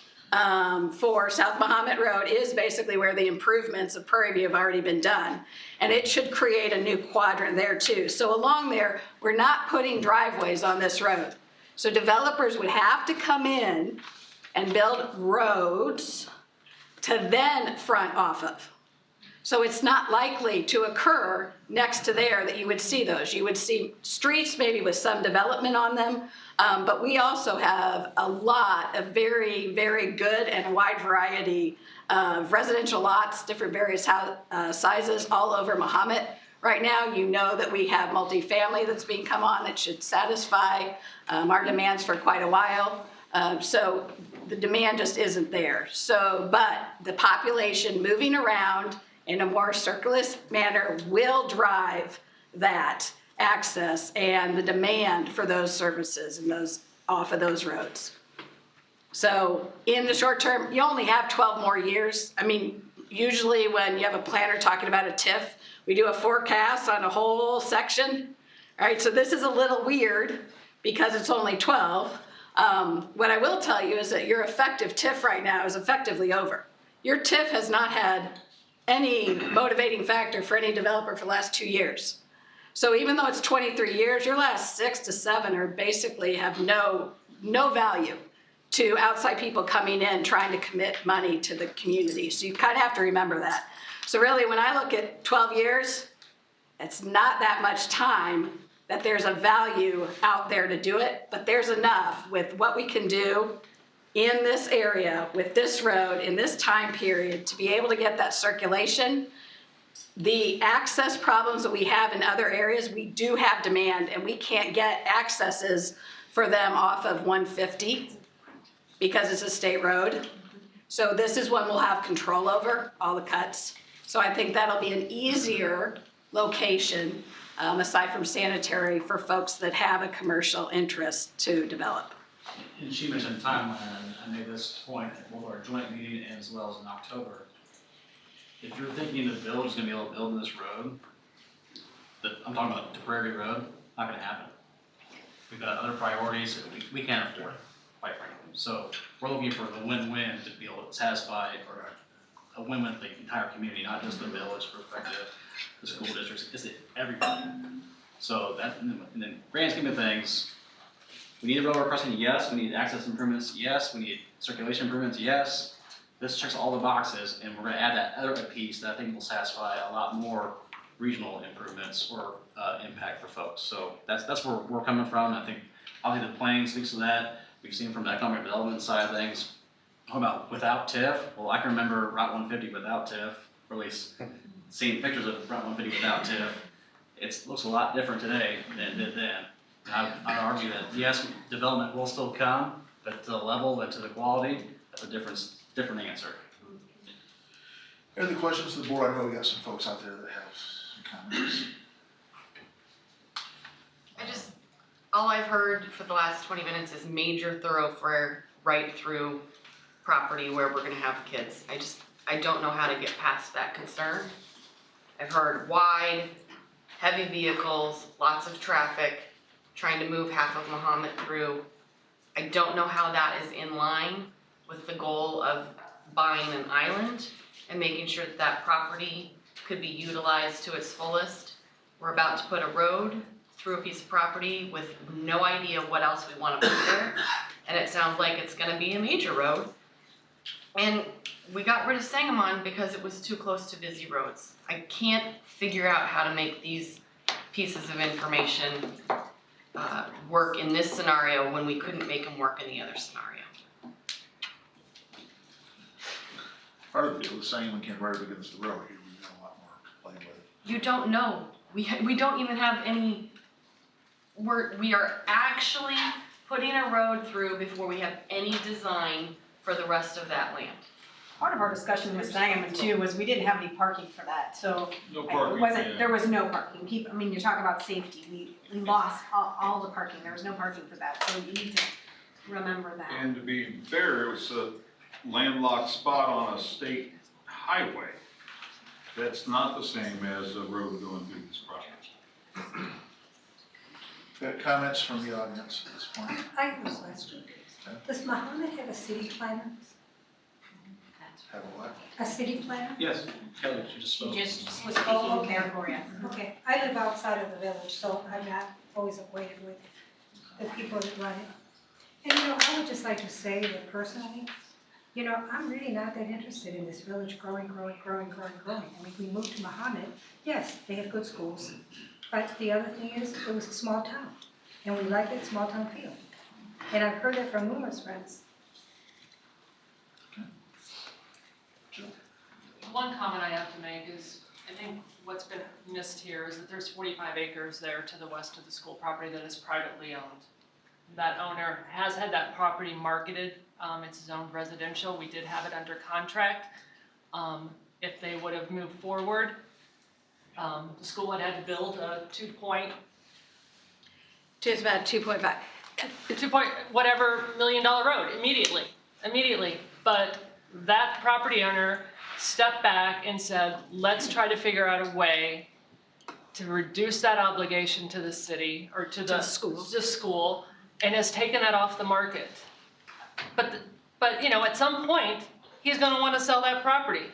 for South Mahomet Road is basically where the improvements of Prairie View have already been done. And it should create a new quadrant there too. So along there, we're not putting driveways on this road. So developers would have to come in and build roads to then front off of. So it's not likely to occur next to there that you would see those. You would see streets maybe with some development on them, but we also have a lot of very, very good and wide variety of residential lots, different various sizes all over Mahomet. Right now, you know that we have multifamily that's being come on that should satisfy our demands for quite a while. So the demand just isn't there. So, but the population moving around in a more circulous manner will drive that access and the demand for those services and those off of those roads. So in the short term, you only have 12 more years. I mean, usually when you have a planner talking about a TIF, we do a forecast on a whole section. All right, so this is a little weird because it's only 12. What I will tell you is that your effective TIF right now is effectively over. Your TIF has not had any motivating factor for any developer for the last 2 years. So even though it's 23 years, your last 6 to 7 are basically have no value to outside people coming in trying to commit money to the community. So you kind of have to remember that. So really, when I look at 12 years, it's not that much time that there's a value out there to do it, but there's enough with what we can do in this area, with this road, in this time period, to be able to get that circulation. The access problems that we have in other areas, we do have demand, and we can't get accesses for them off of 150 because it's a state road. So this is one we'll have control over, all the cuts. So I think that'll be an easier location, aside from sanitary, for folks that have a commercial interest to develop. And she mentioned timeline, and I made this point at both our joint meeting and as well as in October. If you're thinking the village is gonna be able to build in this road, I'm talking about the Prairie Road, not gonna happen. We've got other priorities, we can't afford it, quite frankly. So we're looking for the win-win to be able to satisfy, or a win-win for the entire community, not just the village perspective, the school districts, it's everybody. So that, in the grand scheme of things, we need a railroad crossing, yes. We need access improvements, yes. We need circulation improvements, yes. This checks all the boxes, and we're gonna add that other piece that I think will satisfy a lot more regional improvements or impact for folks. So that's where we're coming from. I think obviously the plan speaks to that. We've seen from the economic development side of things. How about without TIF? Well, I can remember Route 150 without TIF, or at least seeing pictures of Route 150 without TIF. It looks a lot different today than it did then. I argue that yes, development will still come, but to the level and to the quality, that's a different answer. Any other questions to the board? I know we got some folks out there that have some comments. All I've heard for the last 20 minutes is major thoroughfare right through property where we're gonna have kids. I don't know how to get past that concern. I've heard wide, heavy vehicles, lots of traffic, trying to move half of Mahomet through. I don't know how that is in line with the goal of buying an island and making sure that that property could be utilized to its fullest. We're about to put a road through a piece of property with no idea what else we want to put there. And it sounds like it's gonna be a major road. And we got rid of Sangamon because it was too close to busy roads. I can't figure out how to make these pieces of information work in this scenario when we couldn't make them work in the other scenario. Part of the deal is saying we can't right up against the road here, we've got a lot more to play with. You don't know. We don't even have any, we are actually putting a road through before we have any design for the rest of that land. part of our discussion with Diamond too was we didn't have any parking for that, so. No It parking, wasn't, yeah. there was no parking. I mean, you talk about safety, we lost all the parking, there was no parking for that, so you need to remember that. And to be fair, it was a landlocked spot on a state highway. That's not the same as a road going through this property. Got comments from the audience at this point? I have a question. Does Mahomet have a city planner? Have a what? A city planner? Yes, Kelly, you just She spoke. just was Oh, speaking there for you. Okay, I live outside of the village, so I'm not always acquainted with the people that run it. And I would just like to say that personally, I'm really not that interested in this village growing. I mean, if we move to Mahomet, yes, they have good schools. But the other thing is, it was a small town, and we like that small town feel. And I've heard that from numerous friends. One comment I have to make is, I think what's been missed here is that there's 45 acres there to the west of the school property that is privately owned. That owner has had that property marketed, it's zoned residential, we did have it under contract. If they would have moved forward, the school had had to build a Just about 2.5. whatever $1 million road immediately. But that property owner stepped back and said, let's try to figure out a way to reduce that obligation to the city or to the school, and has taken that off the market. But at some point, he's gonna wanna sell that property.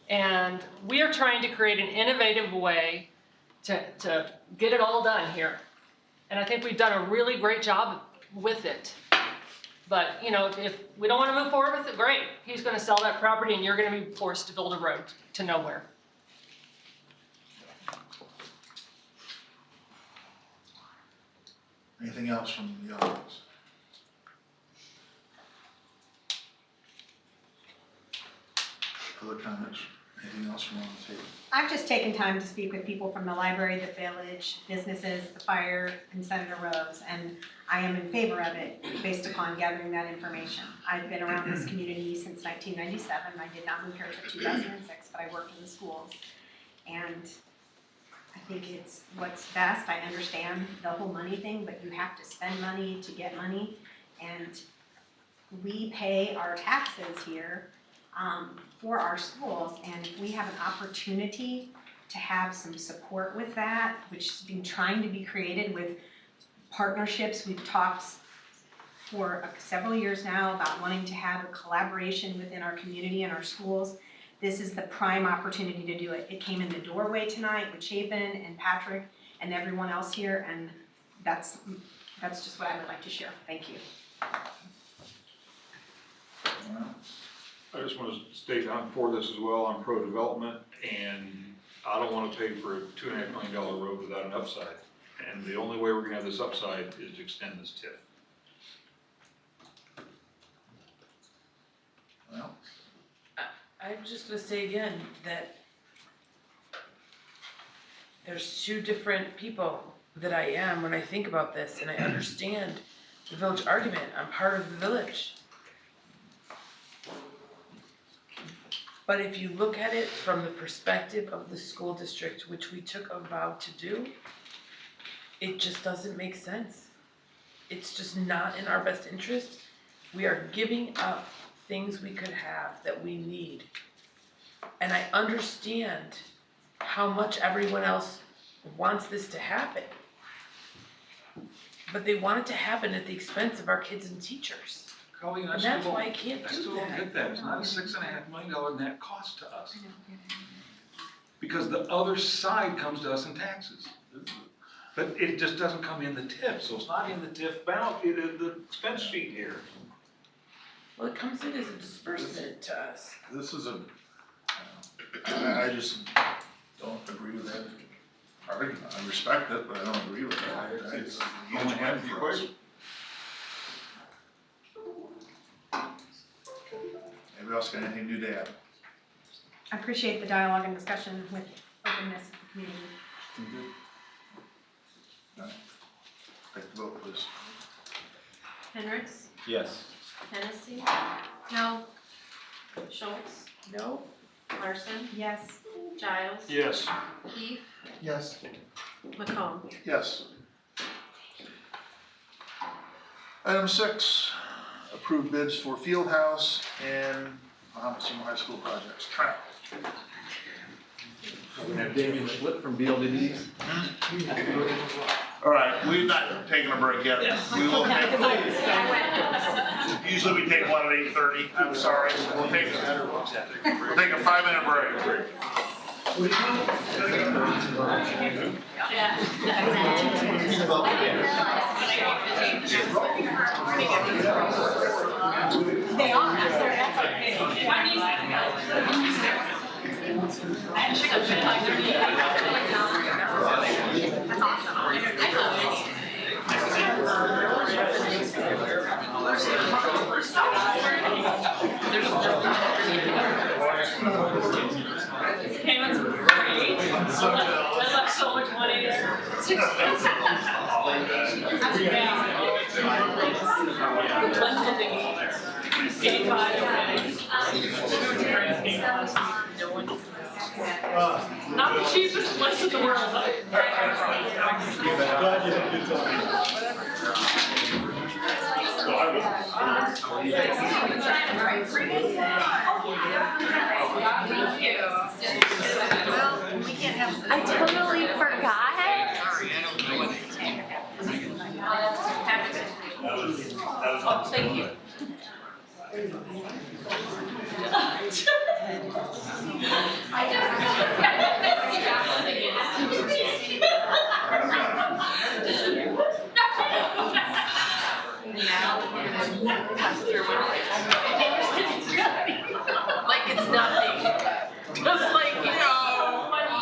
And we are trying to create an innovative way to get it all done here. And I think we've done a really great job with it. But, if we don't want to move forward with it, great. He's going to sell that property and you're going to be forced to build a road to nowhere. Anything else from the audience? Other comments? Anything else from on the table? I've just taken time to speak with people from the library, the village, businesses, the fire, and Senator Rose, and I am in favor of it based upon gathering that information. I've been around this community since 1997. I did not move here until 2006, but I worked in the schools. And I think it's what's best. I understand the whole money thing, but you have to spend money to get money. And we pay our taxes here for our schools, and if we have an opportunity to have some support with that, which has been trying to be created with partnerships. We've talked for several years now about wanting to have a collaboration within our community and our schools. This is the prime opportunity to do it. It came in the doorway tonight with Chapin and Patrick and everyone else here, and that's just what I would like to share. Thank you. I just want to state I'm for this as well. I'm pro-development, and I don't want to pay for a $2.5 million road without an upside. And the only way we're going to have this upside is to extend this TIF. Well, I'm just gonna say again that there's two different people that I am when I think about this, and I understand the village argument. I'm part of the village. But if you look at it from the perspective of the school district, which we took a vow to do, it just doesn't make sense. It's just not in our best interest. We are giving up things we could have that we need. And I understand how much everyone else wants this to happen. But they want it to happen at the expense of our kids and teachers. Colleen, And that's why I can't I do still don't that. get that. It's not a $6.5 million net cost to us. Because the other side comes to us in taxes. But it just doesn't come in the TIF, so it's not in the TIF balance, it is the expense sheet here. Well, it comes in as a disbursement to us. this is I just don't agree with that argument. I respect it, but I don't agree with it. It's a huge win for us. Anybody else got anything new to add? I appreciate the dialogue and discussion with openness of the community. Take the vote, please. Hendricks, Yes. Hennessy, no, Schultz, No? Larson, Yes. Giles. Yes. Keith, Yes. McComb. Yes. Item 6, approve bids for Fieldhouse and Mahomet-Seymour High School projects. Trent? We have Damien Schlitt from BLDD. All right, we've not taken a break yet. We will take, usually we take one at 8:30. I'm sorry. We'll take a 5-minute break. They are, that's okay. That's Payments were great. I left so much money there. Not the cheapest place in the world, but. Glad you had a good I totally forgot. Oh, thank you. Like it's nothing. Just like, you know, money.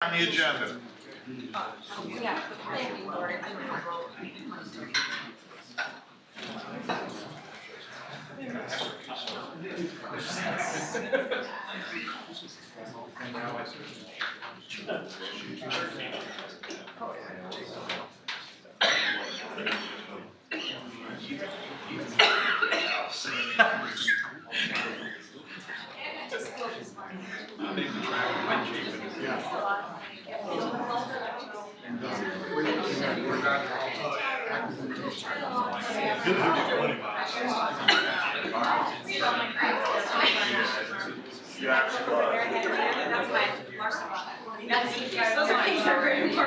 On the agenda. Yeah, the planning board. Those are things that are very important.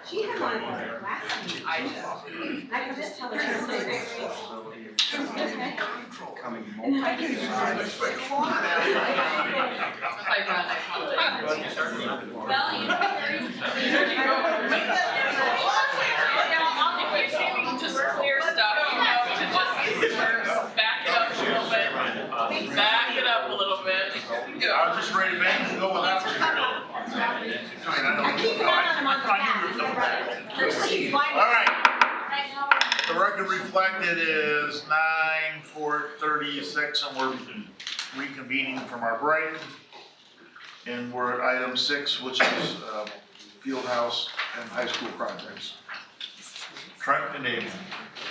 She had one of her last week. I can just tell her she's and I can Just clear stuff, to just back it up a little bit. Back it up a little bit. I was just ready to bang and go without you. I keep an eye on them on the back. Their sleeves wide. All right. The record reflected is 9:36, and we're reconvening from our break. And we're at item 6, which is Fieldhouse and high school projects. Trent and Damien.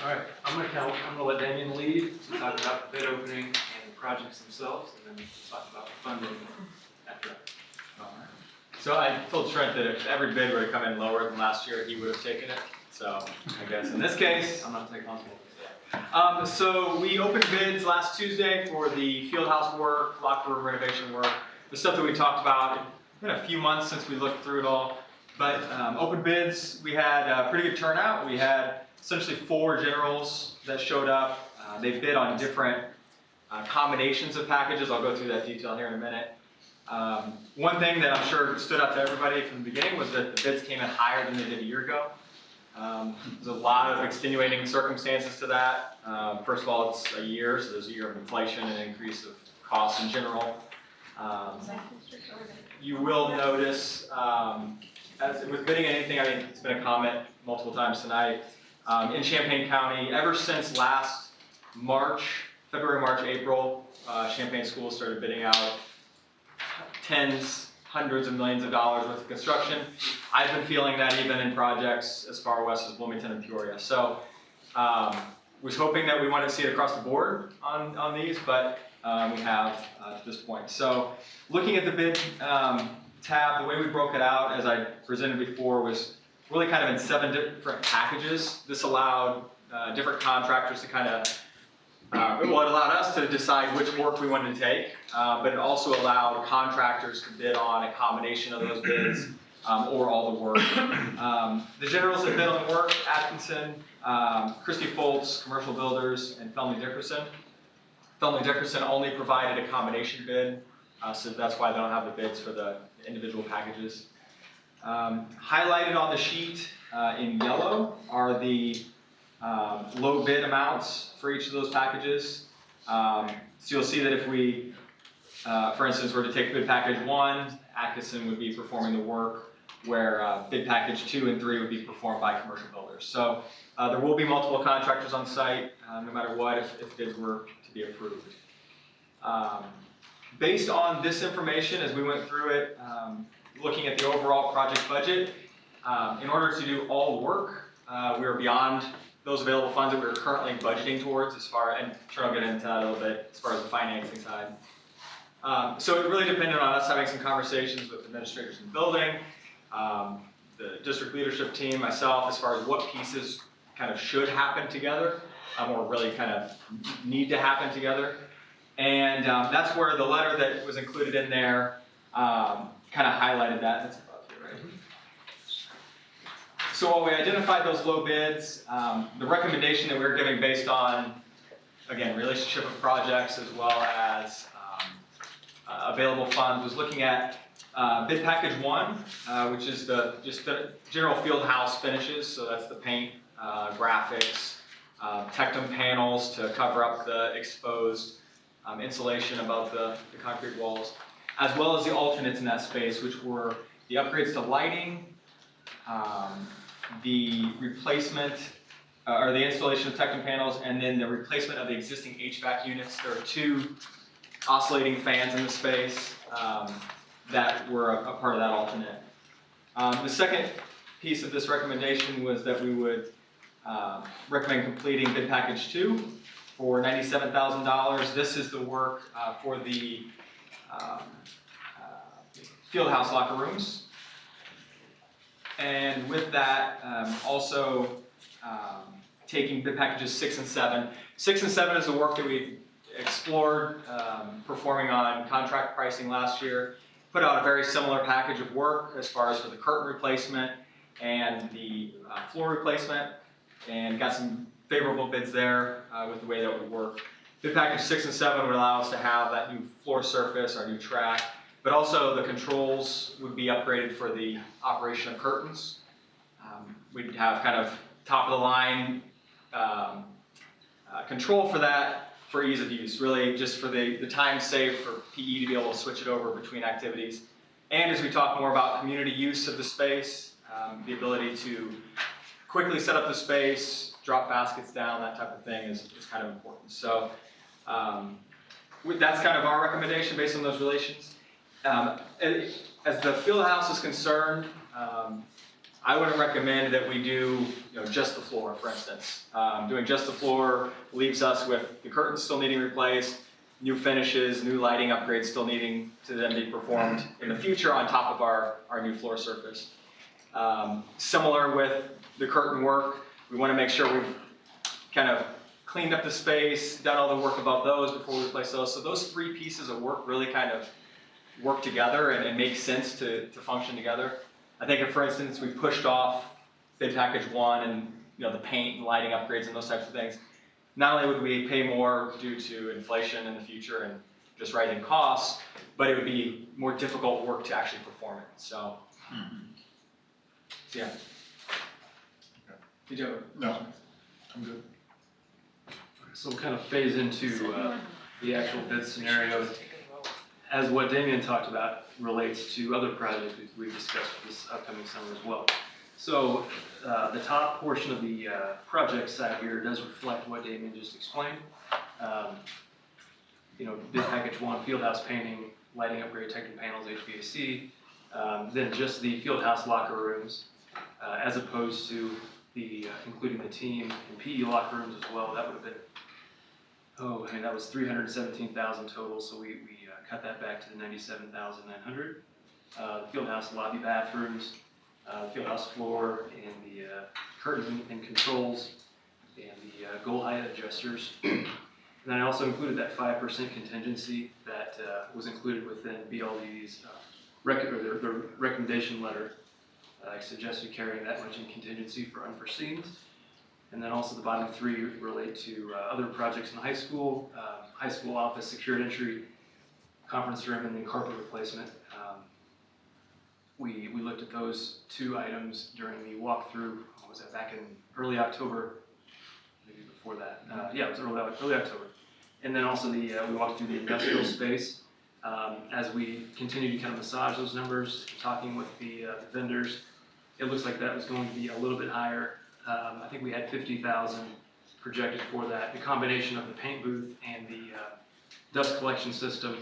All right, I'm gonna let Damien lead, talk about the bid opening and the projects themselves, and then talk about the funding after that. So I told Trent that if every bid were to come in lower than last year, he would have taken it. So I guess in this case, I'm not taking responsibility. So we opened bids last Tuesday for the Fieldhouse work, locker room renovation work, the stuff that we talked about. It's been a few months since we looked through it all. But open bids, we had a pretty good turnout. We had essentially 4 generals that showed up. They bid on different combinations of packages. I'll go through that detail here in a minute. One thing that I'm sure stood out to everybody from the beginning was that the bids came in higher than they did a year ago. There's a lot of extenuating circumstances to that. First of all, it's a year, so there's a year of inflation and increase of costs in general. You will notice, as with bidding anything, I mean, it's been a comment multiple times tonight, in Champaign County, ever since last March, February, March, April, Champaign schools started bidding out tens, hundreds of millions of dollars worth of construction. I've been feeling that even in projects as far west as Bloomington and Peoria. So was hoping that we want to see it across the board on these, but we have to this point. So looking at the bid tab, the way we broke it out, as I presented before, was really kind of in 7 different packages. This allowed different contractors to kind of it allowed us to decide which work we wanted to take, but it also allowed contractors to bid on a combination of those bids or all the work. The generals that bid on the work, Atkinson, Christie Foltz, Commercial Builders, and Felmy Dickerson. Felmy Dickerson only provided a combination bid, so that's why they don't have the bids for the individual packages. Highlighted on the sheet in yellow are the low bid amounts for each of those packages. So you'll see that if we, for instance, were to take bid package 1, Atkinson would be performing the work, where bid package 2 and 3 would be performed by Commercial Builders. So there will be multiple contractors on site, no matter what, if bids were to be approved. Based on this information, as we went through it, looking at the overall project budget, in order to do all work, we are beyond those available funds that we are currently budgeting towards, as far, and I'm sure I'll get into that a little bit, as far as the financing side. So it really depended on us having some conversations with administrators in the building, the district leadership team, myself, as far as what pieces kind of should happen together, or really kind of need to happen together. And that's where the letter that was included in there kind of highlighted that. That's above here, right? So while we identified those low bids, the recommendation that we were giving based on, again, relationship of projects as well as available funds was looking at bid package 1, which is the general Fieldhouse finishes. So that's the paint, graphics, Tectum panels to cover up the exposed insulation above the concrete walls, as well as the alternates in that space, which were the upgrades to lighting, the replacement or the installation of Tectum panels, and then the replacement of the existing HVAC units. There are 2 oscillating fans in the space that were a part of that alternate. The second piece of this recommendation was that we would recommend completing bid package 2 for $97,000. This is the work for the Fieldhouse locker rooms. And with that, also taking bid packages 6 and 7. 6 and 7 is the work that we explored performing on contract pricing last year. Put out a very similar package of work as far as for the curtain replacement and the floor replacement, and got some favorable bids there with the way that would work. Bid package 6 and 7 would allow us to have that new floor surface, our new track, but also the controls would be upgraded for the operation of curtains. We'd have kind of top of the line control for that for ease of use, really just for the time saved for PE to be able to switch it over between activities. And as we talk more about community use of the space, the ability to quickly set up the space, drop baskets down, that type of thing is kind of important. So that's kind of our recommendation based on those relations. As the Fieldhouse is concerned, I wouldn't recommend that we do just the floor, for instance. Doing just the floor leaves us with the curtains still needing replaced, new finishes, new lighting upgrades still needing to then be performed in the future on top of our new floor surface. Similar with the curtain work, we want to make sure we've kind of cleaned up the space, done all the work about those before we replace those. So those 3 pieces of work really kind of work together and make sense to function together. I think if, for instance, we pushed off bid package 1 and the paint and lighting upgrades and those types of things, not only would we pay more due to inflation in the future and just rising costs, but it would be more difficult work to actually perform it. So, yeah. Did you have a No, I'm good. So we'll kind of phase into the actual bid scenarios. As what Damien talked about relates to other projects we've discussed this upcoming summer as well. So the top portion of the project side here does reflect what Damien just explained. Bid package 1, Fieldhouse painting, lighting upgrade, Tectum panels, HVAC, then just the Fieldhouse locker rooms, as opposed to the including the team and PE locker rooms as well. That would have been, that was $317,000 total, so we cut that back to the $97,900. The Fieldhouse lobby bathrooms, Fieldhouse floor, and the curtain and controls, and the goal height adjusters. And then I also included that 5% contingency that was included within BLE's their recommendation letter. I suggested carrying that much in contingency for unforeseens. And then also the bottom 3 relate to other projects in high school office, secured entry, conference room, and then carpet replacement. We looked at those 2 items during the walkthrough. What was that, back in early October, maybe before that. Yeah, it was early October. And then also we walked through the industrial space. As we continue to kind of massage those numbers, talking with the vendors, it looks like that was going to be a little bit higher. I think we had $50,000 projected for that. The combination of the paint booth and the dust collection system.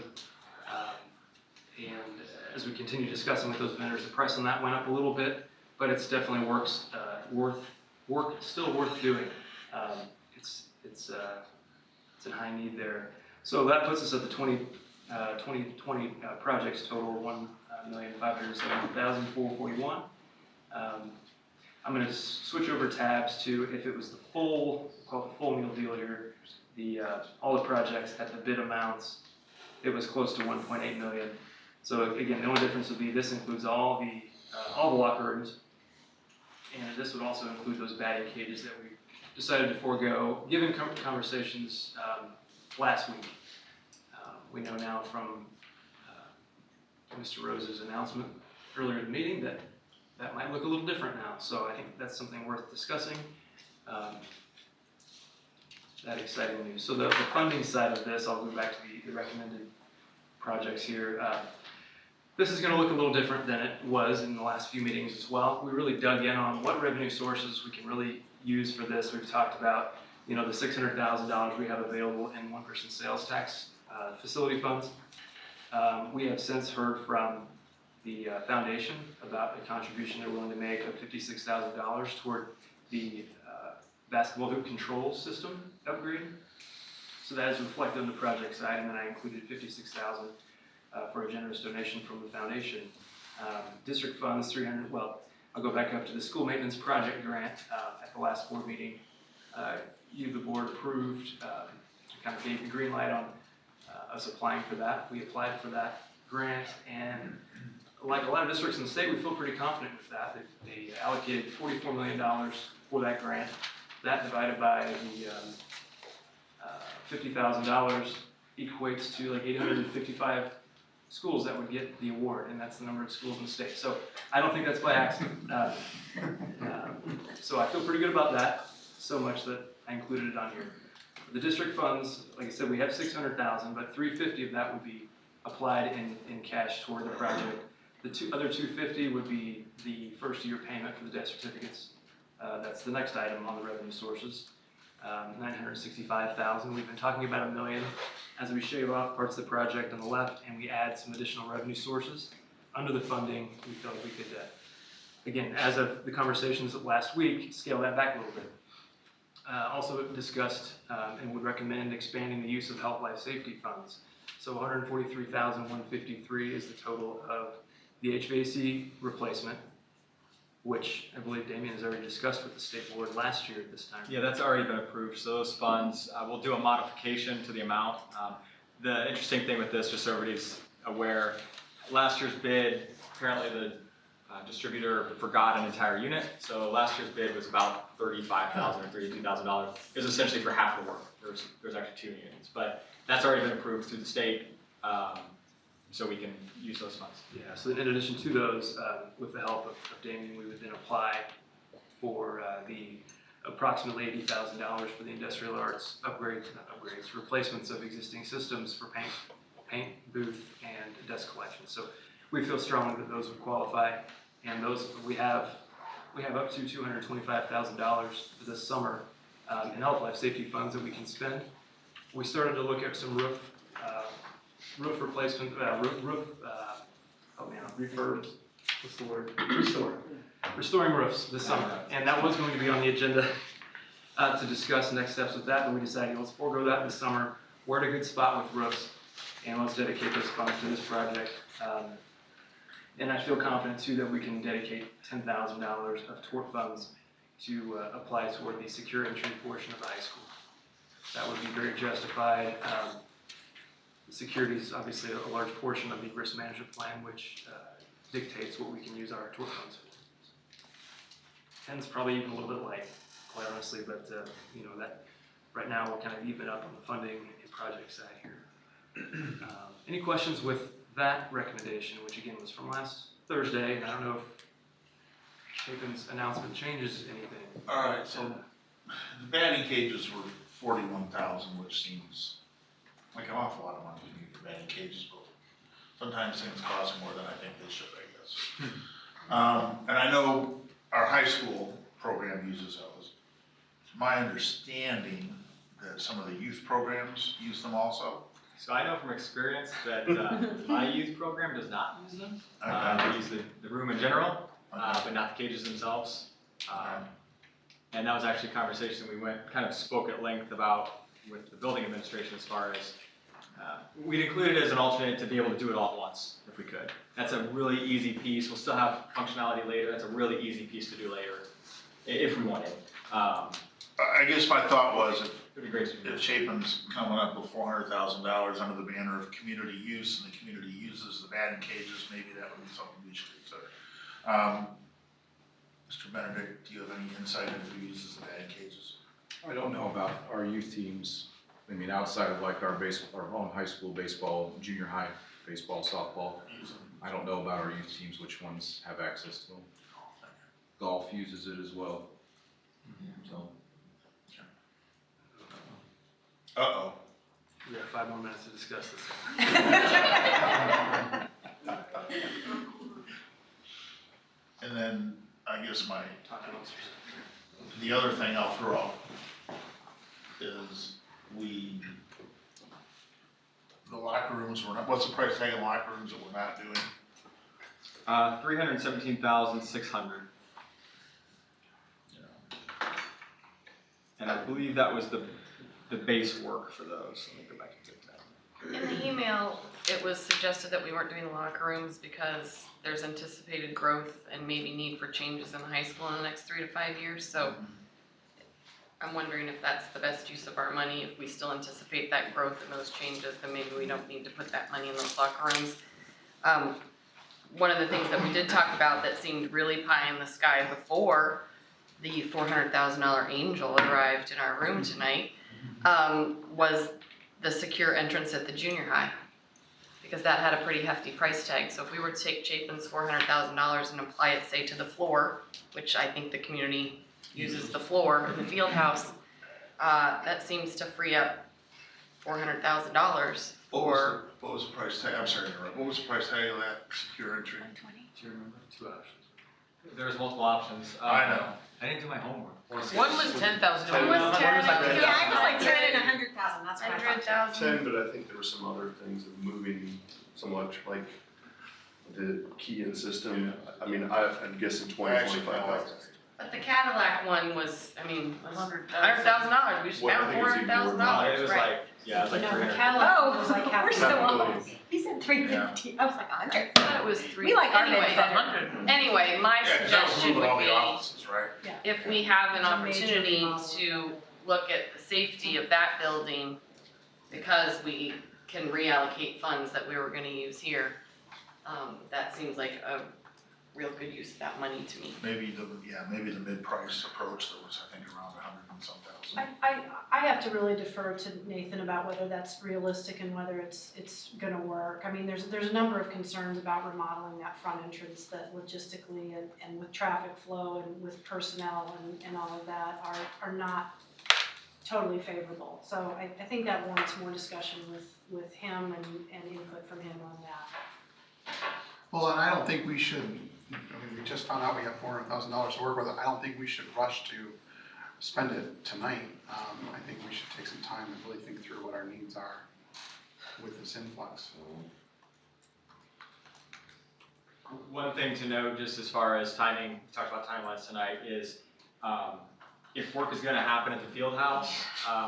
And as we continue discussing with those vendors, the price on that went up a little bit, but it's definitely still worth doing. It's a high need there. So that puts us at the 2020 projects total, $1,570,441. I'm going to switch over tabs to if it was the full meal deal here, all the projects at the bid amounts, it was close to 1.8 million. So again, the only difference would be this includes all the locker rooms, and and this would also include those batting cages that we decided to forego, given conversations last week. We know now from Mr. Rose's announcement earlier in the meeting that that might look a little different now. So I think that's something worth discussing. That exciting news. So the funding side of this, I'll go back to the recommended projects here. This is going to look a little different than it was in the last few meetings as well. We really dug in on what revenue sources we can really use for this. We've talked about, the $600,000 we have available in one-person sales tax facility funds. We have since heard from the foundation about a contribution they're willing to make of $56,000 toward the basketball hoop control system upgrade. So that is reflected on the project side, and then I included $56,000 for a generous donation from the foundation. District funds, I'll go back up to the school maintenance project grant at the last board meeting. The board approved, kind of gave the green light on us applying for that. We applied for that grant, and like a lot of districts in the state, we feel pretty confident with that. They allocated $44 million for that grant. That divided by the $50,000 equates to like 855 schools that would get the award, and that's the number of schools in the state. So I don't think that's by accident. So I feel pretty good about that, so much that I included it on here. The district funds, like I said, we have $600,000, but $350 of that would be applied in cash toward the project. The other $250 would be the first year payment for the debt certificates. That's the next item on the revenue sources. $965,000. We've been talking about $1 million as we shave off parts of the project on the left and we add some additional revenue sources. Under the funding, we felt we could, again, as of the conversations of last week, scale that back a little bit. Also discussed and would recommend expanding the use of health life safety funds. So $143,153 is the total of the HVAC replacement, which I believe Damien has already discussed with the state board last year at this time. Yeah, that's already been approved. So those funds, we'll do a modification to the amount. The interesting thing with this, just so everybody's aware, last year's bid, apparently the distributor forgot an entire unit. So last year's bid was about $35,000 or $32,000. It was essentially for half the work. There's actually 2 units, but that's already been approved through the state, so we can use those funds. Yeah, so in addition to those, with the help of Damien, we would then apply for the approximately $80,000 for the industrial arts replacements of existing systems for paint, booth, and desk collection. So we feel strongly that those would qualify, and those we have up to $225,000 this summer in health life safety funds that we can spend. We started to look at some roof replacement, restoring roofs this summer, and that was going to be on the agenda to discuss next steps with that, but we decided let's forego that this summer. We're in a good spot with roofs, and let's dedicate those funds to this project. And I feel confident too that we can dedicate $10,000 of tort funds to apply toward the secure entry portion of the high school. That would be very justified. Security is obviously a large portion of the risk management plan, which dictates what we can use our tort funds for. 10's probably even a little bit light, quite honestly, but that right now we're kind of even up on the funding and project side here. Any questions with that recommendation, which again was from last Thursday, and I don't know if Chapin's announcement changes anything. All right, so the batting cages were $41,000, which seems like an awful lot of money to me for batting cages, but sometimes things cost more than I think they should, I guess. And I know our high school program uses those. It's my understanding that some of the youth programs use them also. So I know from experience that my youth program does not use them. They use the room in general, but not the cages themselves. And that was actually a conversation we spoke at length about with the building administration as far as we'd include it as an alternate to be able to do it all at once if we could. That's a really easy piece. We'll still have functionality later. That's a really easy piece to do later if we wanted. I guess my thought was if Chapin's coming up with $400,000 under the banner of community use and the community uses the batting cages, maybe that would be something we should consider. Mr. Benedict, do you have any insight into who uses the batting cages? I don't know about our youth teams. I mean, outside of like our own high school baseball, junior high baseball, softball. I don't know about our youth teams, which ones have access to them. Golf uses it as well. So. Uh-oh. We got 5 more minutes to discuss this. And then, I guess the other thing I'll throw out is the locker rooms, what's the price tag of locker rooms that we're not doing? $317,600. And I believe that was the base work for those. Let me go back and get that. In the email, it was suggested that we weren't doing the locker rooms because there's anticipated growth and maybe need for changes in the high school in the next 3 to 5 years, so I'm wondering if that's the best use of our money. If we still anticipate that growth and those changes, then maybe we don't need to put that money in those locker rooms. One of the things that we did talk about that seemed really pie in the sky before the $400,000 angel arrived in our room tonight was the secure entrance at the junior high, because that had a pretty hefty price tag. So if we were to take Chapin's $400,000 and apply it, say, to the floor, which I think the community uses the floor in the Fieldhouse, that seems to free up $400,000 for. What was the price tag? I'm sorry to interrupt. What was the price tag of that secure entry? Do you remember? 2 options. There's multiple options. I know. I didn't do my homework. One was 10,000. One was 10. Yeah, I was like 10 and 100,000, that's what I thought. 100,000. 10, but I think there were some other things of moving so much, like the key in the system. I mean, I'm guessing 20, 25,000. But the Cadillac one was, I mean, was $100,000. $100,000. We just Well, I found think it's even more than $400,000. It was Right. like, yeah, it was like No, the 300. Cadillac was like half. We're still Not on. really. He said 350, I was like 100. I thought it was three. We like our anyway, bid better. 100. Anyway, my Yeah, 'cause that was suggestion moving all would the be, offices, right? if we have an It's a major opportunity remodel. to look at the safety of that building, because we can reallocate funds that we were gonna use here, that seems like a real good use of that money to me. Maybe the mid-price approach that was, I think, around 100 and some thousand. I have to really defer to Nathan about whether that's realistic and whether it's gonna work. I mean, there's a number of concerns about remodeling that front entrance that logistically and with traffic flow and with personnel and all of that are not totally favorable. So I think that warrants more discussion with him and input from him on that. Well, and I don't think we should, I mean, we just found out we have $400,000 to work with. I don't think we should rush to spend it tonight. I think we should take some time and really think through what our needs are with this influx. One thing to note, just as far as timing, we talked about timelines tonight, is if work is going to happen at the Fieldhouse,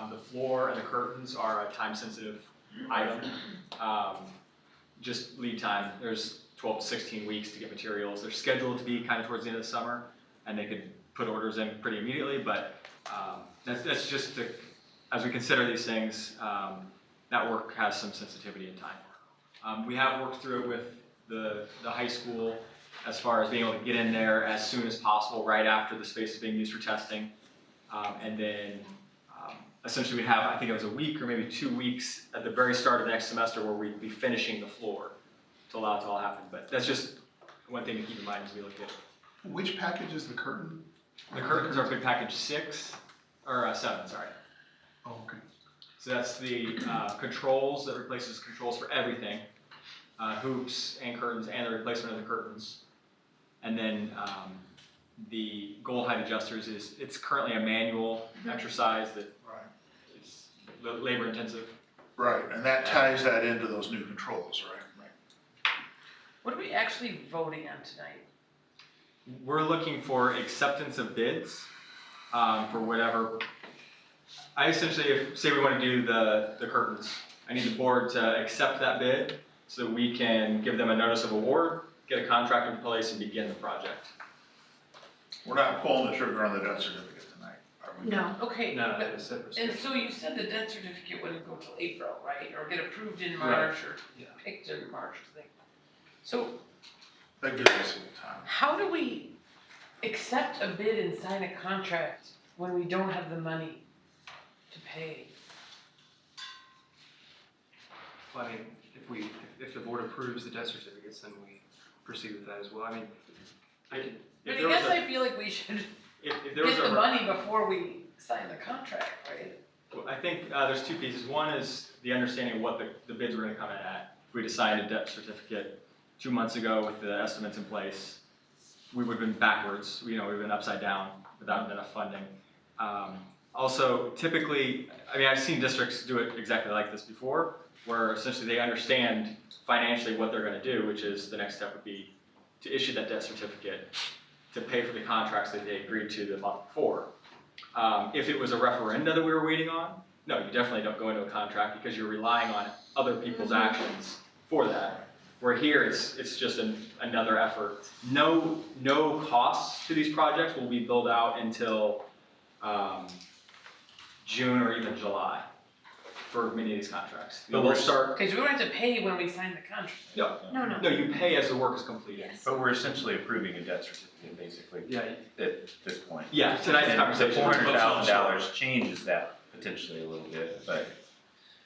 the floor and the curtains are a time-sensitive item. Just lead time, there's 12 to 16 weeks to get materials. They're scheduled to be kind of towards the end of the summer, and they could put orders in pretty immediately, but that's just, as we consider these things, that work has some sensitivity in time. We have worked through it with the high school as far as being able to get in there as soon as possible, right after the space is being used for testing. And then essentially we'd have, I think it was a week or maybe 2 weeks at the very start of the next semester where we'd be finishing the floor to allow it to all happen. But that's just one thing to keep in mind as we look at it. Which package is the curtain? The curtains are big package 7, sorry. Oh, okay. So that's the controls that replaces controls for everything, hoops and curtains and the replacement of the curtains. And then the goal height adjusters it's currently a manual exercise that is labor intensive. Right, and that ties that into those new controls, right? What are we actually voting on tonight? We're looking for acceptance of bids for whatever. I essentially, say we want to do the curtains, I need the board to accept that bid so that we can give them a notice of award, get a contract in place, and begin the project. We're not pulling the trigger on the debt certificate tonight, are we? No. Okay, No, but, it's separate. and so you said the debt certificate wouldn't go till April, right? Or get approved in Right. March or Yeah. picked in March, I think. So That gives us some time. how do we accept a bid and sign a contract when we don't have the money to pay? Well, I mean, if the board approves the debt certificates, then we proceed with that as well. I mean, But I guess I feel like we should If there was get the a, money before we sign the contract, right? well, I think there's two pieces. One is the understanding of what the bids were gonna come in at. If we decided a debt certificate 2 months ago with the estimates in place, we would've been backwards, we've been upside down without enough funding. Also, typically, I mean, I've seen districts do it exactly like this before, where essentially they understand financially what they're gonna do, which is the next step would be to issue that debt certificate to pay for the contracts that they agreed to the month before. If it was a referenda that we were waiting on, no, you definitely don't go into a contract because you're relying on other people's actions for that. Where here, it's just another effort. No costs to these projects will be billed out until June or even July for many of these contracts. But We'll start. Okay, so we don't have to pay when we sign the contract. No, you pay as the work is completed. But we're essentially approving a debt certificate, basically, at this point. Yeah, tonight's And conversation. the $400,000 changes that potentially a little bit, but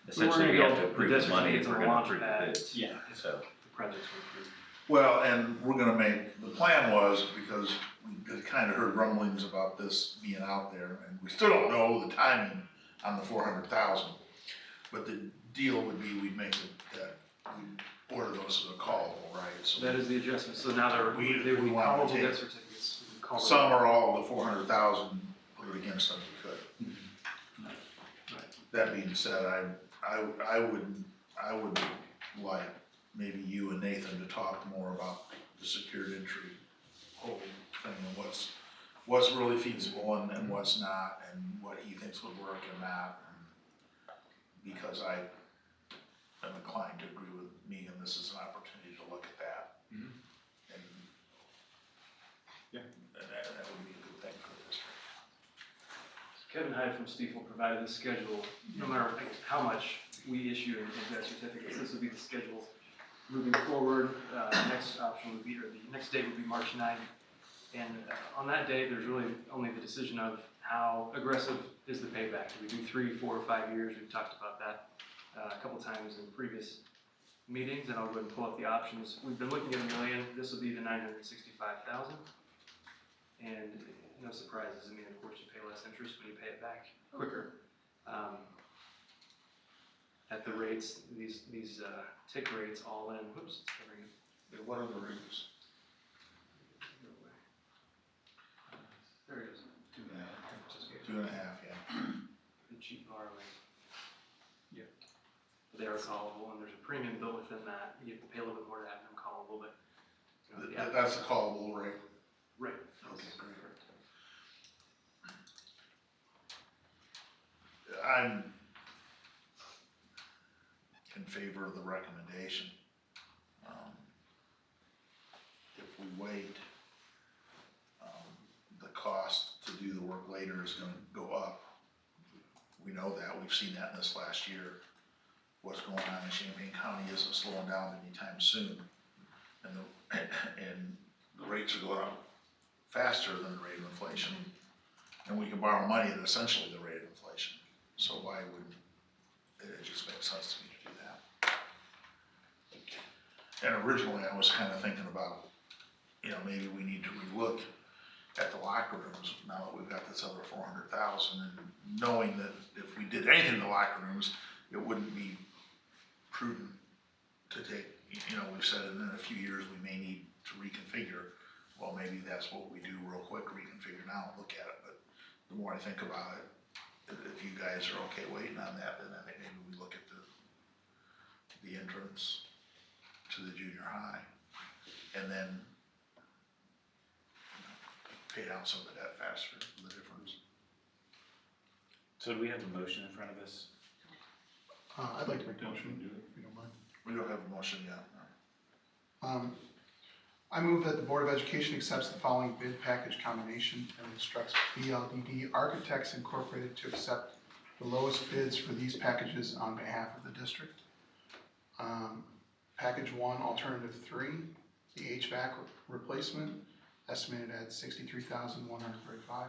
essentially we have to approve the money if we're gonna approve the bids. Yeah. So. the projects were approved. Well, and we're gonna make, the plan was, because we kind of heard rumblings about this being out there, and we still don't know the timing on the 400,000. But the deal would be, we'd order those as a callable, right? So That is the adjustment, so now they would be we want callable to take debt certificates. We call them- some or all of the 400,000, put it against them, we could. That being said, I would like maybe you and Nathan to talk more about the secured entry whole thing and what's really feasible and what's not, and what he thinks would work and not. Because I am inclined to agree with Megan, this is an opportunity to look at that. Mhm. And Yeah. that would be a good thing for the district. Kevin Hyde from Stiefel provided the schedule, no matter how much we issue in debt certificates, this would be the schedule moving forward. Next option would be, or the next date would be March 9th. And on that day, there's really only the decision of how aggressive is the payback. Do we do 3, 4, or 5 years? We've talked about that a couple times in previous meetings, and I'll go ahead and pull up the options. We've been looking at $1 million. This will be the $965,000. And no surprises. I mean, of course, you pay less interest when you pay it back quicker. At the rates, these TIC rates all in. Whoops, it's covering it. What are the rates? There it is. 2.5, yeah. The cheap borrowing. Yeah. But they are callable, and there's a premium built within that. You have to pay a little bit more to have them callable, but. That's a callable rate. Right. Okay, great. I'm in favor of the recommendation. If we wait, the cost to do the work later is gonna go up. We know that, we've seen that in this last year. What's going on in Champaign County isn't slowing down anytime soon. And the rates are going up faster than the rate of inflation. And we can borrow money at essentially the rate of inflation. So why wouldn't, it just makes sense to me to do that. And originally I was kind of thinking about, maybe we need to relook at the locker rooms now that we've got this other 400,000, and knowing that if we did anything in the locker rooms, it wouldn't be prudent to take, we've said in a few years we may need to reconfigure. Well, maybe that's what we do real quick, reconfigure now and look at it. But the more I think about it, if you guys are okay waiting on that, then I think maybe we look at the entrance to the junior high, and then pay down some of that faster, the difference. So do we have a motion in front of us? I'd like to make a motion, if you don't mind. We don't have a motion yet. I move that the Board of Education accepts the following bid package combination and instructs BLDD Architects Incorporated to accept the lowest bids for these packages on behalf of the district. Package 1, Alternative 3, the HVAC replacement, estimated at $63,135.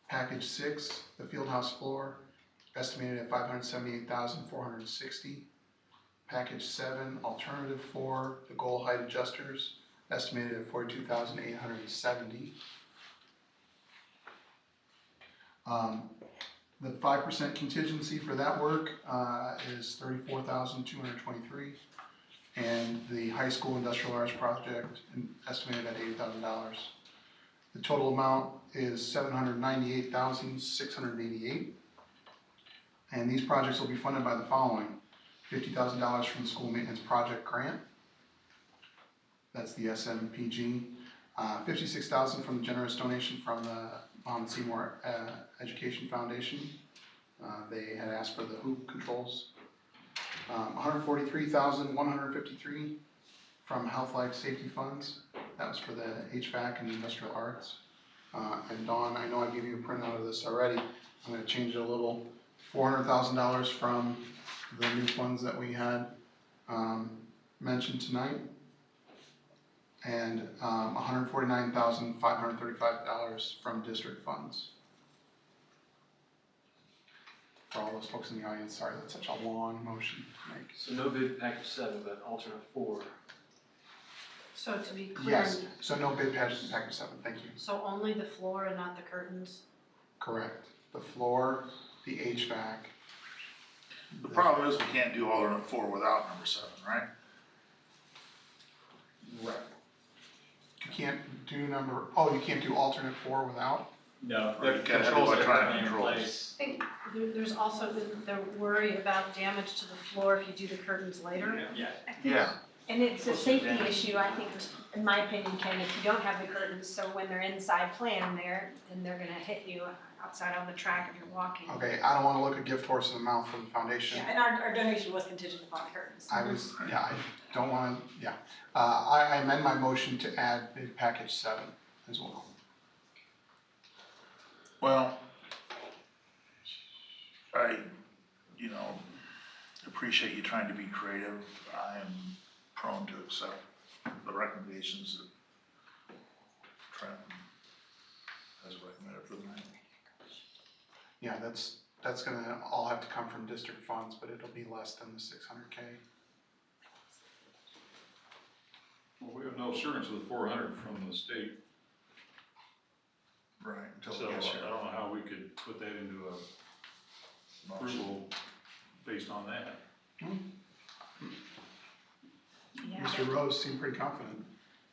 Package 6, the Fieldhouse floor, estimated at $578,460. Package 7, alternative 4, the goal height adjusters, estimated at $42,870. The 5% contingency for that work is $34,223. And the high school industrial arts project estimated at $80,000. The total amount is $798,688. And these projects will be funded by the following: $50,000 from the school maintenance project grant. That's the SMPG. $56,000 from the generous donation from the Mahomet-Seymour Education Foundation. They had asked for the hoop controls. $143,153 from Health Life Safety Funds. That was for the HVAC and the industrial arts. And Dawn, I know I gave you a printout of this already. I'm going to change it a little. $400,000 from the new funds that we had mentioned tonight. And $149,535 from district funds. For all those folks in the audience, sorry, that's such a long motion to make. So no bid package 7, but alternate 4. So to be clear. Yes, so no bid package 7, thank you. So only the floor and not the curtains? Correct. The floor, the HVAC. The problem is we can't do alternate 4 without number 7, right? Right. You can't do you can't do alternate 4 without? No, Or you gotta have electronic controls. I think there's also the worry about damage to the floor if you do the curtains later. Yeah. Yeah. And it's a safety issue, I think, in my opinion, Ken, if you don't have the curtains, so when they're inside playing there, then they're gonna hit you outside on the track if you're walking. Okay, I don't want to look a gift horse in the mouth from the foundation. Yeah, and our donation was contingent upon curtains. I don't want to, I amend my motion to add bid package 7 as well. Well, I, appreciate you trying to be creative. I am prone to accept the recommendations that Trent has recommended for the night. Yeah, that's gonna all have to come from district funds, but it'll be less than the $600K. Well, we have no assurance of the 400 from the state. Right. So I don't know how we could put that into a approval based on that. Yeah. Mr. Rose seemed pretty confident.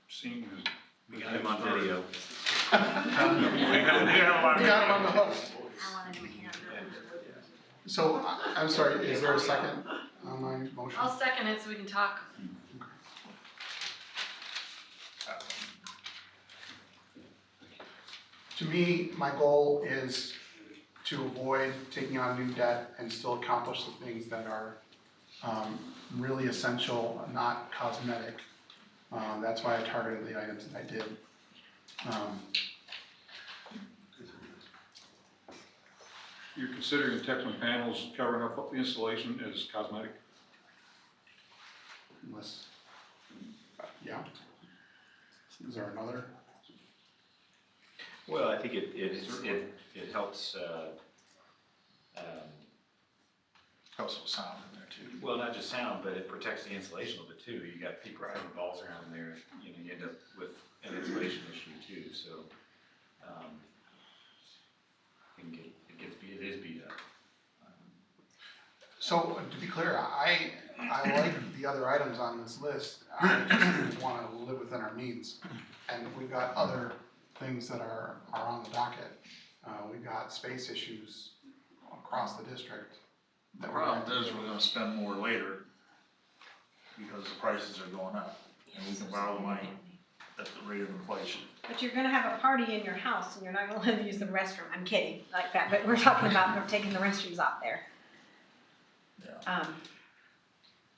Seeing as. We got him on video. We got him on the hook. So, I'm sorry, is there a second on my motion? I'll second it so we can talk. To me, my goal is to avoid taking on new debt and still accomplish the things that are really essential, not cosmetic. That's why I targeted the items that I did. You're considering the Tecton panels covering up the installation as cosmetic? Unless, yeah. Is there another? Well, I think it helps, Helps with sound in there too. well, not just sound, but it protects the insulation a little bit too. You got people throwing balls around in there, you end up with an insulation issue too, so, it is beat up. So, to be clear, I like the other items on this list. I just want to live within our means. And we've got other things that are on the docket. We've got space issues across the district. The problem is we're gonna spend more later because the prices are going up. And we can borrow the money at the rate of inflation. But you're gonna have a party in your house and you're not gonna let them use the restroom. I'm kidding, like that, but we're talking about taking the restrooms off there. Yeah.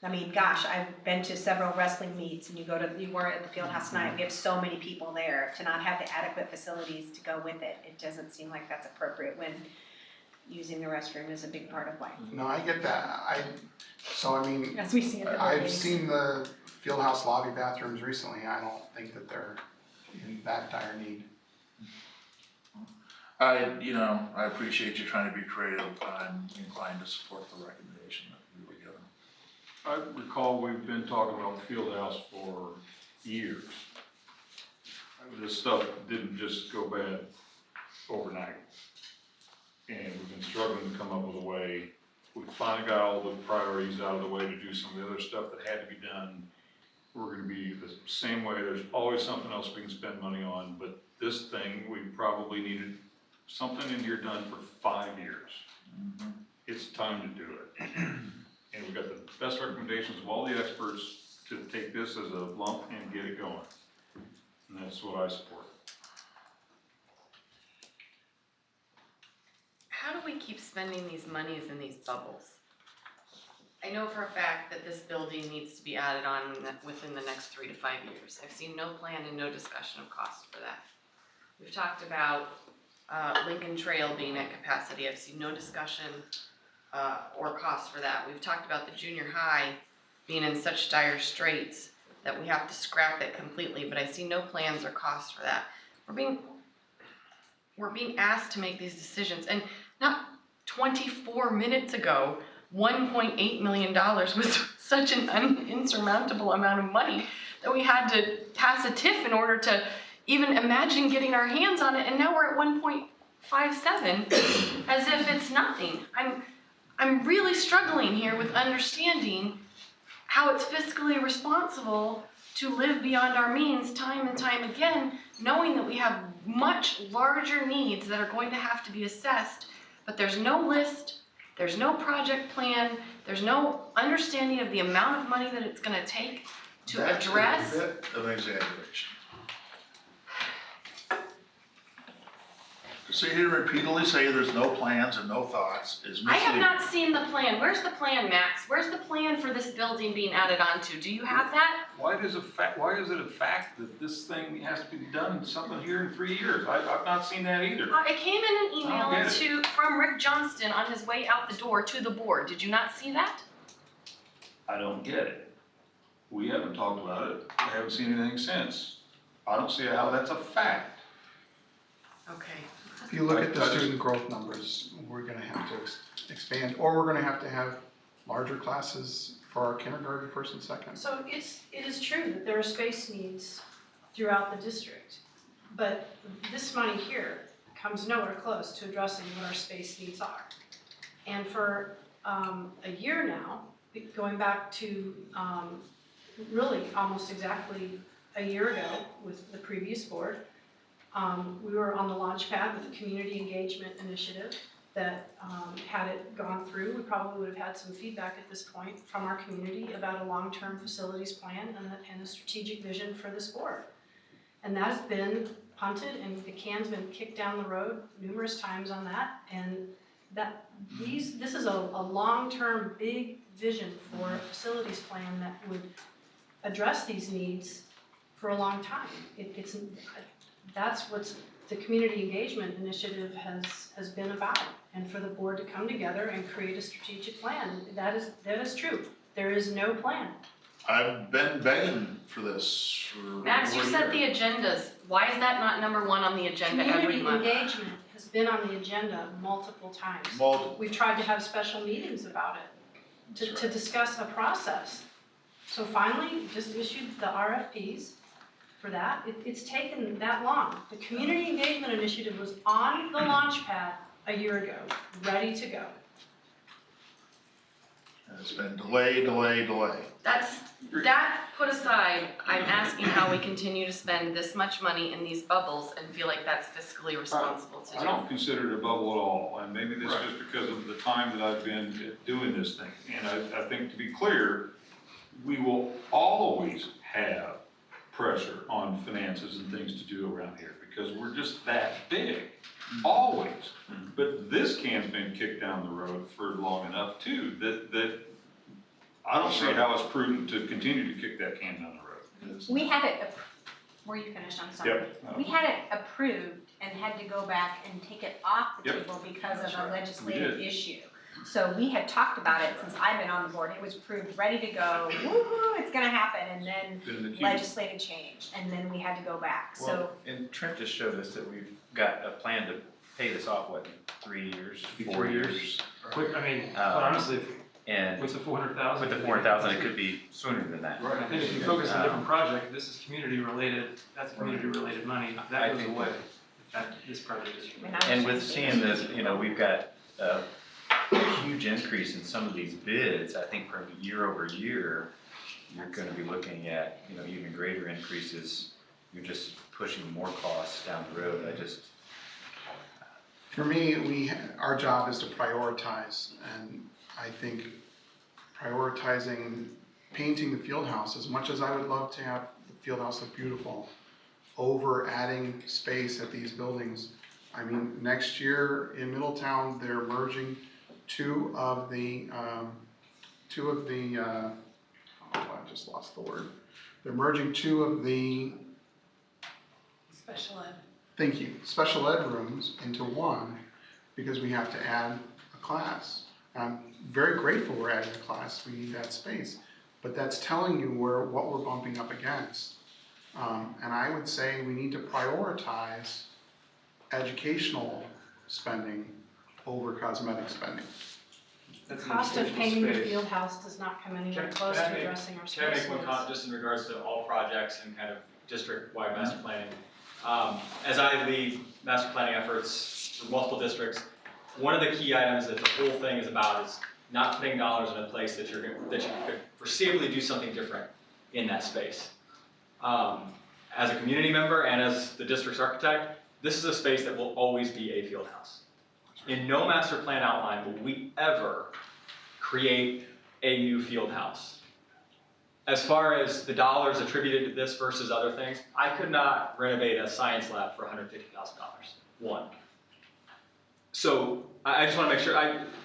I mean, gosh, I've been to several wrestling meets and you were at the Fieldhouse tonight, we have so many people there. To not have the adequate facilities to go with it, it doesn't seem like that's appropriate when using the restroom is a big part of life. No, I get that. As we see at the I've meetings. seen the Fieldhouse lobby bathrooms recently. I don't think that they're in that dire need. I appreciate you trying to be creative. I'm inclined to support the recommendation that we were given. I recall we've been talking about Fieldhouse for years. This stuff didn't just go bad overnight. And we've been struggling to come up with a way. We finally got all the priorities out of the way to do some of the other stuff that had to be done. We're gonna be the same way. There's always something else we can spend money on, but this thing, we probably needed something in here done for 5 years. It's time to do it. And we've got the best recommendations of all the experts to take this as a lump and get it going. And that's what I support. How do we keep spending these monies in these bubbles? I know for a fact that this building needs to be added on within the next 3 to 5 years. I've seen no plan and no discussion of cost for that. We've talked about Lincoln Trail being at capacity. I've seen no discussion or cost for that. We've talked about the junior high being in such dire straits that we have to scrap it completely, but I see no plans or costs for that. We're being asked to make these decisions, and not 24 minutes ago, $1.8 million was such an insurmountable amount of money that we had to pass a TIF in order to even imagine getting our hands on it, and now we're at 1.57 as if it's nothing. I'm really struggling here with understanding how it's fiscally responsible to live beyond our means time and time again, knowing that we have much larger needs that are going to have to be assessed, but there's no list, there's no project plan, there's no understanding of the amount of money that it's gonna take to address. That's a bit of an exaggeration. To sit here and repeatedly say there's no plans and no thoughts is misleading. I have not seen the plan. Where's the plan, Max? Where's the plan for this building being added onto? Do you have that? Why is it a fact that this thing has to be done something here in 3 years? I've not seen that either. It came in an I don't get email from Rick Johnston on his way out the door to the board. Did you not see that? I don't get it. We haven't talked about it. I haven't seen anything since. I don't see how that's a fact. Okay. If you look at the student growth numbers, we're gonna have to expand, or we're gonna have to have larger classes for our kindergarten, first and second. So it is true that there are space needs throughout the district, but this money here comes nowhere close to addressing what our space needs are. And for a year now, going back to really almost exactly a year ago with the previous board, we were on the launch pad with the community engagement initiative that had it gone through, we probably would have had some feedback at this point from our community about a long-term facilities plan and a strategic vision for this board. And that has been punted and the can's been kicked down the road numerous times on that. And this is a long-term big vision for a facilities plan that would address these needs for a long time. That's what the community engagement initiative has been about, and for the board to come together and create a strategic plan. That is true. There is no plan. I've been begging for this for Max, you over a set the year. agendas. Why is that not number one on the agenda every Community month? engagement has been on the agenda multiple times. Multiple. We've tried to have special meetings about it to discuss a process. So finally, just issued the RFPs for that. It's taken that long. The community engagement initiative was on the launch pad a year ago, ready to go. And it's been delay. That put aside, I'm asking how we continue to spend this much money in these bubbles and feel like that's fiscally responsible to do. I don't consider it a bubble at all, and maybe this is just because of the time that I've been doing this thing. And I think, to be clear, we will always have pressure on finances and things to do around here because we're just that big, always. But this can's been kicked down the road for long enough too that I don't see how it's prudent to continue to kick that can down the road. We had it, were you finished? I'm sorry. Yep. We had it approved and had to go back and take it off the Yep. table because That's of a right. legislative We did. issue. So we had talked about it since I've been on the board. It was approved, ready to go, woo-hoo, it's gonna happen, and then legislative change, and then we had to go back, so. Well, and Trent just showed us that we've got a plan to pay this off, what, 3 years, 4 years? Quick, I mean, but honestly, And with the 400,000. with the 400,000, it could be sooner than that. Right, I think if you focus on a different project, this is community related, that's community related money, that goes away. This project is. And with seeing this, you know, we've got a huge increase in some of these bids. I think from year over year, you're gonna be looking at, you know, even greater increases. You're just pushing more costs down the road. For me, our job is to prioritize, and I think prioritizing painting the field house, as much as I would love to have the field house look beautiful, over adding space at these buildings. I mean, next year in Middletown, they're merging two of the, oh, I just lost the word. They're merging two of the, Special ed. thank you, special ed rooms into one because we have to add a class. I'm very grateful we're adding a class, we need that space, but that's telling you what we're bumping up against. And I would say we need to prioritize educational spending over cosmetic spending. The cost of painting the field house does not come anywhere close to addressing our Can I space make one needs. comment just in regards to all projects and kind of district-wide master planning? As I lead master planning efforts for multiple districts, one of the key items that the whole thing is about is not putting dollars in a place that you could foreseeably do something different in that space. As a community member and as the district's architect, this is a space that will always be a field house. In no master plan outline will we ever create a new field house. As far as the dollars attributed to this versus other things, I could not renovate a science lab for $150,000, one. So I just want to make sure,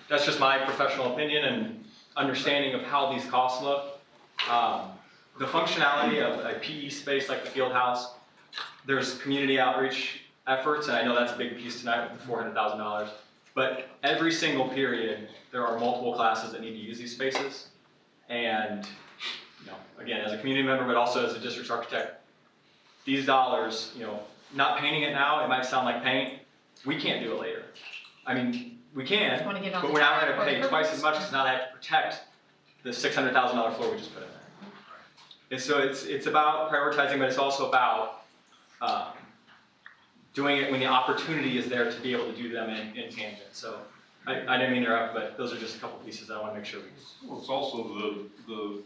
that's just my professional opinion and understanding of how these costs look. The functionality of a PE space like the field house, there's community outreach efforts, and I know that's a big piece tonight with the $400,000, but every single period, there are multiple classes that need to use these spaces. And you know, again, as a community member, but also as a district architect, these dollars, you know, not painting it now, it might sound like paint, we can't do it later. I mean, we can, but we're not gonna pay twice as much because now they have to protect the $600,000 floor we just put in there. And so it's about prioritizing, but it's also about doing it when the opportunity is there to be able to do them in tangent. So I didn't mean to interrupt, but those are just a couple pieces I want to make sure we. Well, it's also the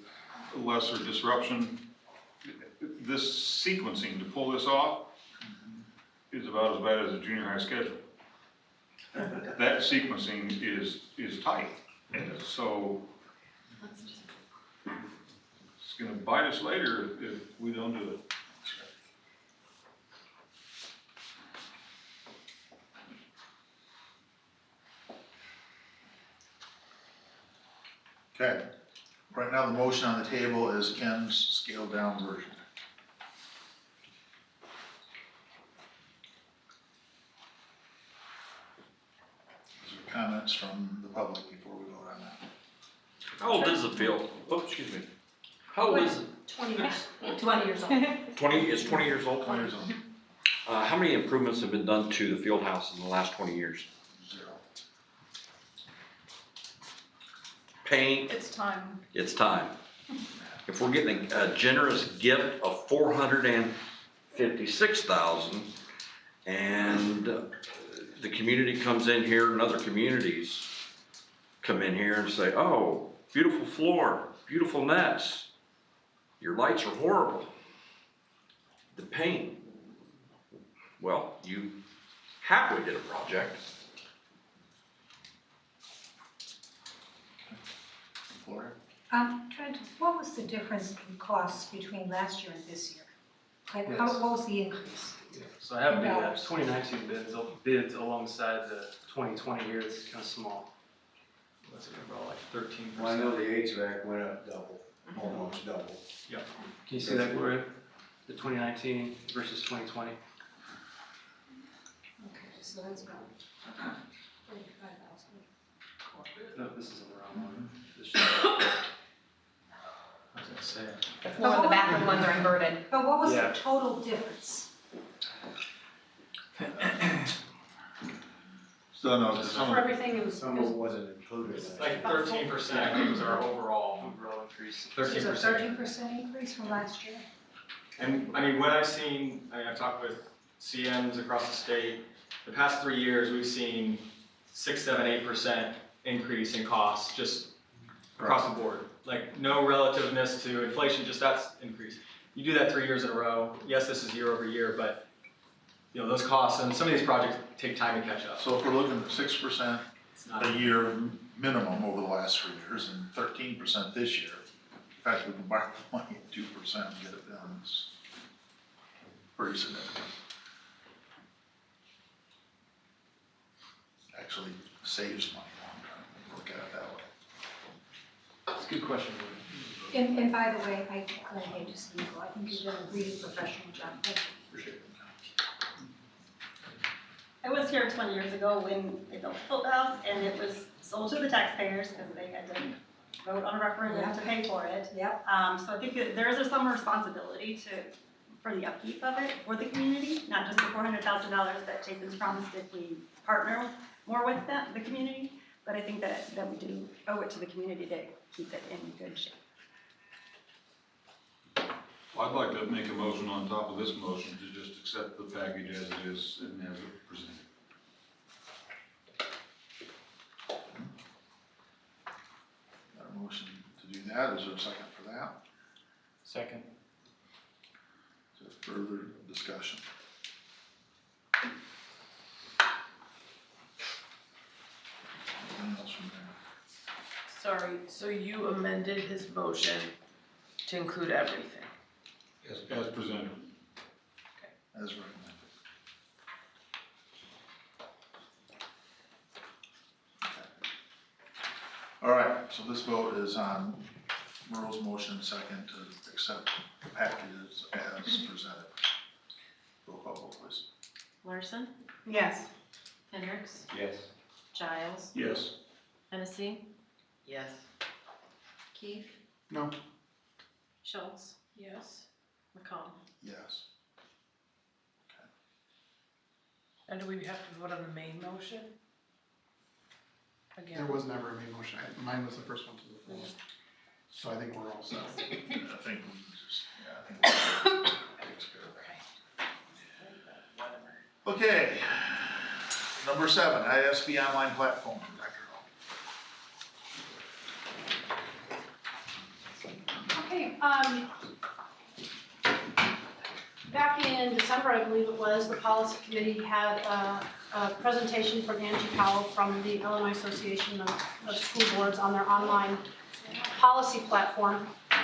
lesser disruption. This sequencing to pull this off is about as bad as a junior high schedule. That sequencing is tight, so it's gonna bite us later if we don't do it. Okay, right now the motion on the table is Ken's scaled down version. Is there comments from the public before we vote on that? How old is the field? Oh, excuse me. How old is it? 20 years. 20 years old. 20 years old? 20 years old. How many improvements have been done to the field house in the last 20 years? 0. Paint, It's time. it's time. If we're getting a generous gift of $456,000 and the community comes in here and other communities come in here and say, oh, beautiful floor, beautiful nets, your lights are horrible. The paint, well, you halfway did a project. Trent, what was the difference in costs between last year and this year? Like, Yes. what was the increase? Yeah, so I have the 2019 bids alongside the 2020 here, it's kind of small. What's it about, like 13%? Well, I know the HVAC went up double, almost double. Yep. Can you see that, Gloria? The 2019 versus 2020? Okay, so that's about 45,000. No, this is a wrong one. I was gonna say. The floor and the bathroom ones are inverted. But what was the Yeah. total difference? So no, For some, everything, it was, Some of it wasn't included. It's like 13%, I think, was our overall. Overall increase. 13%. 13% increase from last year? And I mean, what I've seen, I've talked with CMs across the state, the past 3 years, we've seen 6, 7, 8% increase in costs just across the board. Like no relativeness to inflation, just that's increase. You do that 3 years in a row. Yes, this is year over year, but you know, those costs and some of these projects take time to catch up. so if we're looking at 6% It's not, a year minimum over the last 3 years and 13% this year, in fact, we can borrow the money at 2% and get it done, it's pretty significant. Actually saves money long term, when you look at it that way. It's a good question. And by the way, I hate to see you go, I think you've done a really professional job. Thank you. Appreciate it. I was here 20 years ago when they built Fieldhouse, and it was sold to the taxpayers because they had to vote on a referendum to pay for it. Yep. So I think that there is some responsibility for the upkeep of it for the community, not just the $400,000 that Jason's promised if we partner more with the community, but I think that we do owe it to the community to keep it in good shape. Well, I'd like to make a motion on top of this motion to just accept the package as it is and as it presented. Got a motion to do that, is there a second for that? Second. Is there further discussion? Anything else from there? sorry, so you amended his motion to include everything? As presented. As recommended. All right, so this vote is on Merle's motion second to accept the packages as presented. Roll call vote, please. Larson, yes. Hendricks, Yes. Giles, Yes. Hennessy, Yes. Keith, No, Schultz, Yes. McComb. Yes. And do we have to vote on the main motion? there Again? was never a main motion. Mine was the first one to the floor. So I think we're all set. I think we can just, yeah, I think that takes care of that. Okay. Number 7, ISB online platform. Dr. Okay, back in December, I believe it was, the policy committee had a presentation from Angie Powell from the Illinois Association of School Boards on their online policy platform. I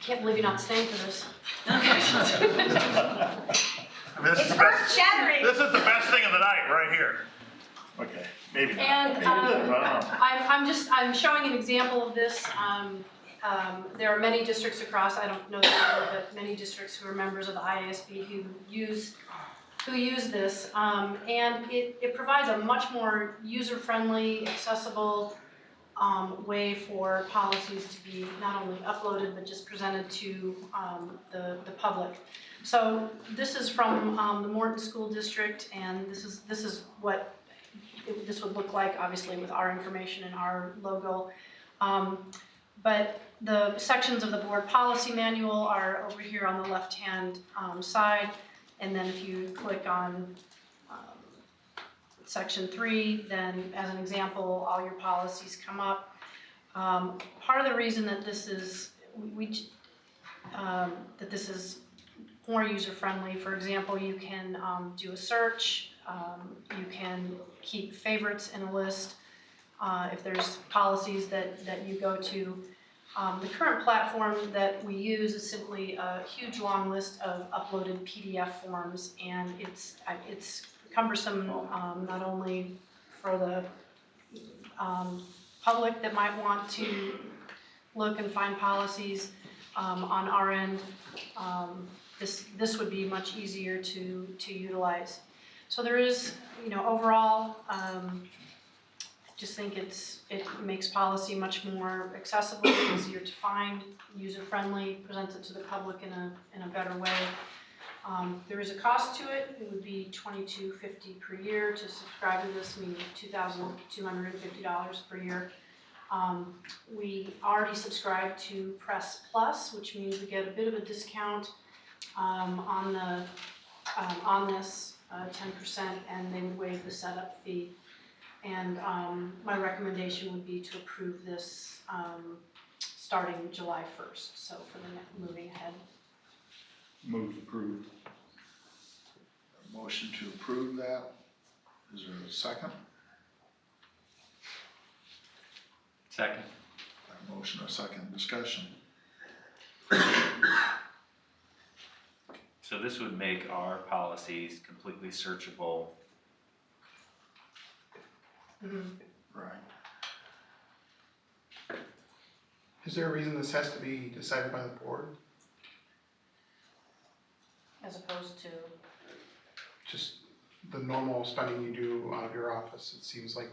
can't believe you're not staying for this. It's earth-shattering. This is the best thing of the night, right here. Okay, maybe not. And Maybe it is, I don't know. I'm showing an example of this. There are many districts across, I don't know the number, but many districts who are members of the IASB who use this. And it provides a much more user-friendly, accessible way for policies to be not only uploaded, but just presented to the public. So this is from the Morton School District, and this is what this would look like, obviously with our information and our logo. But the sections of the board policy manual are over here on the left-hand side. And then if you click on section 3, then as an example, all your policies come up. Part of the reason that this is more user-friendly, for example, you can do a search, you can keep favorites in a list if there's policies that you go to. The current platform that we use is simply a huge long list of uploaded PDF forms, and it's cumbersome not only for the public that might want to look and find policies on our end. This would be much easier to utilize. So there is, overall, just think it makes policy much more accessible, easier to find, user-friendly, presents it to the public in a better way. There is a cost to it. It would be $22.50 per year to subscribe to this, meaning $2,250 per year. We already subscribe to Press Plus, which means we get a bit of a discount on this 10%, and they would waive the setup fee. And my recommendation would be to approve this starting July 1st, so for the next, moving ahead. Move approved. A motion to approve that. Is there a second? Second. A motion, a second, discussion. So this would make our policies completely searchable. Right. Is there a reason this has to be decided by the board? As opposed to, Just the normal spending you do out of your office, it seems like,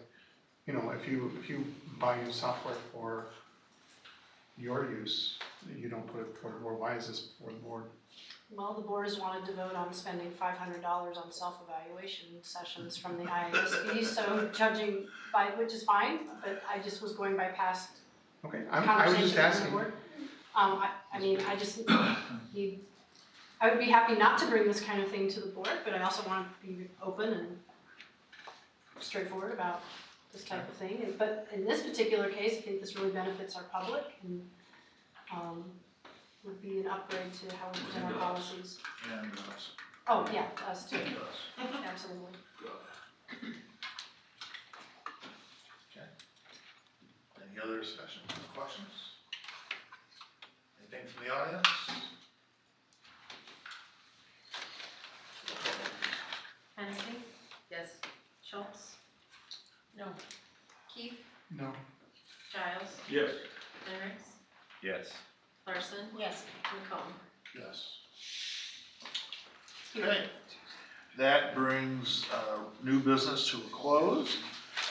you know, if you buy new software for your use, you don't put it before the board. Why is this before the board? well, the board has wanted to vote on spending $500 on self-evaluation sessions from the IASB, so judging by, which is fine, but I just was going by past Okay, I was conversations just with the asking. board. I mean, I just need, I would be happy not to bring this kind of thing to the board, but I also want to be open and straightforward about this type of thing. But in this particular case, I think this really benefits our public and would be an upgrade to how we present our policies. And us. Oh, yeah, us too. And us. Absolutely. Okay. Any other discussion, questions? Anything from the audience? Hennessy? Yes. Schultz? No. Keith? No. Giles? Yes. Hendricks? Yes. Larson? Yes. McComb? Yes. Okay, that brings new business to a close.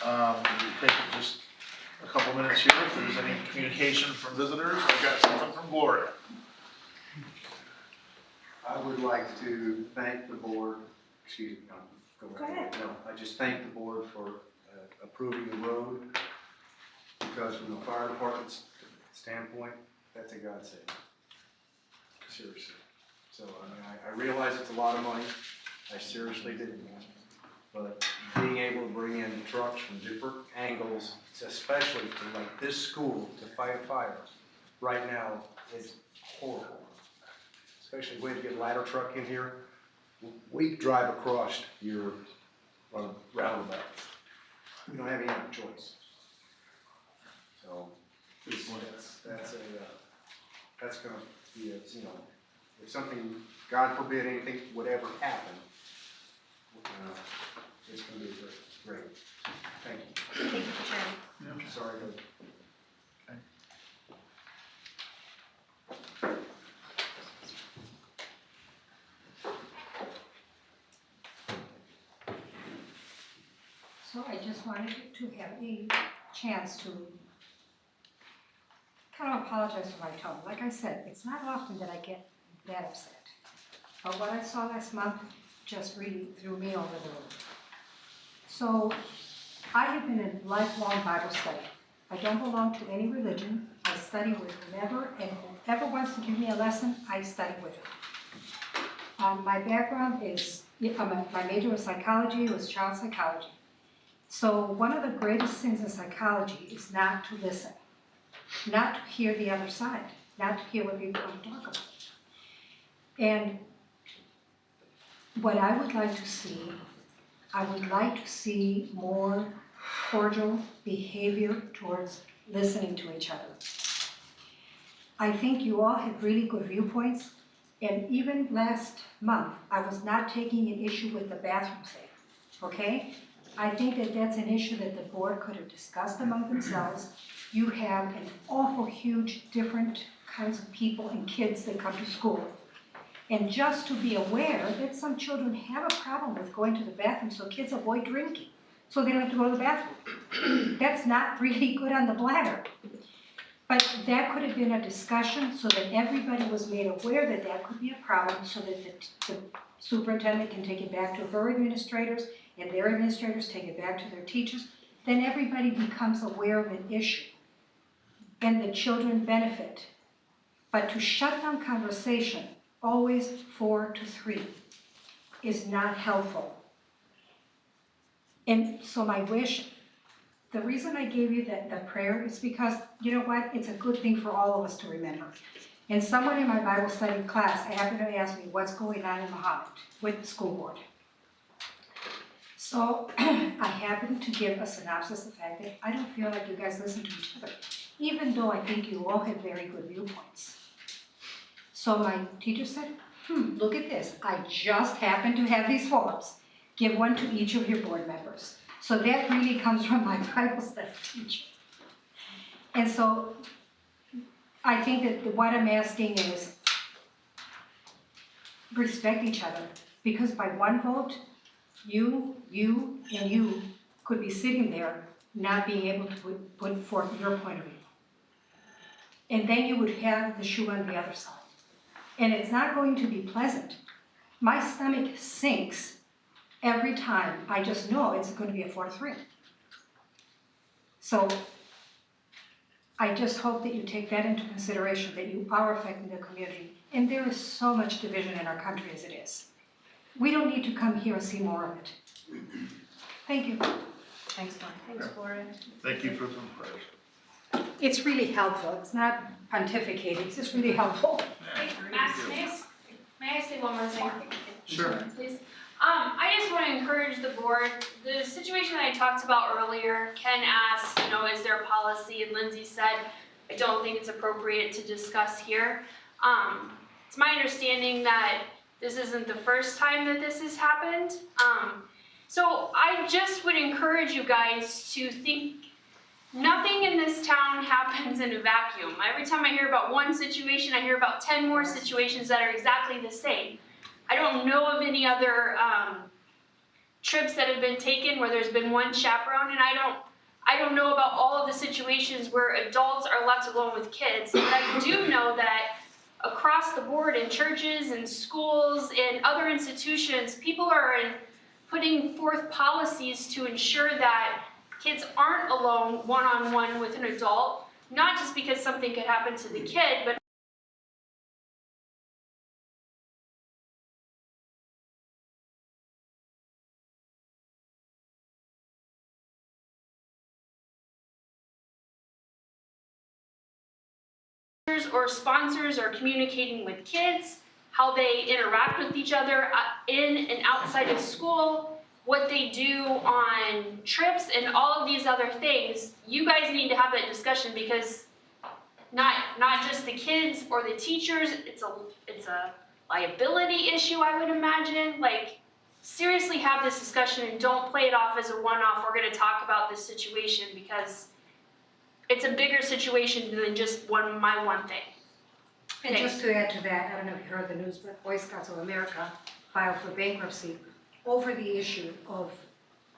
We'll take just a couple minutes here if there's any communication from visitors. I've got something from Gloria. I would like to thank the board, excuse me, no, go ahead. No, I just thank the board for approving the road, because from the fire department's standpoint, that's a godsend. Seriously. So, I mean, I realize it's a lot of money, I seriously do. But being able to bring in trucks from different angles, especially for like this school to fight a fire, right now is horrible. Especially when you get a ladder truck in here, we drive across your roundabout. We don't have any other choice. So, that's gonna be, you know, if something, God forbid, anything would ever happen, it's gonna be great. Thank you. Thank you for sharing. Yeah. Sorry to. So I just wanted to have a chance to kind of apologize for my tone. Like I said, it's not often that I get that upset. But what I saw last month just really threw me over the roof. So I have been in lifelong Bible study. I don't belong to any religion. I study with whomever, and whoever wants to give me a lesson, I study with them. My background is, my major was psychology, it was child psychology. So one of the greatest things in psychology is not to listen, not to hear the other side, not to hear what people want to talk about. And what I would like to see, I would like to see more cordial behavior towards listening to each other. I think you all have really good viewpoints, and even last month, I was not taking an issue with the bathroom thing, okay? I think that that's an issue that the board could have discussed among themselves. You have an awful huge different kinds of people and kids that come to school. And just to be aware that some children have a problem with going to the bathroom, so kids avoid drinking, so they don't have to go to the bathroom. That's not really good on the bladder. But that could have been a discussion so that everybody was made aware that that could be a problem, so that the superintendent can take it back to her administrators, and their administrators take it back to their teachers. Then everybody becomes aware of an issue, and the children benefit. But to shut down conversation, always 4 to 3, is not helpful. And so my wish, the reason I gave you the prayer is because, you know what, it's a good thing for all of us to remember. And someone in my Bible study class happened to ask me what's going on in Mahomet with the school board. So I happened to give a synopsis of the fact that I don't feel like you guys listen to each other, even though I think you all have very good viewpoints. So my teacher said, look at this. I just happen to have these forms. Give one to each of your board members. So that really comes from my Bible study teacher. And so I think that what I'm asking is respect each other, because by one vote, you, and you could be sitting there not being able to put forth your point of view. And then you would have the shoe on the other side. And it's not going to be pleasant. My stomach sinks every time. I just know it's going to be a 4 to 3. So I just hope that you take that into consideration, that you are affecting the community. And there is so much division in our country as it is. We don't need to come here and see more of it. Thank you. Thanks, Lauren. Thanks, Gloria. Thank you for the prayers. It's really helpful. It's not pontificating, it's just really helpful. Max, may I say one more thing? Sure. Please. I just want to encourage the board, the situation that I talked about earlier, Ken asked, is there a policy? And Lindsay said, I don't think it's appropriate to discuss here. It's my understanding that this isn't the first time that this has happened. So I just would encourage you guys to think nothing in this town happens in a vacuum. Every time I hear about one situation, I hear about 10 more situations that are exactly the same. I don't know of any other trips that have been taken where there's been one chaperone, and I don't know about all of the situations where adults are left alone with kids. But I do know that across the board in churches and schools and other institutions, people are putting forth policies to ensure that kids aren't alone one-on-one with an adult, not just because something could happen to the kid, but or sponsors are communicating with kids, how they interact with each other in and outside of school, what they do on trips, and all of these other things. You guys need to have that discussion, because not just the kids or the teachers, it's a liability issue, I would imagine. Like, seriously have this discussion and don't play it off as a one-off. We're going to talk about this situation, because it's a bigger situation than just my one thing. And just to add to that, I don't know if you heard the news, but Boy Scouts of America filed for bankruptcy over the issue of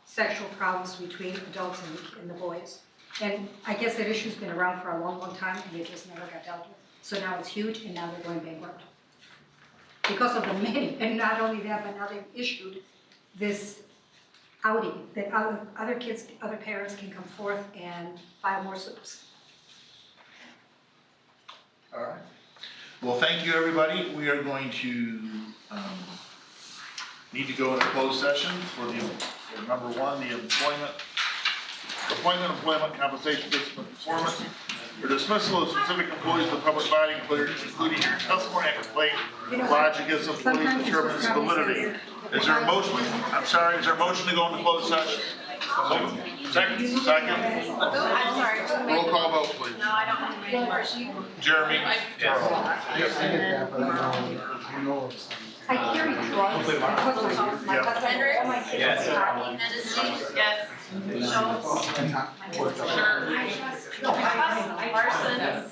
sexual problems between adults and the boys. And I guess that issue's been around for a long, long time, and it just never got dealt with. So now it's huge, and now they're going bankrupt. Because of the many, and not only that, but now they've issued this outing that other kids, other parents can come forth and file more suits. All right. Well, thank you, everybody. We are going to need to go into closed session for number one, the appointment, compensation, discipline, performance, or dismissal of specific employees of the public body, including your testimony and complaint, lodged against employees determine its validity. Is there a motion? I'm sorry, is there a motion to go into closed session? Second. I'm sorry. Roll call vote, please. No, I don't have to make a motion. Jeremy? Yes, I get that, but I know of some. I carry drugs because my husband, all my kids Yes. are Yes. Schultz. And not- Parsons.